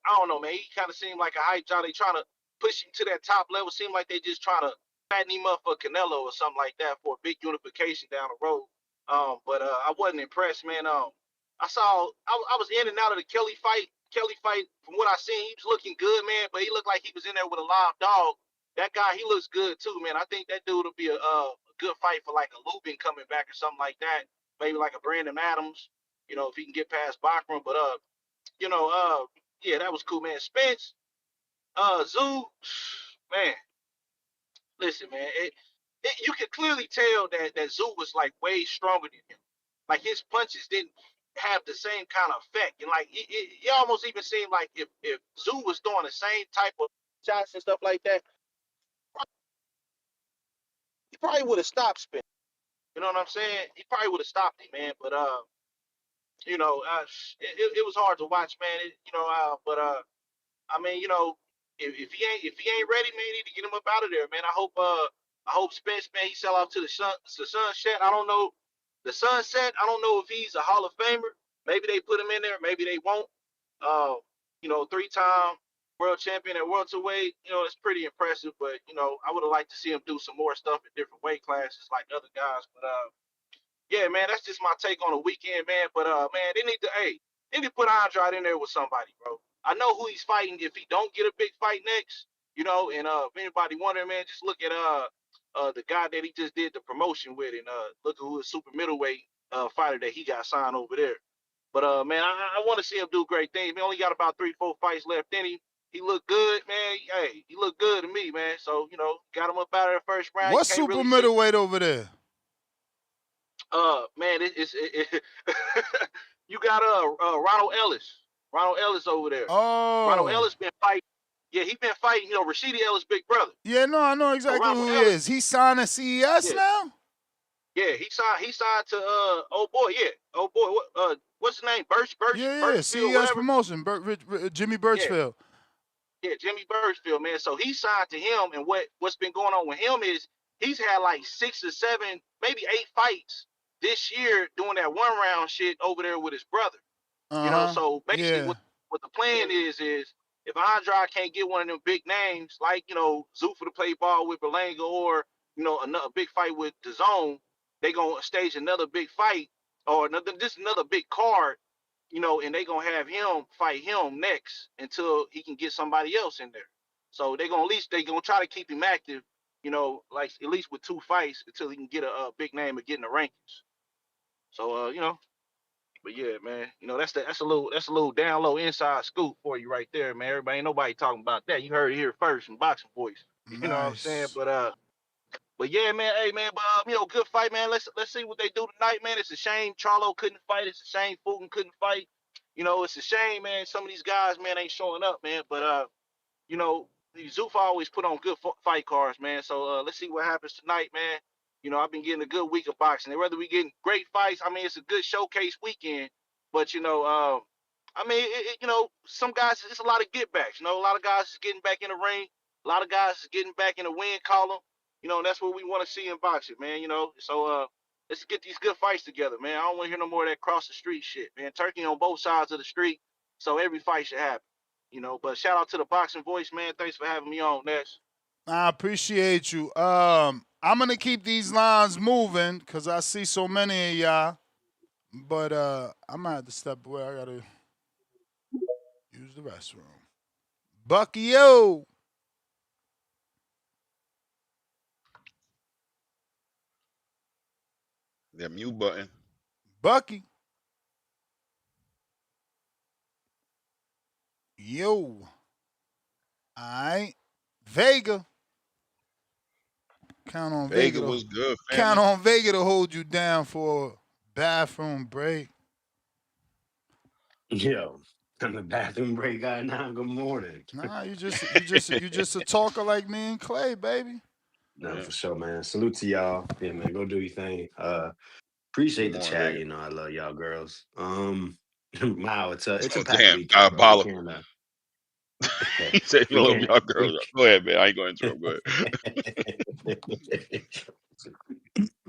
I don't know, man. He kind of seemed like a hype job. They trying to push him to that top level. Seemed like they just trying to fatten him up for Canelo or something like that for a big unification down the road. But I wasn't impressed, man. I was in and out of the Kelly fight. From what I seen, he was looking good, man. But he looked like he was in there with a live dog. That guy, he looks good too, man. I think that dude will be a good fight for like a Lubin coming back or something like that. Maybe like a Brandon Adams, if he can get past Bachman. But yeah, that was cool, man. Spence, Tszyu, man. Listen, man, you could clearly tell that Tszyu was like way stronger than him. Like his punches didn't have the same kind of effect, and like it almost even seemed like if Tszyu was throwing the same type of shots and stuff like that, he probably would have stopped Spence. You know what I'm saying? He probably would have stopped him, man. But it was hard to watch, man. I mean, if he ain't ready, man, you need to get him up out of there, man. I hope Spence, man, he sell off to the sunset. I don't know the sunset. I don't know if he's a Hall of Famer. Maybe they put him in there, maybe they won't. 3-time world champion at welterweight, it's pretty impressive. But I would have liked to see him do some more stuff in different weight classes like other guys. But yeah, man, that's just my take on the weekend, man. But man, they need to put Andrade in there with somebody, bro. I know who he's fighting if he don't get a big fight next, and if anybody wondering, man, just look at the guy that he just did the promotion with, and look at who his super middleweight fighter that he got signed over there. But man, I want to see him do great things. He only got about 3-4 fights left in him. He looked good, man. Hey, he looked good to me, man. So got him up out of the first round. What's super really middleweight over there? Man, you got Ronald Ellis over there. Oh, Ronald Ellis been fighting. Yeah, he been fighting. Rashidi Ellis' big brother. Yeah, no, I know exactly who he is. He signed to CES now. Yeah, he signed to what's his name? Yeah, CES promotion. Jimmy Birchfield. Yeah, Jimmy Birchfield, man. So he signed to him, and what's been going on with him is he's had like 6 or 7, maybe 8 fights this year doing that 1-round shit over there with his brother. So basically what the plan is if Andrade can't get one of them big names like, Zuffa to play ball with Berlanga or, another big fight with DAZN, they going to stage another big fight or another big card, and they going to have him fight him next until he can get somebody else in there. So they going to try to keep him active, like at least with 2 fights until he can get a big name and get in the rankings. So, but yeah, man, that's a little down low inside scoop for you right there, man. Everybody, ain't nobody talking about that. You heard it here first from Boxing Voice. You know what I'm saying? But yeah, man, hey man, but good fight, man. Let's see what they do tonight, man. It's a shame Charlo couldn't fight. It's a shame Fulton couldn't fight. It's a shame, man. Some of these guys, man, ain't showing up, man. But Zuffa always put on good fight cards, man. So let's see what happens tonight, man. I've been getting a good week of boxing. And whether we getting great fights, I mean, it's a good showcase weekend. But I mean, some guys, it's a lot of get backs. A lot of guys is getting back in the ring. A lot of guys is getting back in the win column. And that's what we want to see in boxing, man. So let's get these good fights together, man. I don't want to hear no more of that cross the street shit, man. Turkey on both sides of the street, so every fight should happen. But shout out to the Boxing Voice, man. Thanks for having me on, Ness. I appreciate you. I'm gonna keep these lines moving because I see so many of y'all. But I'm gonna have to step away. I gotta use the restroom. Bucky O. That mute button. Bucky. Yo. Alright. Vega. Count on Vega Vega. was good, Count family. on Vega to hold you down for a bathroom break. Yo, I'm a bathroom break guy now. Good morning. Nah, you just a talker like me and Clay, baby. No, Yeah. for sure, man. Salute to y'all. Yeah, man, go do your thing. Good Appreciate the morning, chat. Vega. I love y'all girls. Wow, it's a Oh packed damn, weekend, bro. We diabolical. can't He said you we love can't y'all girls. Go ahead, man. I ain't going to interrupt. Go ahead.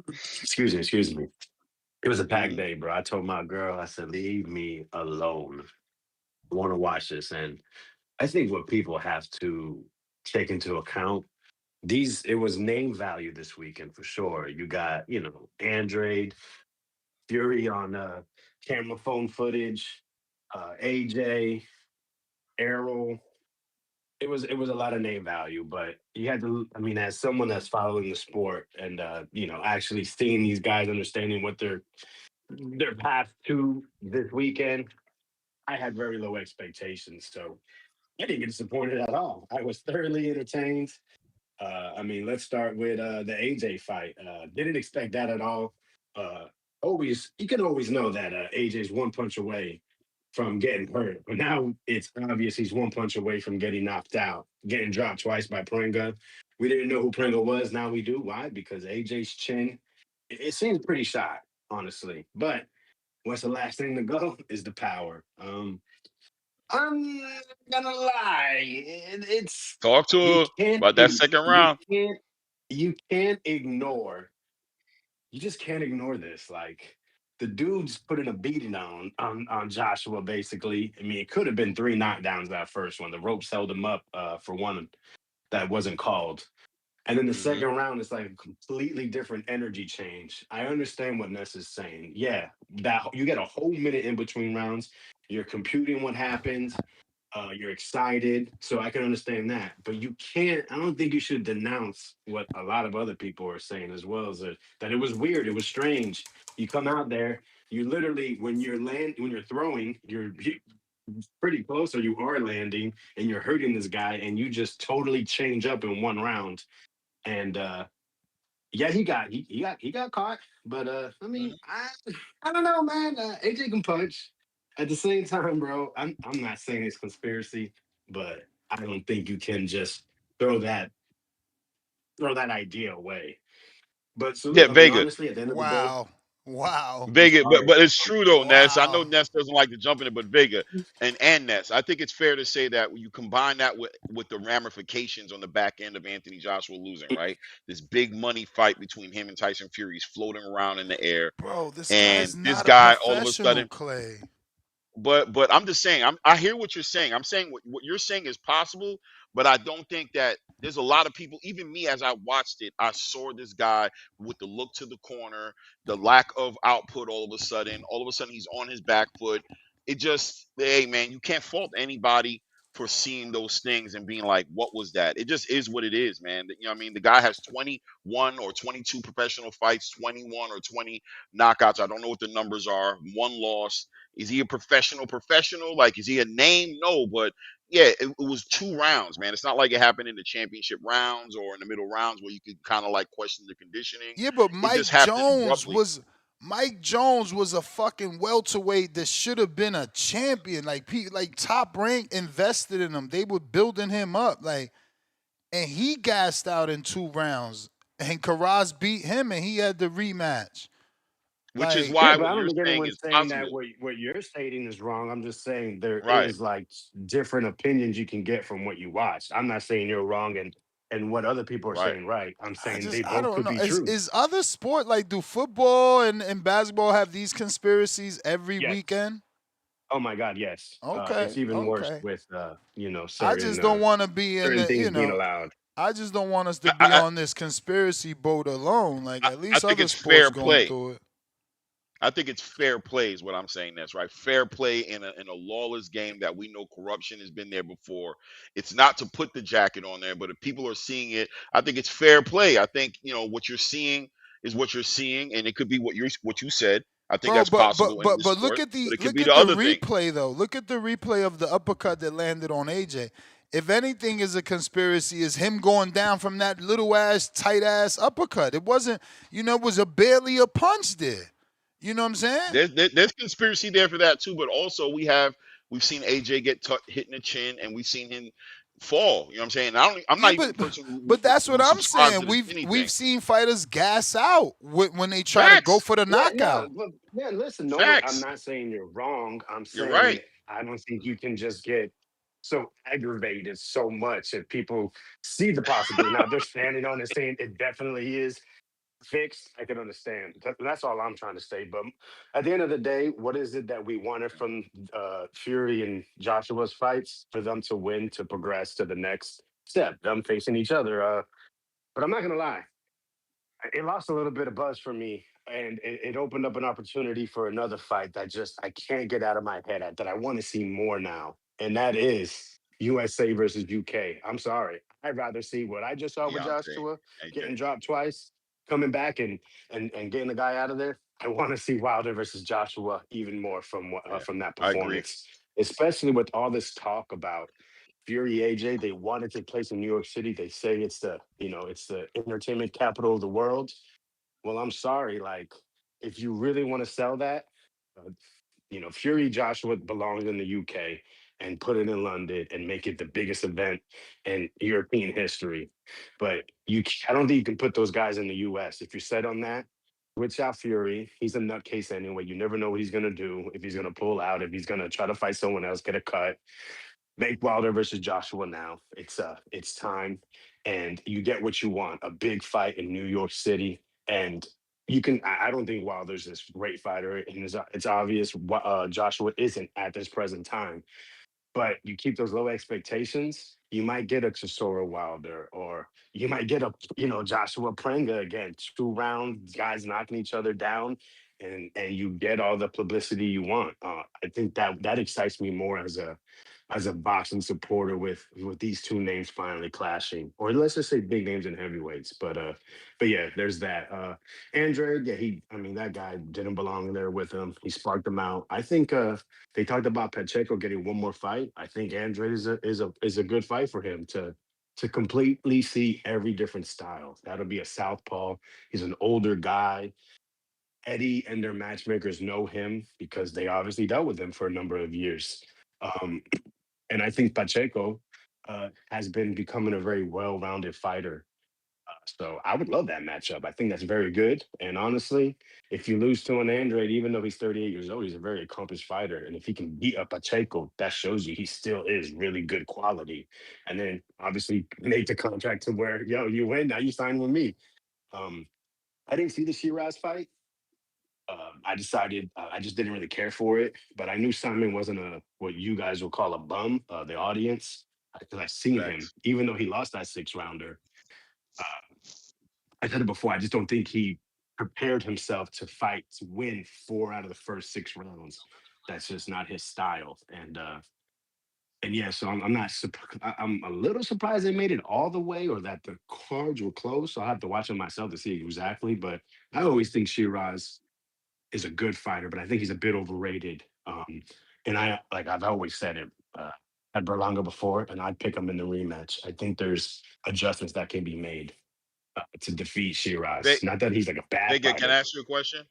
excuse me. It was a packed Mm. day, bro. I told my girl, I said, leave me alone. I want to watch this. And I think what people have to take into account, it was name value this weekend for sure. You got, Andrade, Fury on camera phone footage, AJ, Errol. It was a lot of name value, but you had to. I mean, as someone that's following the sport and actually seeing these guys, understanding what their path to this weekend, I had very low expectations, so I didn't get disappointed at all. I was thoroughly entertained. Let's start with the AJ fight. Didn't expect that at all. Always, you can always know that AJ's one punch away from getting hurt, but now it's obvious he's one punch away from getting knocked out, getting dropped twice by Prenga. We didn't know who Prenga was. Now we do. Why? Because AJ's chin, it seems pretty shot, honestly. But what's the last thing to go is the power. I'm not gonna lie. It's Talk to you her can't about that second round. you can't ignore. You just can't ignore this. Like the dude's putting a beating on Joshua. Basically, I mean, it could have been 3 knockdowns that first one. The ropes held him up for one that wasn't called. And then the Mm-hmm. second round is like a completely different energy change. I understand what Ness is saying. Yeah, that you get a whole minute in between rounds. You're computing what happens. You're excited, so I can understand that. But you can't. I don't think you should denounce what a lot of other people are saying as well. As that it was weird. It was strange. You come out there. You literally, when you're throwing, you're pretty close, or you are landing, and you're hurting this guy, and you just totally change up in one round. And yeah, he got caught. But I don't know, man. AJ can punch. At the same time, bro, I'm not saying it's conspiracy, but I don't think you can just throw that idea away. But Yeah, salute. I mean, Vega. honestly, at the end of the day, Wow. I'm Vega, but sorry. but it's true though, Ness. I know Wow. Ness doesn't like to jump in it, but Vega and Ness, I think it's fair to say that when you combine that with the ramifications on the back end of Anthony Joshua losing, right? This big money fight between him and Tyson Fury is floating around in the air, Bro, this and guy's this not a guy all of a professional, sudden. Clay. But I'm just saying, I hear what you're saying. I'm saying what you're saying is possible, but I don't think that there's a lot of people, even me as I watched it, I saw this guy with the look to the corner, the lack of output all of a sudden he's on his back foot. It just, hey man, you can't fault anybody for seeing those things and being like, what was that? It just is what it is, man. You know what I mean? The guy has 21 or 22 professional fights, 21 or 20 knockouts. I don't know what the numbers are. One loss. Is he a professional? Like, is he a name? No, but yeah, it was 2 rounds, man. It's not like it happened in the championship rounds or in the middle rounds where you could kind of like question the conditioning. Yeah, but It just happened abruptly. Mike Jones was a fucking welterweight that should have been a champion. Like Top Rank invested in him. They were building him up. And he gassed out in 2 rounds. And Karaz beat him and he had the rematch. which is Like, Yeah, why but what I don't you're think saying anyone's is saying that possible. what you're stating is wrong. I'm just saying there Right. is like different opinions you can get from what you watched. I'm not saying you're wrong and what other people are Right. saying right. I'm saying they I both don't could know. be true. Is other sport like do football and basketball have these conspiracies every Yes. weekend? Oh my God, yes. Okay, It's even worse okay. with I certain just don't want to be in certain the, things being allowed. I just don't want us to be I, on this conspiracy boat alone. Like at I least think other it's sports fair going play. through it. I think it's fair play is what I'm saying. That's right. Fair play in a lawless game that we know corruption has been there before. It's not to put the jacket on there, but if people are seeing it, I think it's fair play. I think what you're seeing is what you're seeing, and it could be what you said. I think Bro, that's possible in this look sport, at but it could look be at the the other thing. replay though. Look at the replay of the uppercut that landed on AJ. If anything is a conspiracy, is him going down from that little ass tight ass uppercut. It wasn't, it was barely a punch there. You know what I'm saying? There's conspiracy there for that too, but also we've seen AJ get hit in the chin, and we've seen him fall. You know what I'm saying? I'm Yeah, not even a person but that's what who I'm subscribes to saying. this We've anything. seen fighters gas out when they try to go Facts, for the Yeah, no, knockout. but yeah, listen, no one, I'm facts. not saying you're wrong. I'm You're saying right. I don't think you can just get so aggravated so much if people see the possibility. Now they're standing on it saying it definitely is fixed. I can understand. That's all I'm trying to say. But at the end of the day, what is it that we wanted from Fury and Joshua's fights? For them to win, to progress to the next step, them facing each other. But I'm not gonna lie, it lost a little bit of buzz for me, and it opened up an opportunity for another fight that just I can't get out of my head that I want to see more now, and that is USA versus UK. I'm sorry, I'd rather see what I just saw with Deontay, Joshua AJ. getting dropped twice, coming back and getting the guy out of there. I want to see Wilder versus Joshua even more Yeah, from that I agree. performance, especially with all this talk about Fury AJ. They want it to take place in New York City. They say it's it's the entertainment capital of the world. Well, I'm sorry. Like, if you really want to sell that, uh, Fury Joshua belongs in the UK and put it in London and make it the biggest event in European history. But I don't think you can put those guys in the US. If you're set on that, switch out Fury. He's a nutcase anyway. You never know what he's gonna do. If he's gonna pull out, if he's gonna try to fight someone else, get a cut. Make Wilder versus Joshua now. It's time, and you get what you want. A big fight in New York City, and you can. I don't think Wilder's this great fighter, and it's obvious Joshua isn't at this present time. But you keep those low expectations, you might get a Chisora Wilder, or you might get a Joshua Prenga again, 2 rounds, guys knocking each other down, and you get all the publicity you want. I think that excites me more as a boxing supporter with these two names finally clashing, or let's just say big names in heavyweights. But yeah, there's that. Andre, yeah, I mean that guy didn't belong there with him. He sparked him out. I think they talked about Pacheco getting one more fight. I think Andre is a good fight for him to completely see every different style. That'll be a southpaw. He's an older guy. Eddie and their matchmakers know him because they obviously dealt with him for a number of years. Um, and I think Pacheco has been becoming a very well-rounded fighter. So I would love that matchup. I think that's very good. And honestly, if you lose to an Andrade, even though he's 38 years old, he's a very accomplished fighter. And if he can beat up Pacheco, that shows you he still is really good quality. And then obviously make the contract to where, you win, now you sign with me. Um, I didn't see the Shiraz fight. I decided I just didn't really care for it, but I knew Simon wasn't what you guys will call a bum, the audience, because I seen him, Facts. even though he lost that 6 rounder. I said it before. I just don't think he prepared himself to win 4 out of the first 6 rounds. That's just not his style. And yeah, so I'm not surprised. I'm a little surprised they made it all the way, or that the cards were close. So I will have to watch it myself to see exactly. But I always think Shiraz is a good fighter, but I think he's a bit overrated. And I've always said it. At Berlanga before, and I'd pick him in the rematch. I think there's adjustments that can be made to defeat Shiraz. Not that he's like a bad Vega, can fighter. I ask you a question?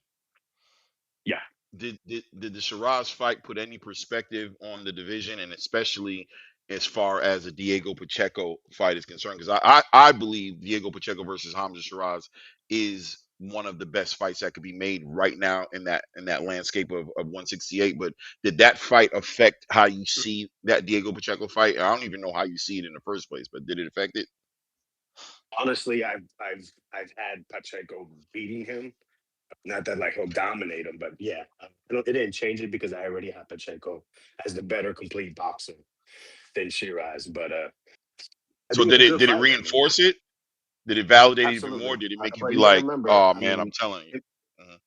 Yeah. Did the Shiraz fight put any perspective on the division, and especially as far as the Diego Pacheco fight is concerned? Because I believe Diego Pacheco versus Hamzah Sheeraz is one of the best fights that could be made right now in that landscape of 168. But did that fight affect how you see that Diego Pacheco fight? I don't even know how you see it in the first place, but did it affect it? Honestly, I've had Pacheco beating him. Not that like he'll dominate him, but yeah, it didn't change it because I already have Pacheco as the better complete boxer than Shiraz. But I So think it's a good did it fight. I mean, reinforce it? Did it validate it even more? absolutely. Did it make you But be you got to like, remember, oh I man, I'm mean, telling you? Mhm.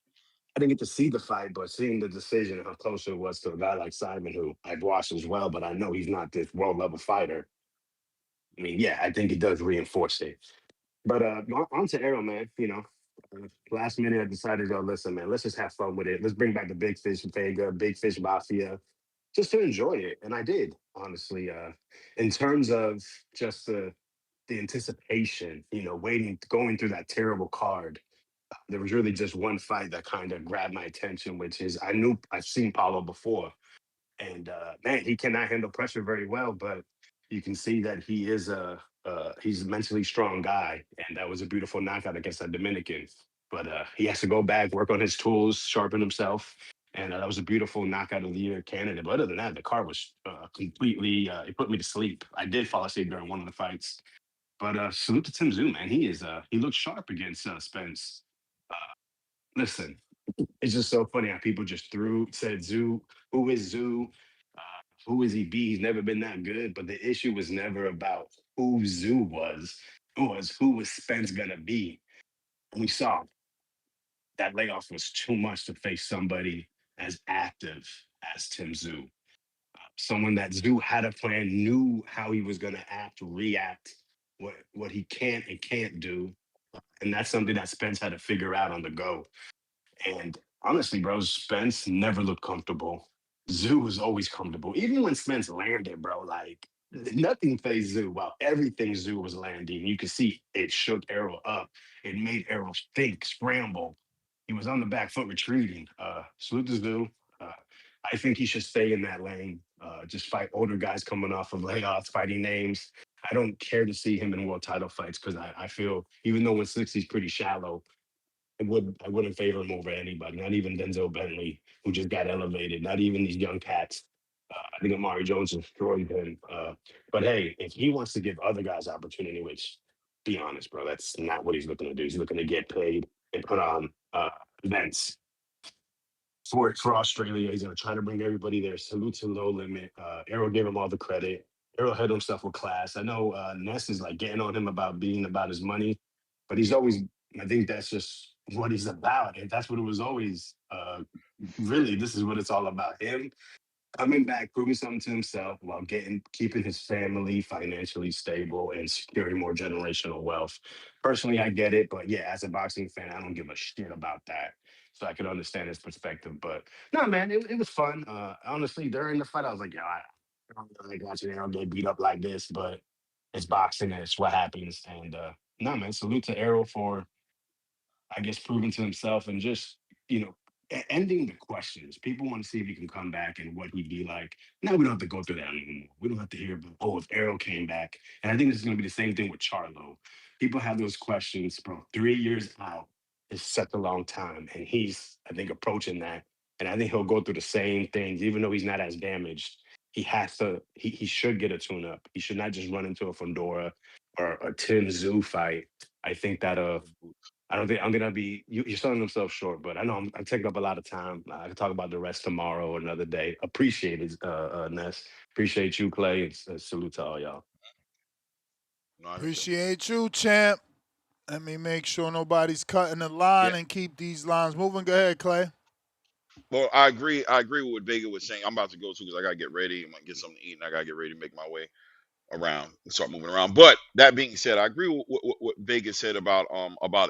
I didn't get to see the fight, but seeing the decision and how close it was to a guy like Simon, who I've watched as well, but I know he's not this world level fighter. I mean, yeah, I think it does reinforce it. But on to Errol, man. Last minute I decided, go listen, man, let's just have fun with it. Let's bring back the Big Fish Vega, Big Fish Mafia, just to enjoy it. And I did, honestly. In terms of just the anticipation, waiting, going through that terrible card. There was really just one fight that kind of grabbed my attention, which is I've seen Paulo before, and man, he cannot handle pressure very well. But you can see that he's a mentally strong guy, and that was a beautiful knockout against that Dominican. But he has to go back, work on his tools, sharpen himself, and that was a beautiful knockout of the year candidate. But other than that, the card was completely. It put me to sleep. I did fall asleep during one of the fights, but salute to Tim Tszyu, man. He looked sharp against Spence. Listen, it's just so funny how people just said Zoo, who is Zoo? Who is he be? He's never been that good. But the issue was never about who Zoo was. It was who was Spence gonna be. And we saw that layoff was too much to face somebody as active as Tim Zoo. Someone that Zoo had a plan, knew how he was gonna act, react, what he can and can't do. And that's something that Spence had to figure out on the go. And honestly, bro, Spence never looked comfortable. Zoo was always comfortable. Even when Spence landed, bro, like nothing phased Zoo. While everything Zoo was landing, you could see it shook Errol up. It made Errol think, scramble. He was on the back foot retreating. Salute to Zoo. Uh, I think he should stay in that lane. Just fight older guys coming off of layoffs, fighting names. I don't care to see him in world title fights because I feel even though 160 is pretty shallow, I wouldn't favor him over anybody, not even Denzel Bentley, who just got elevated, not even these young cats. I think Amari Jones destroyed him. But hey, if he wants to give other guys opportunity, which be honest, bro, that's not what he's looking to do. He's looking to get paid and put on events for Australia. He's gonna try to bring everybody there. Salute to Low Limit. Errol gave him all the credit. Errol held himself with class. I know Ness is like getting on him about being about his money, but he's always. I think that's just what he's about. And that's what it was always. Really, this is what it's all about. Him coming back, proving something to himself while keeping his family financially stable and securing more generational wealth. Personally, I get it, but yeah, as a boxing fan, I don't give a shit about that. So I can understand his perspective. But no, man, it was fun. Honestly, during the fight, I was like, I don't really like watching Errol get beat up like this, but it's boxing and it's what happens. And no, man, salute to Errol for I guess, proving to himself and just, you know, ending the questions. People want to see if he can come back and what he'd be like. Now we don't have to go through that anymore. We don't have to hear about, oh, if Errol came back. And I think this is going to be the same thing with Charlo. People have those questions, bro. 3 years out is such a long time. And he's, I think, approaching that. And I think he'll go through the same things, even though he's not as damaged. He should get a tune up. He should not just run into a Fondora or a Tim Zoo fight. I think that I don't think I'm gonna be. You're selling themselves short, but I know I'm taking up a lot of time. I can talk about the rest tomorrow or another day. Appreciate it, Ness. Appreciate you, Clay. And salute to all y'all. No, I understand. Appreciate you, champ. Let me make sure nobody's cutting the line Yeah. and keep these lines moving. Go ahead, Clay. Well, I agree. I agree with what Vega was saying. I'm about to go too because I gotta get ready. I'm gonna get something to eat and I gotta get ready to make my way around and start moving around. But that being said, I agree with what Vega said about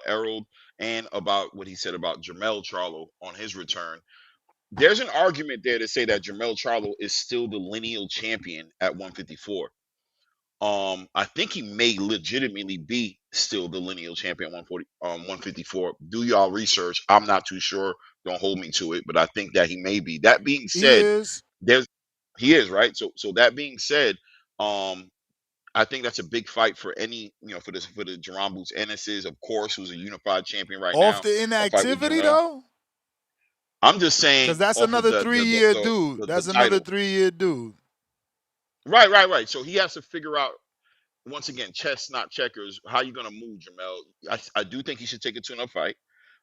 Errol and about what he said about Jermell Charlo on his return. There's an argument there to say that Jermell Charlo is still the lineal champion at 154. I think he may legitimately be still the lineal champion 154. Do y'all research? I'm not too sure. Don't hold me to it, but I think that he may be. That being He said, is. there's he is right. So that being said, um I think that's a big fight for any, for the Jerome Boots Ennis's, of course, who's a unified champion right Off now. the A fight with inactivity Jamel. though, I'm just saying because that's off of another 3-year dude. the That's another title. 3-year dude. Right. So he has to figure out, once again, chess, not checkers, how you going to move Jamel. I do think he should take a tune-up fight.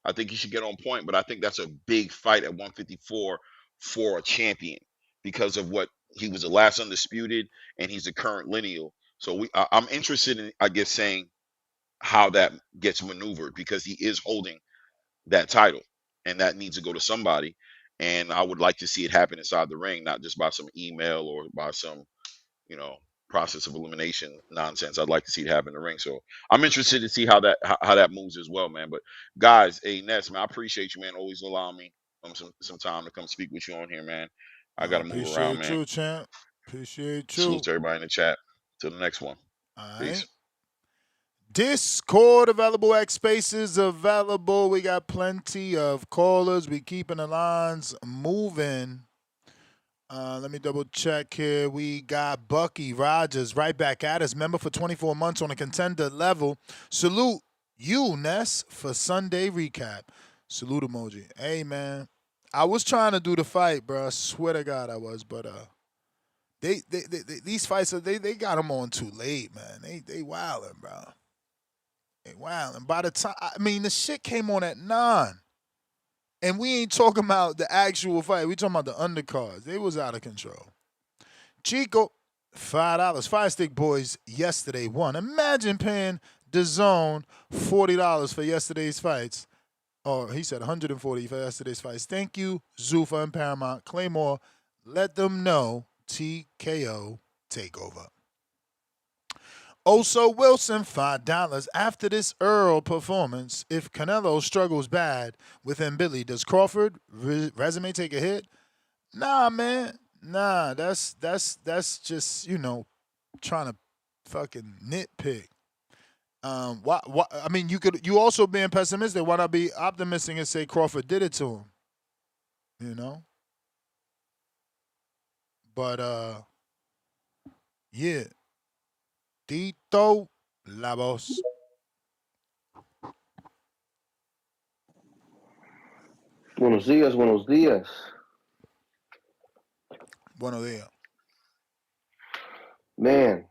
I think he should get on point, but I think that's a big fight at 154 for a champion because of what he was the last undisputed and he's the current lineal. So I'm interested in, I guess, saying how that gets maneuvered because he is holding that title and that needs to go to somebody. And I would like to see it happen inside the ring, not just by some email or by some, process of elimination nonsense. I'd like to see it happen in the ring. So I'm interested to see how that moves as well, man. But guys, hey Ness, man, I appreciate you, man. Always allowing me some time to come speak with you on here, man. I gotta move around, Appreciate man. you, champ. Appreciate you. Salute to everybody in the chat. Till the next one. All Peace. right. Discord available, X Spaces available. We got plenty of callers. We keeping the lines moving. Let me double check here. We got Bucky Rogers right back at us. Member for 24 months on a contender level. Salute you, Ness, for Sunday recap. Salute emoji. Hey, man. I was trying to do the fight, bro. I swear to God I was, but they these fights they got them on too late, man. They wilding, bro. They wilding. By the time the shit came on at 9. And we ain't talking about the actual fight. We talking about the undercards. They was out of control. Chico, $5. Fire Stick Boys yesterday won. Imagine paying DAZN $40 for yesterday's fights. Or he said $140 for yesterday's fights. Thank you, Zuffa and Paramount. Claymore, let them know TKO takeover. Oso Wilson, $5. After this Earl performance, if Canelo struggles bad with Billy, does Crawford resume take a hit? Nah, man. Nah, that's just, trying to fucking nitpick. You also being pessimistic. Why not be optimistic and say Crawford did it to him? But yeah. Tito La Voz. Buenos días, buenos días. Buenos días. Man,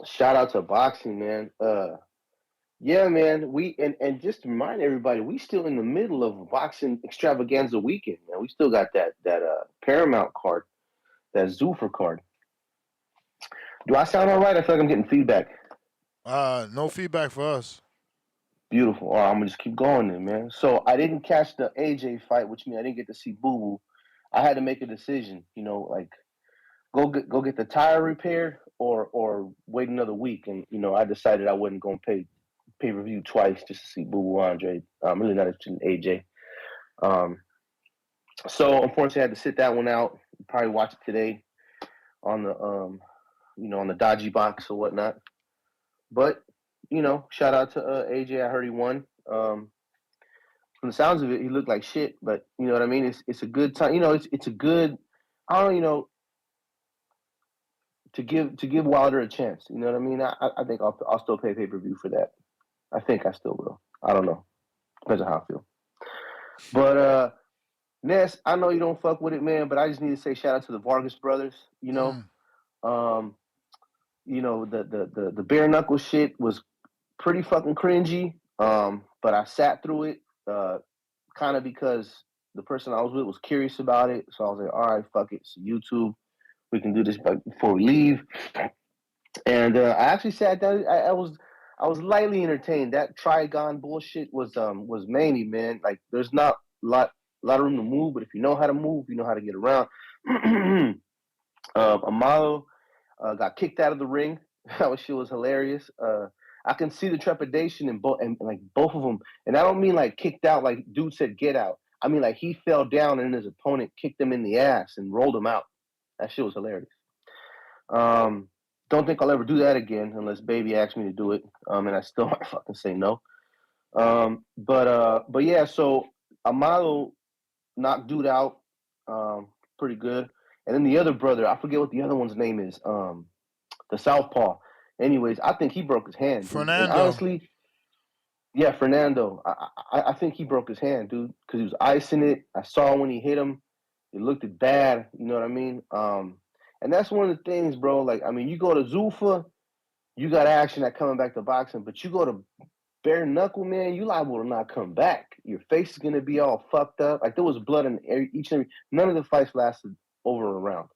shout out to boxing, man. Yeah, man. We and just to remind everybody, we still in the middle of a boxing extravaganza weekend, man. We still got that Paramount card, that Zuffa card. Do I sound all right? I feel like I'm getting feedback. No feedback for us. Beautiful. All right, I'm gonna just keep going then, man. So I didn't catch the AJ fight, which means I didn't get to see Boo Boo. I had to make a decision, like go get the tire repaired or wait another week. And I decided I wasn't gonna pay per view twice just to see Boo Boo Andre. I'm really not interested in AJ. So unfortunately, I had to sit that one out. Probably watch it today on the on the dodgy box or whatnot. But shout out to AJ. I heard he won. From the sounds of it, he looked like shit. But you know what I mean. It's a good time. It's a good. To give Wilder a chance. You know what I mean. I think I'll still pay pay-per-view for that. I think I still will. I don't know. Depends on how I feel. But Ness, I know you don't fuck with it, man. But I just need to say shout out to the Vargas brothers. The bare knuckle shit was pretty fucking cringy. But I sat through it, kind of because the person I was with was curious about it. So I was like, all right, fuck it. It's YouTube. We can do this before we leave. And I actually sat down. I was lightly entertained. That Trigon bullshit was many, man. Like there's not a lot of room to move, but if you know how to move, you know how to get around. Amalo got kicked out of the ring. That shit was hilarious. I can see the trepidation in both of them. And I don't mean like kicked out like dude said get out. I mean like he fell down and his opponent kicked him in the ass and rolled him out. That shit was hilarious. Don't think I'll ever do that again unless baby asks me to do it. And I still might fucking say no. But yeah, so Amado knocked dude out pretty good. And then the other brother, I forget what the other one's name is, the Southpaw. Anyways, I think he broke his hand, dude. And Fernando. honestly, yeah, Fernando. I think he broke his hand, dude, because he was icing it. I saw when he hit him, it looked bad. You know what I mean? And that's one of the things, bro. Like, I mean, you go to Zuffa, you got action at coming back to boxing, but you go to bare knuckle, man, you liable to not come back. Your face is gonna be all fucked up. Like there was blood in each and every. None of the fights lasted over a round.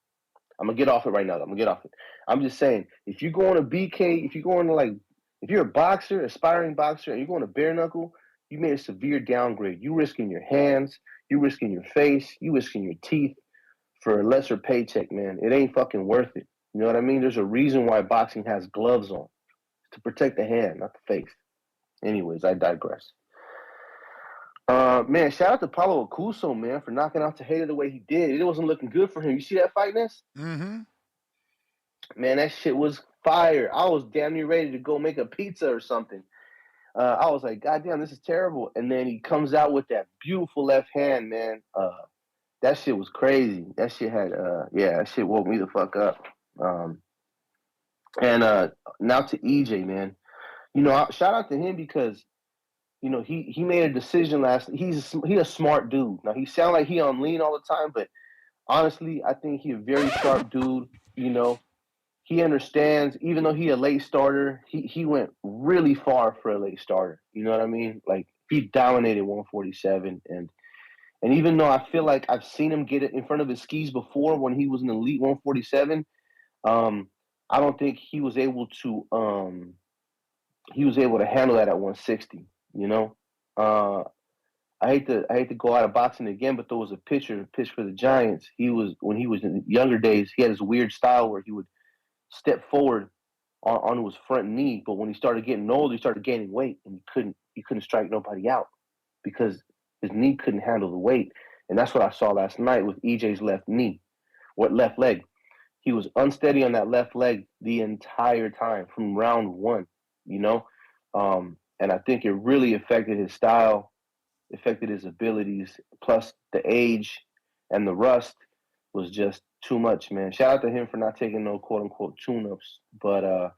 I'm gonna get off it right now. I'm gonna get off it. I'm just saying, if you go on a BK, if you go on to like, if you're a boxer, aspiring boxer, and you're going to bare knuckle, you made a severe downgrade. You risking your hands, you risking your face, you risking your teeth for a lesser paycheck, man. It ain't fucking worth it. You know what I mean? There's a reason why boxing has gloves on, to protect the hand, not the face. Anyways, I digress. Man, shout out to Paulo Acuso, man, for knocking out Tejada the way he did. It wasn't looking good for him. You see that fight, Ness? Mm-hmm. Man, that shit was fire. I was damn near ready to go make a pizza or something. I was like, God damn, this is terrible. And then he comes out with that beautiful left hand, man. That shit was crazy. That shit had, that shit woke me the fuck up. And now to EJ, man. You know, shout out to him because, you know, he made a decision last. He's a smart dude. Now he sound like he on lean all the time, but honestly, I think he a very sharp dude. You know, he understands. Even though he a late starter, he went really far for a late starter. You know what I mean? Like he dominated 147, and even though I feel like I've seen him get it in front of his skis before when he was an elite 147, I don't think he was able to handle that at 160. You know, I hate to go out of boxing again, but there was a pitch for the Giants. When he was in younger days, he had this weird style where he would step forward on his front knee, but when he started getting older, he started gaining weight, and he couldn't strike nobody out because his knee couldn't handle the weight. And that's what I saw last night with EJ's left leg. He was unsteady on that left leg the entire time from round one, you know? And I think it really affected his style, affected his abilities, plus the age and the rust was just too much, man. Shout out to him for not taking no quote-unquote tune-ups. But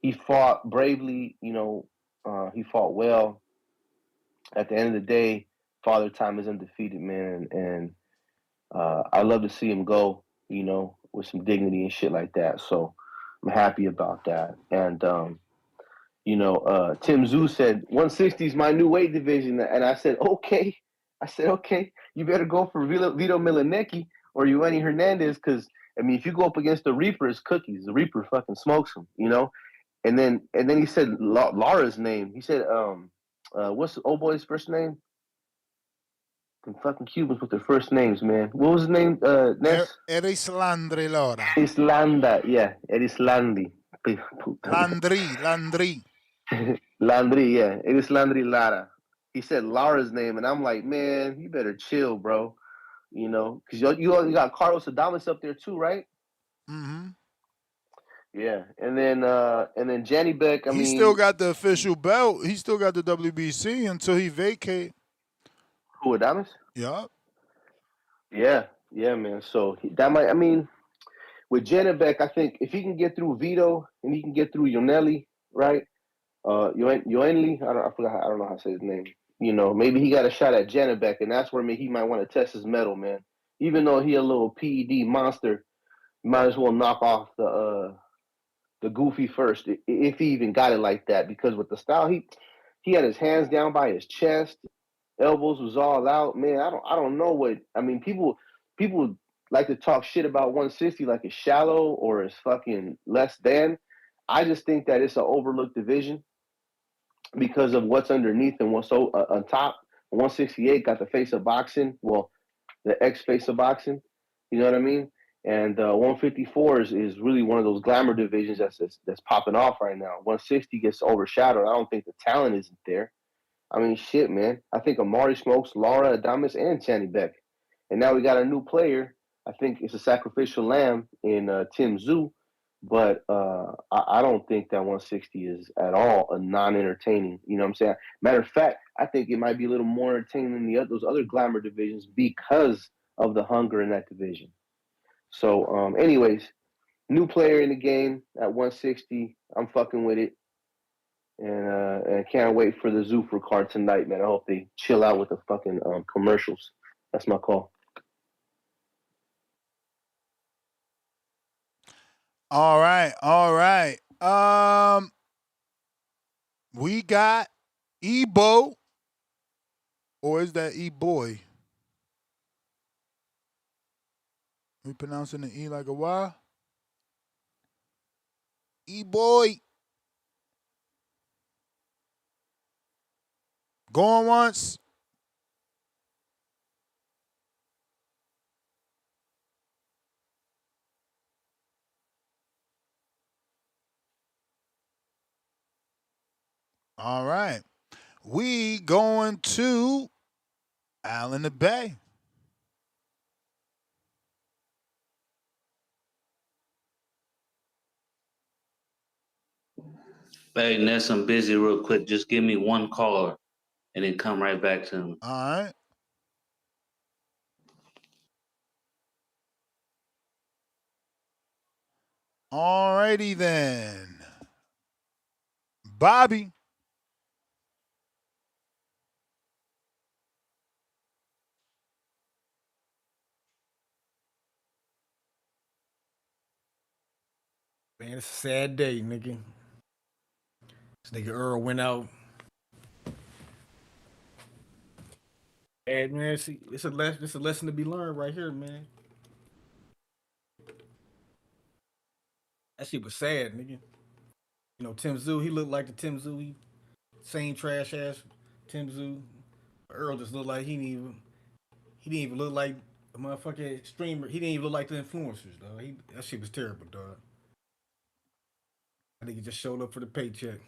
he fought bravely, you know. He fought well. At the end of the day, Father Time is undefeated, man. And I love to see him go, you know, with some dignity and shit like that. So I'm happy about that. And, you know, Tim Tszyu said 160 is my new weight division, and I said okay. You better go for Vito Milanecki or Eugenio Hernandez, because I mean, if you go up against the Reaper, it's cookies. The Reaper fucking smokes him, you know. And then he said Lara's name. He said, what's the old boy's first name? The fucking Cubans with their first names, man. What was his name? Ness? Erislandy Lara. Erislandy. Landry. Landry, yeah. Erislandy Lara. He said Lara's name, and I'm like, man, you better chill, bro. You know, because you got Carlos Adames up there too, right? Mm-hmm. Yeah, and then Janny Beck. He still got the official belt. He still got the WBC until he vacate. Who, Adames? Yup. Yeah, man. So that might. I mean, with Janny Beck, I think if he can get through Vito and he can get through Yoneli, right? Yoenli, I don't know how to say his name. You know, maybe he got a shot at Janibek, and that's where maybe he might want to test his mettle, man. Even though he a little PED monster, you might as well knock off the goofy first, if he even got it like that. Because with the style, he had his hands down by his chest, elbows was all out. Man, I don't know what I mean. People like to talk shit about 160 like it's shallow or it's fucking less than. I just think that it's an overlooked division because of what's underneath and what's on top. 168 got the face of boxing, well, the ex-face of boxing, you know what I mean? And 154 is really one of those glamour divisions that's popping off right now. 160 gets overshadowed. I don't think the talent isn't there. I mean, shit, man. I think Amari smokes Lara, Adames, and Channy Beck. And now we got a new player. I think it's a sacrificial lamb in Tim Tszyu. But I don't think that 160 is at all a non-entertaining. You know what I'm saying? Matter of fact, I think it might be a little more entertaining than those other glamour divisions because of the hunger in that division. So, anyways, New player in the game at 160. I'm fucking with it. And can't wait for the Zuffer card tonight, man. I hope they chill out with the fucking commercials. That's my call. All right. We got Ebo, or is that E-boy? We pronouncing the E like a Y? E-boy. Going once. All right. We going to Allen the Bay. Hey, Ness, I'm busy real quick. Just give me one caller and then come right back to me. All right. All righty then. Bobby. Man, it's a sad day, nigga. This nigga Earl went out. And man, see, it's a lesson to be learned right here, man. That shit was sad, nigga. You know, Tim Tszyu, he looked like the Tim Tszyu, same trash ass Tim Tszyu. Earl just looked like he didn't even look like a motherfucking streamer. He didn't even look like the influencers, dog. That shit was terrible, dog. I think he just showed up for the paycheck.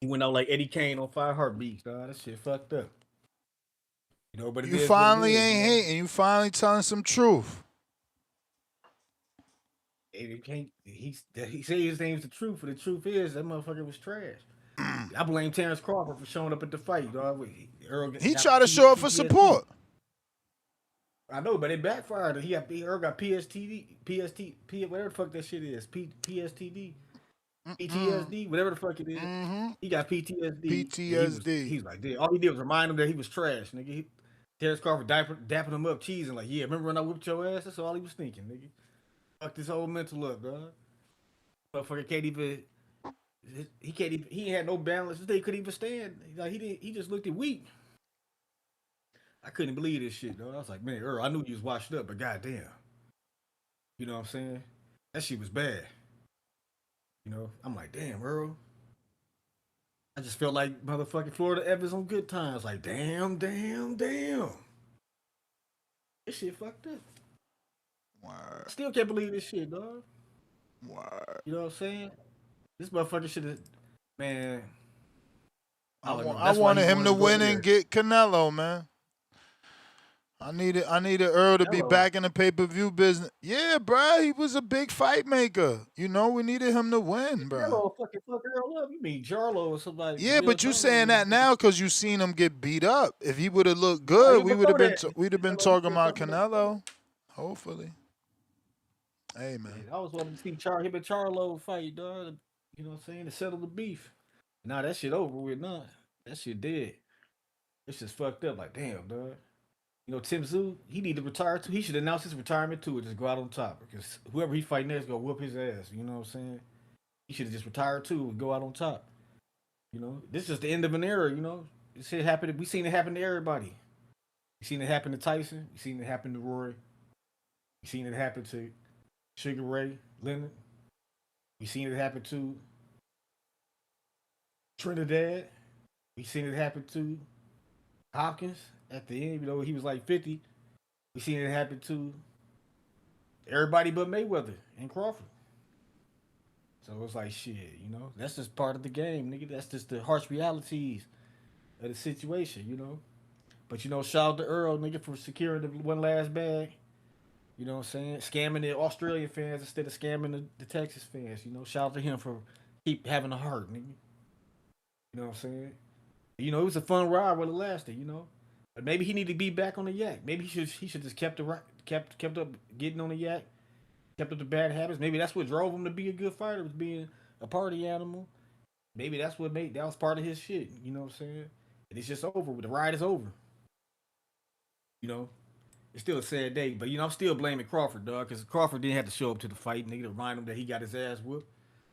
He went out like Eddie Kane on 5 Heartbeats, dog. That shit fucked up. You know, but You finally ain't hating. You finally telling some truth. He say his name's the truth, but the truth is that motherfucker was trash. I blame Terrence Crawford for showing up at the fight, dog. He tried to show up for support. I know, but it backfired. Earl got whatever the fuck that shit is, PSTD, PTSD, whatever the fuck it is. He got PTSD. He's like, damn. All he did was remind him that he was trash, nigga. Terrence Crawford dapping him up, cheesing like, yeah, remember when I whipped your ass? That's all he was thinking, nigga. Fuck this whole mental up, dog. Motherfucker can't even. He had no balance. They couldn't even stand. Like he just looked weak. I couldn't believe this shit, though. I was like, man, Earl, I knew you was washed up, but goddamn. You know what I'm saying? That shit was bad. You know, I'm like, damn, Earl. I just felt like motherfucking Florida Evans on Good Times. Like, damn. This shit fucked up. Word. I still can't believe this shit, dog. Word. You know what I'm saying? This motherfucker should have, man. I wanted him to win and get Canelo, man. I needed Earl to be back in the pay-per-view business. Yeah, bro, he was a big fight maker. You know, we needed him to win, bro. Jarlo fucking fuck Earl up. You mean Jarlo or somebody? Yeah, but you saying that now because you seen him get beat up. If he would have looked good, we'd have been talking about Canelo. Hopefully. Hey, man. I was wanting to see him and Charlo fight, dog. You know what I'm saying? To settle the beef. Nah, that shit over with. Nah, that shit dead. It's just fucked up. Like, damn, dog. You know, Tim Tszyu, he need to retire too. He should announce his retirement too and just go out on top. Because whoever he fight next gonna whoop his ass. You know what I'm saying? He should have just retired too and go out on top. You know, this is the end of an era. You know, this shit happened. We seen it happen to everybody. We seen it happen to Tyson. We seen it happen to Rory. We seen it happen to Sugar Ray Leonard. We seen it happen to Trinidad. We seen it happen to Hopkins at the end, you know, he was like 50. We seen it happen to everybody but Mayweather and Crawford. So it's like shit, you know. That's just part of the game, nigga. That's just the harsh realities of the situation, you know. But you know, shout out to Earl, nigga, for securing the one last bag. You know what I'm saying? Scamming the Australian fans instead of scamming the Texas fans. You know, shout out to him for keep having a heart, nigga. You know what I'm saying? You know, it was a fun ride while it lasted, you know. But maybe he need to be back on the yak. Maybe he should just kept up getting on the yak, kept up the bad habits. Maybe that's what drove him to be a good fighter, was being a party animal. Maybe that was part of his shit. You know what I'm saying? And it's just over. The ride is over. You know, it's still a sad day, but I'm still blaming Crawford, dog, because Crawford didn't have to show up to the fight, nigga, to remind him that he got his ass whooped.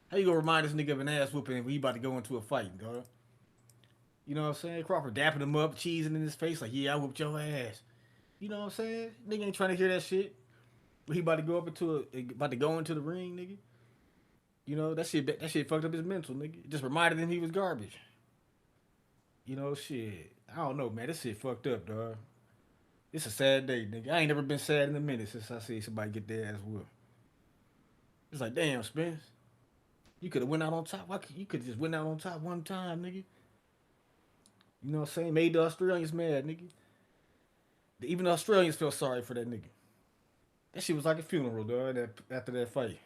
How you gonna remind this nigga of an ass whooping when he about to go into a fight, dog? You know what I'm saying? Crawford dapping him up, cheesing in his face, like, yeah, I whooped your ass. You know what I'm saying? Nigga ain't trying to hear that shit. But he about to go into the ring, nigga. You know, that shit fucked up his mental, nigga. It just reminded him he was garbage. You know, shit. I don't know, man. This shit fucked up, dog. It's a sad day, nigga. I ain't never been sad in a minute since I see somebody get their ass whooped. It's like, damn, Spence. You could have went out on top. You could just went out on top one time, nigga. You know what I'm saying? Made the Australians mad, nigga. Even the Australians felt sorry for that nigga. That shit was like a funeral, dog, after that fight.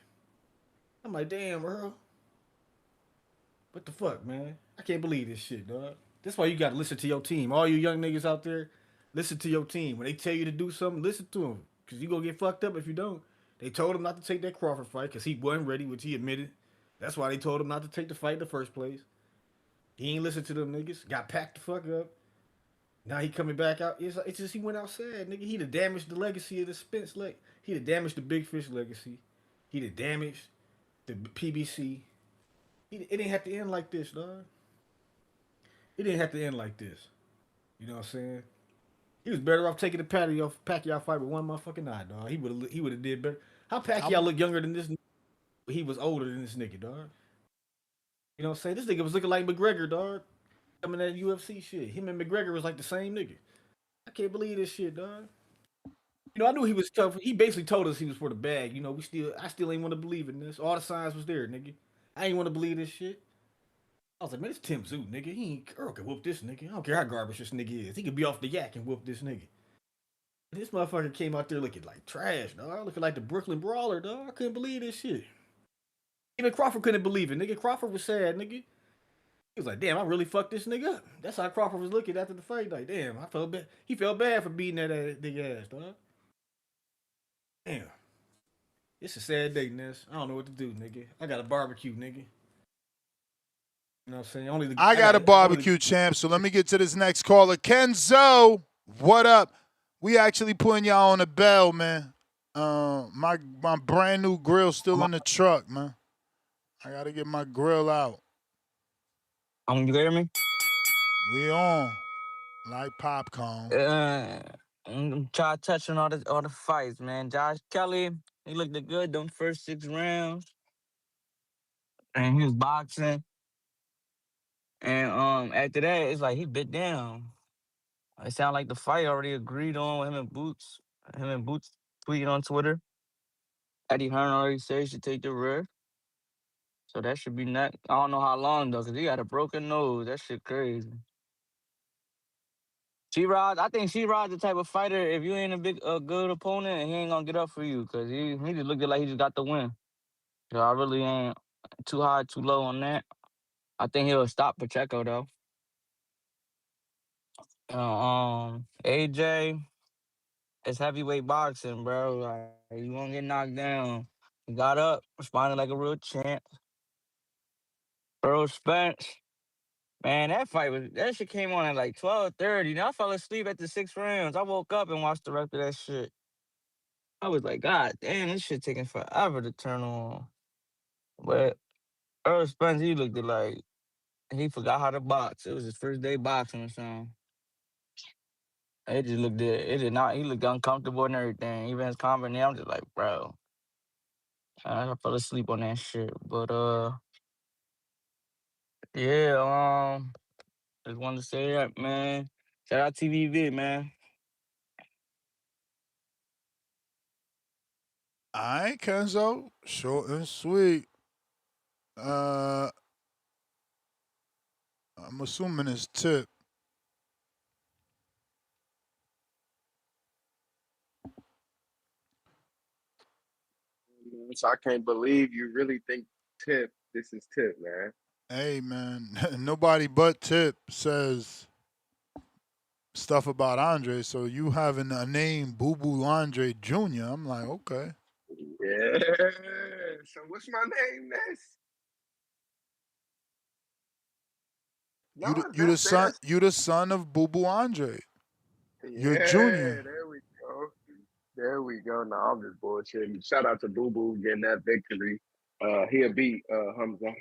I'm like, damn, bro. What the fuck, man? I can't believe this shit, dog. That's why you gotta listen to your team. All you young niggas out there, listen to your team. When they tell you to do something, listen to them. Because you gonna get fucked up if you don't. They told him not to take that Crawford fight because he wasn't ready, which he admitted. That's why they told him not to take the fight in the first place. He ain't listen to them niggas. Got packed the fuck up. Now he coming back out. It's just he went outside, nigga. He'd have damaged the legacy of the Spence leg. He'd have damaged the Big Fish legacy. He'd have damaged the PBC. It didn't have to end like this, dog. It didn't have to end like this. You know what I'm saying? He was better off taking the Pacquiao fight with one motherfucking eye, dog. He would have did better. How Pacquiao look younger than this? He was older than this nigga, dog. You know what I'm saying? This nigga was looking like McGregor, dog. Coming that UFC shit. Him and McGregor was like the same nigga. I can't believe this shit, dog. You know, I knew he was tough. He basically told us he was for the bag. You know, I still ain't want to believe in this. All the signs was there, nigga. I ain't want to believe this shit. I was like, man, it's Tim Tszyu, nigga. Earl can whoop this nigga. I don't care how garbage this nigga is. He could be off the yak and whoop this nigga. This motherfucker came out there looking like trash, dog. Looking like the Brooklyn Brawler, dog. I couldn't believe this shit. Even Crawford couldn't believe it, nigga. Crawford was sad, nigga. He was like, damn, I really fucked this nigga up. That's how Crawford was looking after the fight. Like, damn, I felt bad. He felt bad for beating that nigga ass, dog. Damn. It's a sad day, Ness. I don't know what to do, nigga. I got a barbecue, nigga. You know what I'm saying? I got a barbecue, champ, so let me get to this next caller. Kenzo, what up? We actually putting y'all on the bell, man. My brand new grill still in the truck, man. I got to get my grill out. You hear me? We on. Like popcorn. I'm trying to touch on all the fights, man. Josh Kelly, he looked good them first 6 rounds. And he was boxing. And after that, it's like he bit down. It sounded like the fight already agreed on with him and Boots. Him and Boots tweeted on Twitter. Eddie Hearn already said he should take the ref. So that should be next. I don't know how long, though, because he got a broken nose. That shit crazy. Sheeraz, I think Sheeraz the type of fighter, if you ain't a good opponent, he ain't going to get up for you because he just looked like he just got the win. So I really ain't too high, too low on that. I think he'll stop Pacheco, though. AJ, it's heavyweight boxing, bro. Like, you won't get knocked down. He got up, responded like a real champ. Errol Spence, man, that shit came on at like 12:30. Now I fell asleep at the 6 rounds. I woke up and watched the rest of that shit. I was like, God damn, this shit taking forever to turn on. But Errol Spence, he looked like he forgot how to box. It was his first day boxing or something. It just looked good. It did not. He looked uncomfortable and everything. Even his comment, I'm just like, bro. I fell asleep on that shit. But yeah, just wanted to say that, man. Shout out TVV, man. All right, Kenzo. Short and sweet. I'm assuming it's Tip. So I can't believe you really think this is Tip, man. Hey, man. Nobody but Tip says stuff about Andre. So you having a name, Boo Boo Andre Jr. I'm like, okay. Yeah. So what's my name, Ness? No, that's You the son of Boo Boo Andre. You're yeah. Junior. There we go. There we go. No, I'm just bullshitting. Shout out to Boo Boo getting that victory. He'll beat Hamzah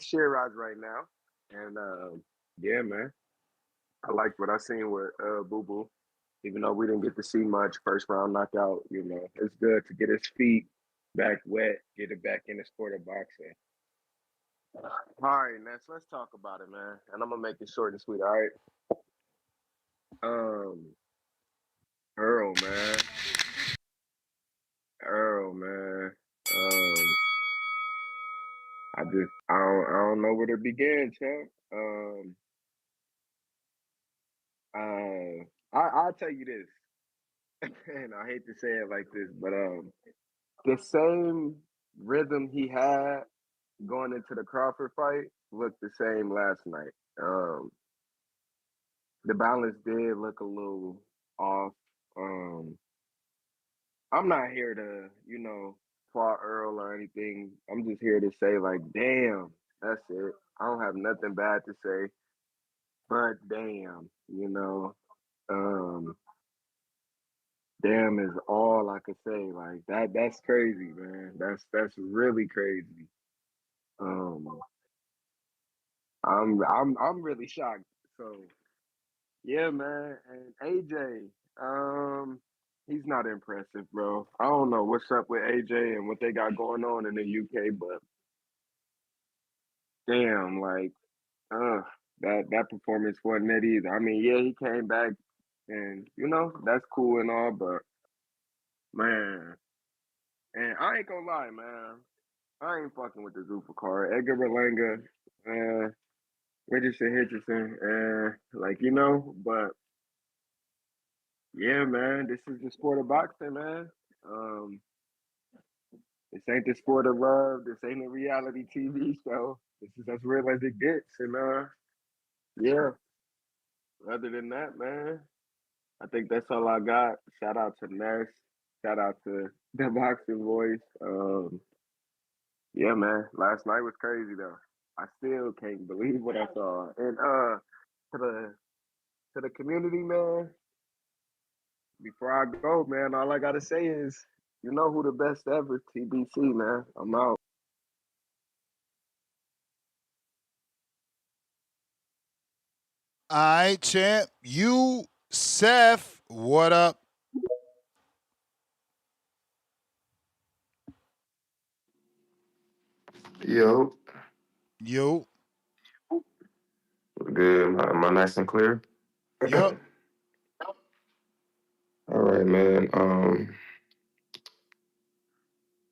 Sheeraz right now, and yeah, man. I liked what I seen with Boo Boo. Even though we didn't get to see much first round knockout, it's good to get his feet back wet, get it back in the sport of boxing. All right, Ness, let's talk about it, man. And I'm gonna make it short and sweet. All right. Um, Earl, man. Earl, man. I don't know where to begin, champ. I'll tell you this, and I hate to say it like this, but the same rhythm he had going into the Crawford fight looked the same last night. The balance did look a little off. I'm not here to, fault Earl or anything. I'm just here to say, like, damn, that's it. I don't have nothing bad to say, but damn. Um, damn is all I could say. Like that's crazy, man. That's really crazy. Um, I'm really shocked. So yeah, man. And AJ, he's not impressive, bro. I don't know what's up with AJ and what they got going on in the UK, but damn, like, that performance wasn't it either. I mean, yeah, he came back, and that's cool and all, but man, and I ain't gonna lie, man, I ain't fucking with the Zupa card. Edgar Berlanga, Richardson Hitchison, but yeah, man, this is the sport of boxing, man. Um, this ain't the sport of love. This ain't a reality TV show. This is as real as it gets, and yeah. Other than that, man, I think that's all I got. Shout out to Ness. Shout out to the boxing voice. Yeah, man. Last night was crazy though. I still can't believe what I saw. And to the community, man. Before I go, man, all I gotta say is, you know who the best ever? TBC, man. I'm out. All right, champ. You, Seth, what up? Yo, Yo. good. Am I nice and clear? Yup. All right, man.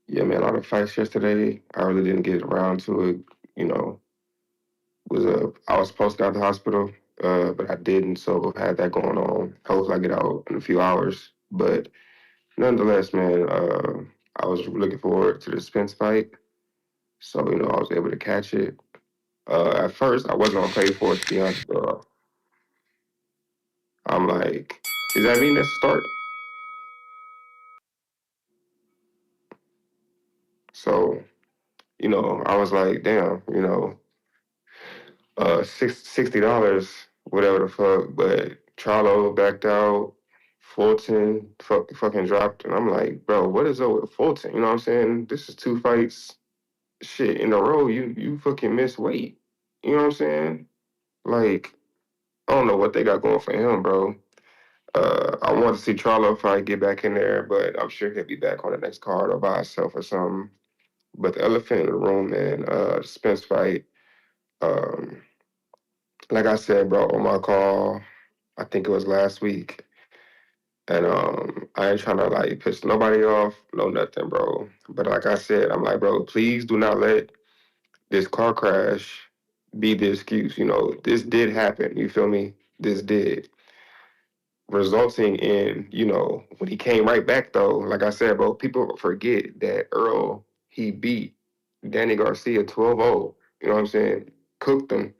Yeah, man. All the fights yesterday, I really didn't get around to it. You know, I was supposed to go to the hospital, but I didn't. So I had that going on. Hopefully, I get out in a few hours. But nonetheless, man, I was looking forward to the Spence fight. So I was able to catch it. At first, I wasn't gonna pay for it, to be honest. I'm like, is that mean that's the start? So I was like, damn, $60, whatever the fuck. But Charlo backed out, Fulton fucking dropped, and I'm like, bro, what is up with Fulton? You know what I'm saying? This is 2 fights, shit in a row. You fucking miss weight. You know what I'm saying? Like, I don't know what they got going for him, bro. I want to see Charlo fight, get back in there, but I'm sure he'll be back on the next card or by himself or something. But the elephant in the room, man, the Spence fight. Um, like I said, bro, on my call, I think it was last week, and I ain't trying to like piss nobody off, no nothing, bro. But like I said, I'm like, bro, please do not let this car crash be the excuse. This did happen. You feel me? This did, resulting in when he came right back though. Like I said, bro, people forget that Earl he beat Danny Garcia 12-0. You know what I'm saying? Cooked him.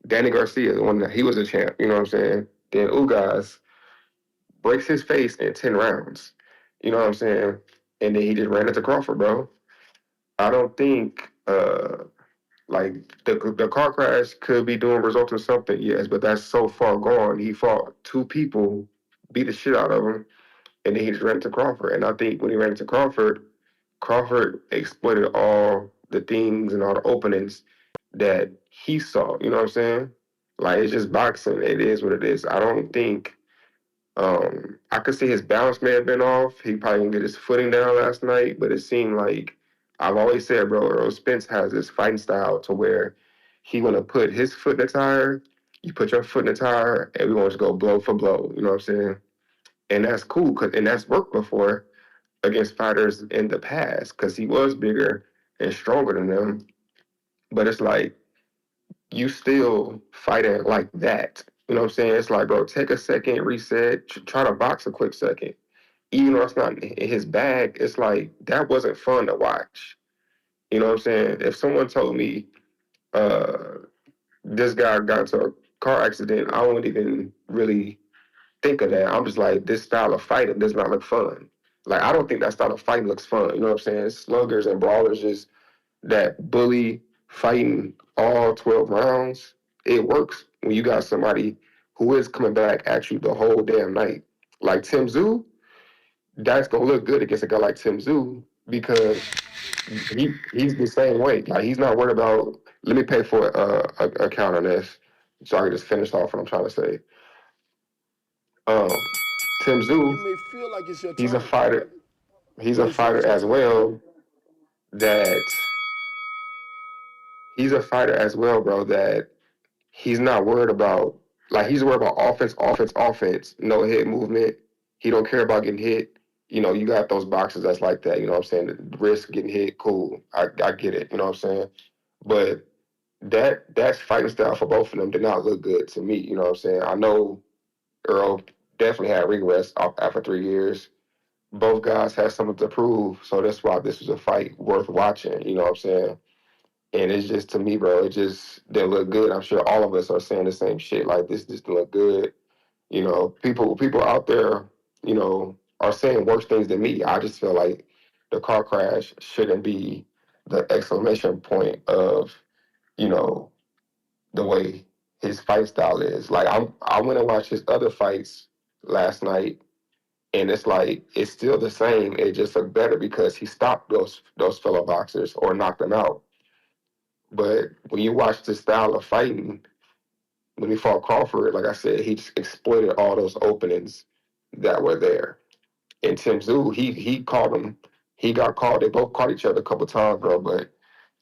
Danny Garcia, the one that he was a champ. You know what I'm saying? Then Ugas breaks his face in 10 rounds. You know what I'm saying? And then he just ran into Crawford, bro. I don't think like the car crash could be doing result in something, yes, but that's so far gone. He fought two people, beat the shit out of him, and then he just ran into Crawford. And I think when he ran into Crawford, Crawford exploited all the things and all the openings that he saw. You know what I'm saying? Like, it's just boxing. It is what it is. I don't think I could see his balance may have been off. He probably didn't get his footing down last night, but it seemed like I've always said, bro, Errol Spence has this fighting style to where he gonna put his foot in the tire, you put your foot in the tire, and we're gonna just go blow for blow. You know what I'm saying? And that's cool, and that's worked before against fighters in the past, because he was bigger and stronger than them. But it's like you still fighting like that. You know what I'm saying? It's like, bro, take a second, reset, try to box a quick second. Even though it's not in his bag, it's like that wasn't fun to watch. You know what I'm saying? If someone told me this guy got into a car accident, I wouldn't even really think of that. I'm just like, this style of fighting does not look fun. Like, I don't think that style of fighting looks fun. You know what I'm saying? Sluggers and brawlers, just that bully fighting all 12 rounds. It works when you got somebody who is coming back at you the whole damn night. Like Tszyu, that's gonna look good against a guy like Tszyu because he's the same way. Like, he's not worried about, let me pay for a count on this so I can just finish off what I'm trying to say. Tszyu, You may feel like it's your he's a turn, fighter. He's but a it's not fighter your as turn. well. He's a fighter as well, bro. That he's not worried about. Like, he's worried about offense. No hit movement. He don't care about getting hit. You know, you got those boxers that's like that. You know what I'm saying? The risk getting hit, cool. I get it. You know what I'm saying? But that's fighting style for both of them did not look good to me. You know what I'm saying? I know Earl definitely had regrets after 3 years. Both guys had something to prove, so that's why this was a fight worth watching. You know what I'm saying? And it's just, to me, bro, it just didn't look good. I'm sure all of us are saying the same shit. Like, this just didn't look good. You know, people out there, you know, are saying worse things than me. I just feel like the car crash shouldn't be the exclamation point of, you know, the way his fight style is. Like, I went and watched his other fights last night, and it's like it's still the same. It just looked better because he stopped those fellow boxers or knocked them out. But when you watch the style of fighting, when he fought Crawford, like I said, he just exploited all those openings that were there. And Tszyu, he caught him. He got caught. They both caught each other a couple times, bro. But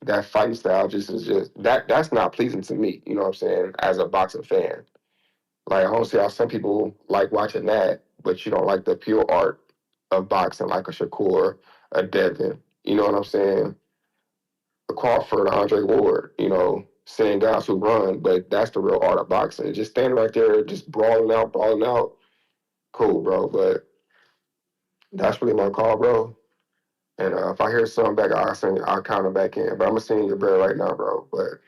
that fighting style just is just that's not pleasing to me. You know what I'm saying? As a boxing fan, like, I don't see how some people like watching that, but you don't like the pure art of boxing, like a Shakur, a Devin. You know what I'm saying? A Crawford, Andre Ward. You know, seeing guys who run, but that's the real art of boxing. Just standing right there, just brawling out. Cool, bro. But that's really my call, bro. And if I hear something back, I'll count it back in. But I'm gonna send you your bell right now, bro. But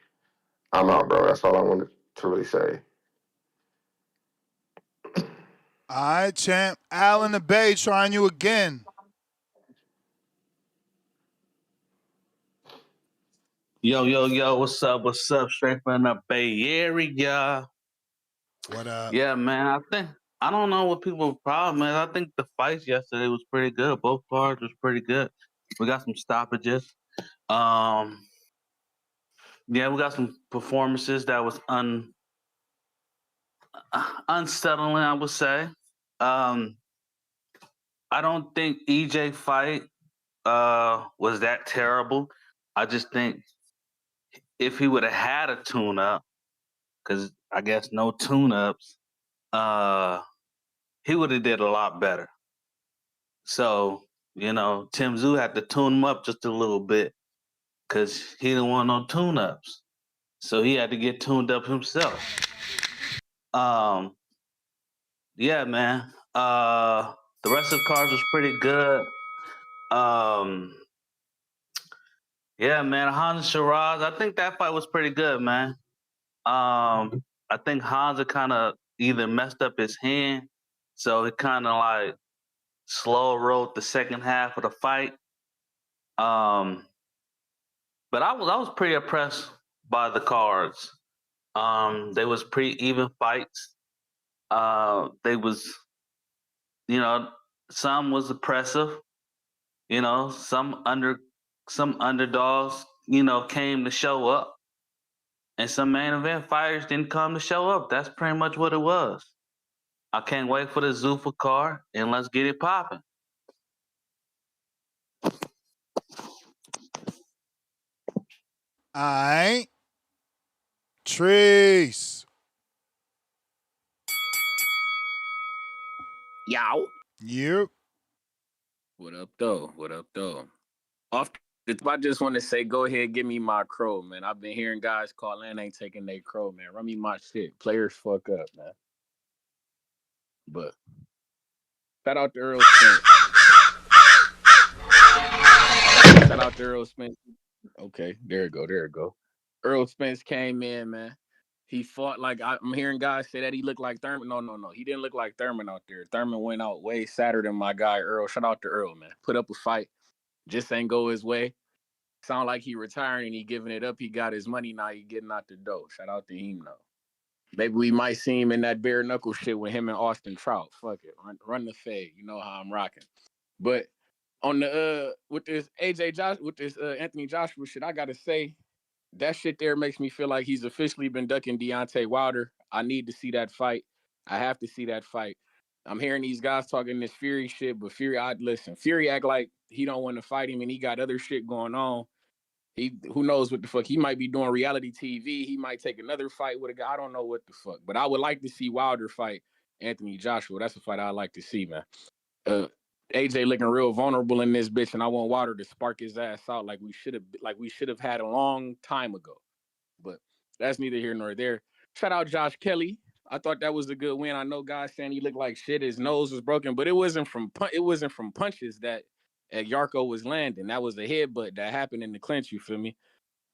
I'm out, bro. That's all I wanted to really say. All right, champ. Al in the Bay trying you again. Yo, what's up? Straight from the Bay Area. What up? Yeah, man, I don't know what people's problem is. I think the fights yesterday was pretty good. Both cards was pretty good. We got some stoppages. Um, yeah, we got some performances that was unsettling, I would say. Um, I don't think EJ fight was that terrible. I just think if he would have had a tune up, because I guess no tune ups, he would have did a lot better. So, Tim Tszyu had to tune him up just a little bit because he didn't want no tune ups. So he had to get tuned up himself. Um, yeah, man. The rest of the cards was pretty good. Um, yeah, man. Hamzah Sheeraz, I think that fight was pretty good, man. I think Hamzah kind of either messed up his hand, so it kind of like slow rolled the second half of the fight. But I was pretty impressed by the cards. They was pretty even fights. They was, you know, some was impressive. You know, some underdogs, came to show up, and some main event fighters didn't come to show up. That's pretty much what it was. I can't wait for the Zuffa card, and let's get it popping. All right. Trace. Yow. Yep. What up, though? What up, though? Off the top, I just want to say, go ahead, give me my crow, man. I've been hearing guys call in, ain't taking their crow, man. Run me my shit. Players fuck up, man. But shout out to Errol Spence. Shout out to Errol Spence. Okay, there it go. There it go. Errol Spence came in, man. He fought like I'm hearing guys say that he looked like Thurman. No. He didn't look like Thurman out there. Thurman went out way sadder than my guy Earl. Shout out to Earl, man. Put up a fight. Just ain't go his way. Sound like he retiring and he giving it up. He got his money now. He getting out the dough. Shout out to him though. Maybe we might see him in that bare knuckle shit with him and Austin Trout. Fuck it. Run the fade. You know how I'm rocking. But on the with this Anthony Joshua shit, I gotta say, that shit there makes me feel like he's officially been ducking Deontay Wilder. I need to see that fight. I have to see that fight. I'm hearing these guys talking this Fury shit, but Fury act like he don't want to fight him and he got other shit going on. Who knows what the fuck? He might be doing reality TV. He might take another fight with a guy. I don't know what the fuck. But I would like to see Wilder fight Anthony Joshua. That's a fight I'd like to see, man. AJ looking real vulnerable in this bitch, and I want Wilder to spark his ass out like we should have had a long time ago. But that's neither here nor there. Shout out Josh Kelly. I thought that was a good win. I know guys saying he looked like shit. His nose was broken, but it wasn't from punches that Agyarko was landing. That was a headbutt that happened in the clinch. You feel me?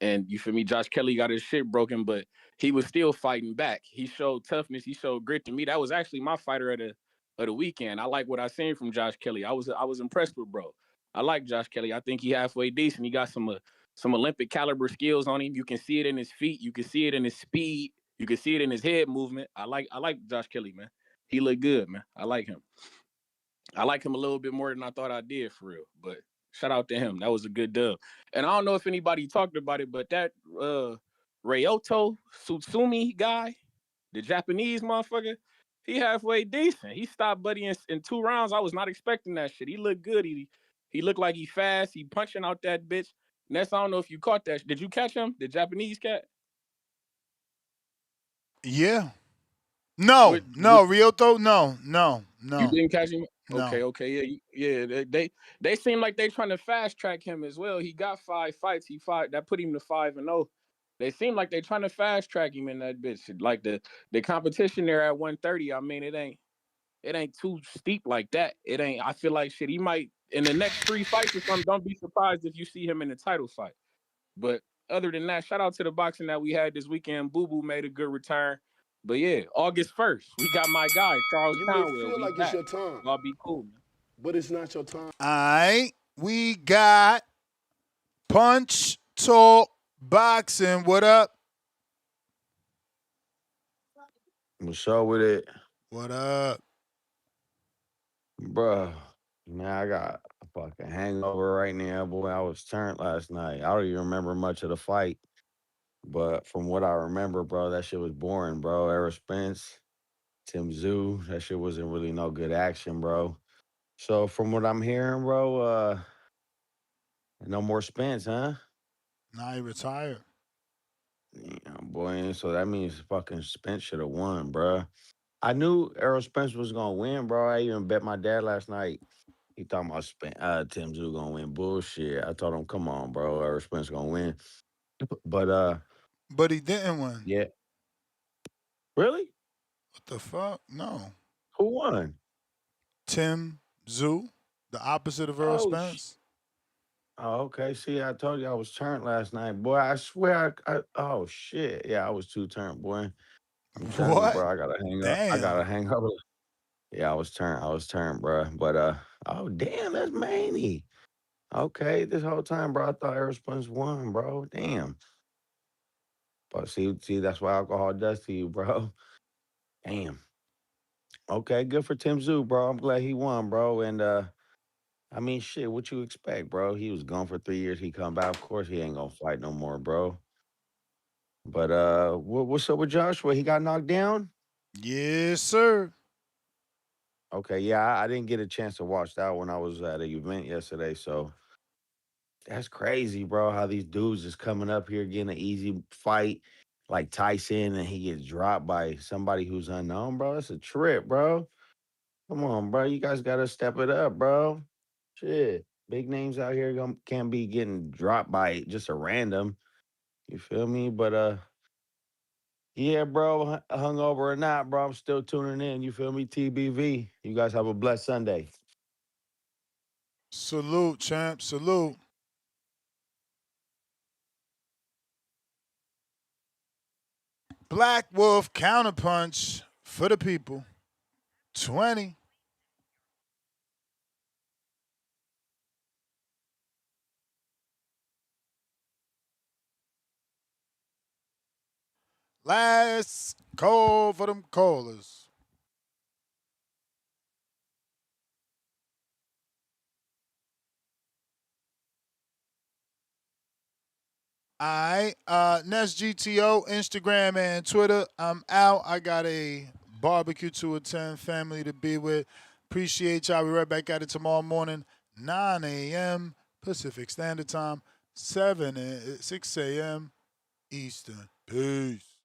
And you feel me? Josh Kelly got his shit broken, but he was still fighting back. He showed toughness. He showed grit to me. That was actually my fighter of the weekend. I like what I seen from Josh Kelly. I was impressed with bro. I like Josh Kelly. I think he halfway decent. He got some Olympic caliber skills on him. You can see it in his feet. You can see it in his speed. You can see it in his head movement. I like Josh Kelly, man. He looked good, man. I like him. I like him a little bit more than I thought I did, for real. But shout out to him. That was a good dub. And I don't know if anybody talked about it, but that Ryoto Tsutsumi guy, the Japanese motherfucker, he halfway decent. He stopped Buddy in 2 rounds. I was not expecting that shit. He looked good. He looked like he fast. He punching out that bitch. Ness, I don't know if you caught that. Did you catch him? The Japanese cat? Yeah. No, Ryoto, no. You didn't catch him? No. Okay, yeah. They seem like they trying to fast track him as well. He got 5 fights. That put him to 5-0. They seem like they trying to fast track him in that bitch. Like the competition there at 130. I mean, it ain't too steep like that. It ain't. I feel like shit. He might in the next 3 fights or something. Don't be surprised if you see him in the title fight. But other than that, shout out to the boxing that we had this weekend. Boo Boo made a good return. But yeah, August 1st, we got my guy, Charles Townwell. We back. It's your time. Y'all be cool, man. But it's not your time. All right. We got Punch Talk Boxing. What up? What's up with it? What up? Bruh, man, I got a fucking hangover right now, boy. I was turned last night. I don't even remember much of the fight. But from what I remember, bro, that shit was boring, bro. Errol Spence, Tszyu, that shit wasn't really no good action, bro. So from what I'm hearing, bro, no more Spence, huh? Now he retired. Yeah, boy, so that means fucking Spence should have won, bro. I knew Errol Spence was gonna win, bro. I even bet my dad last night. He talking about Tszyu gonna win. Bullshit. I told him, come on, bro. Errol Spence gonna win. But he didn't win. Yeah. Really? What the fuck? No. Who won? Tszyu, the opposite of Errol Spence. Oh, okay. See, I told you I was turned last night, boy. I swear. Oh shit. Yeah, I was too turned, boy. I'm telling you, What? bro. I gotta hang up. I gotta Damn. hang up. Yeah, I was turned. I was turned, bro. But oh damn, that's Manny. Okay, this whole time, bro, I thought Errol Spence won, bro. Damn. But see, that's what alcohol does to you, bro. Damn. Okay, good for Tszyu, bro. I'm glad he won, bro. And I mean, shit, what you expect, bro? He was gone for 3 years. He come back. Of course, he ain't gonna fight no more, bro. But what's up with Joshua? He got knocked down. Yes, sir. Okay, yeah, I didn't get a chance to watch that when I was at an event yesterday. So that's crazy, bro. How these dudes is coming up here getting an easy fight like Tyson, and he gets dropped by somebody who's unknown, bro. It's a trip, bro. Come on, bro. You guys gotta step it up, bro. Shit. Big names out here can't be getting dropped by just a random. You feel me? But yeah, bro, hungover or not, bro, I'm still tuning in. You feel me? TBV. You guys have a blessed Sunday. Salute, champ. Salute. Black Wolf counterpunch for the people. 20. Last call for them callers. All right. Next GTO, Instagram and Twitter. I'm out. I got a barbecue to attend, family to be with. Appreciate y'all. We'll be right back at it tomorrow morning, 9 a.m. Pacific Standard Time, 6 a.m. Eastern. Peace.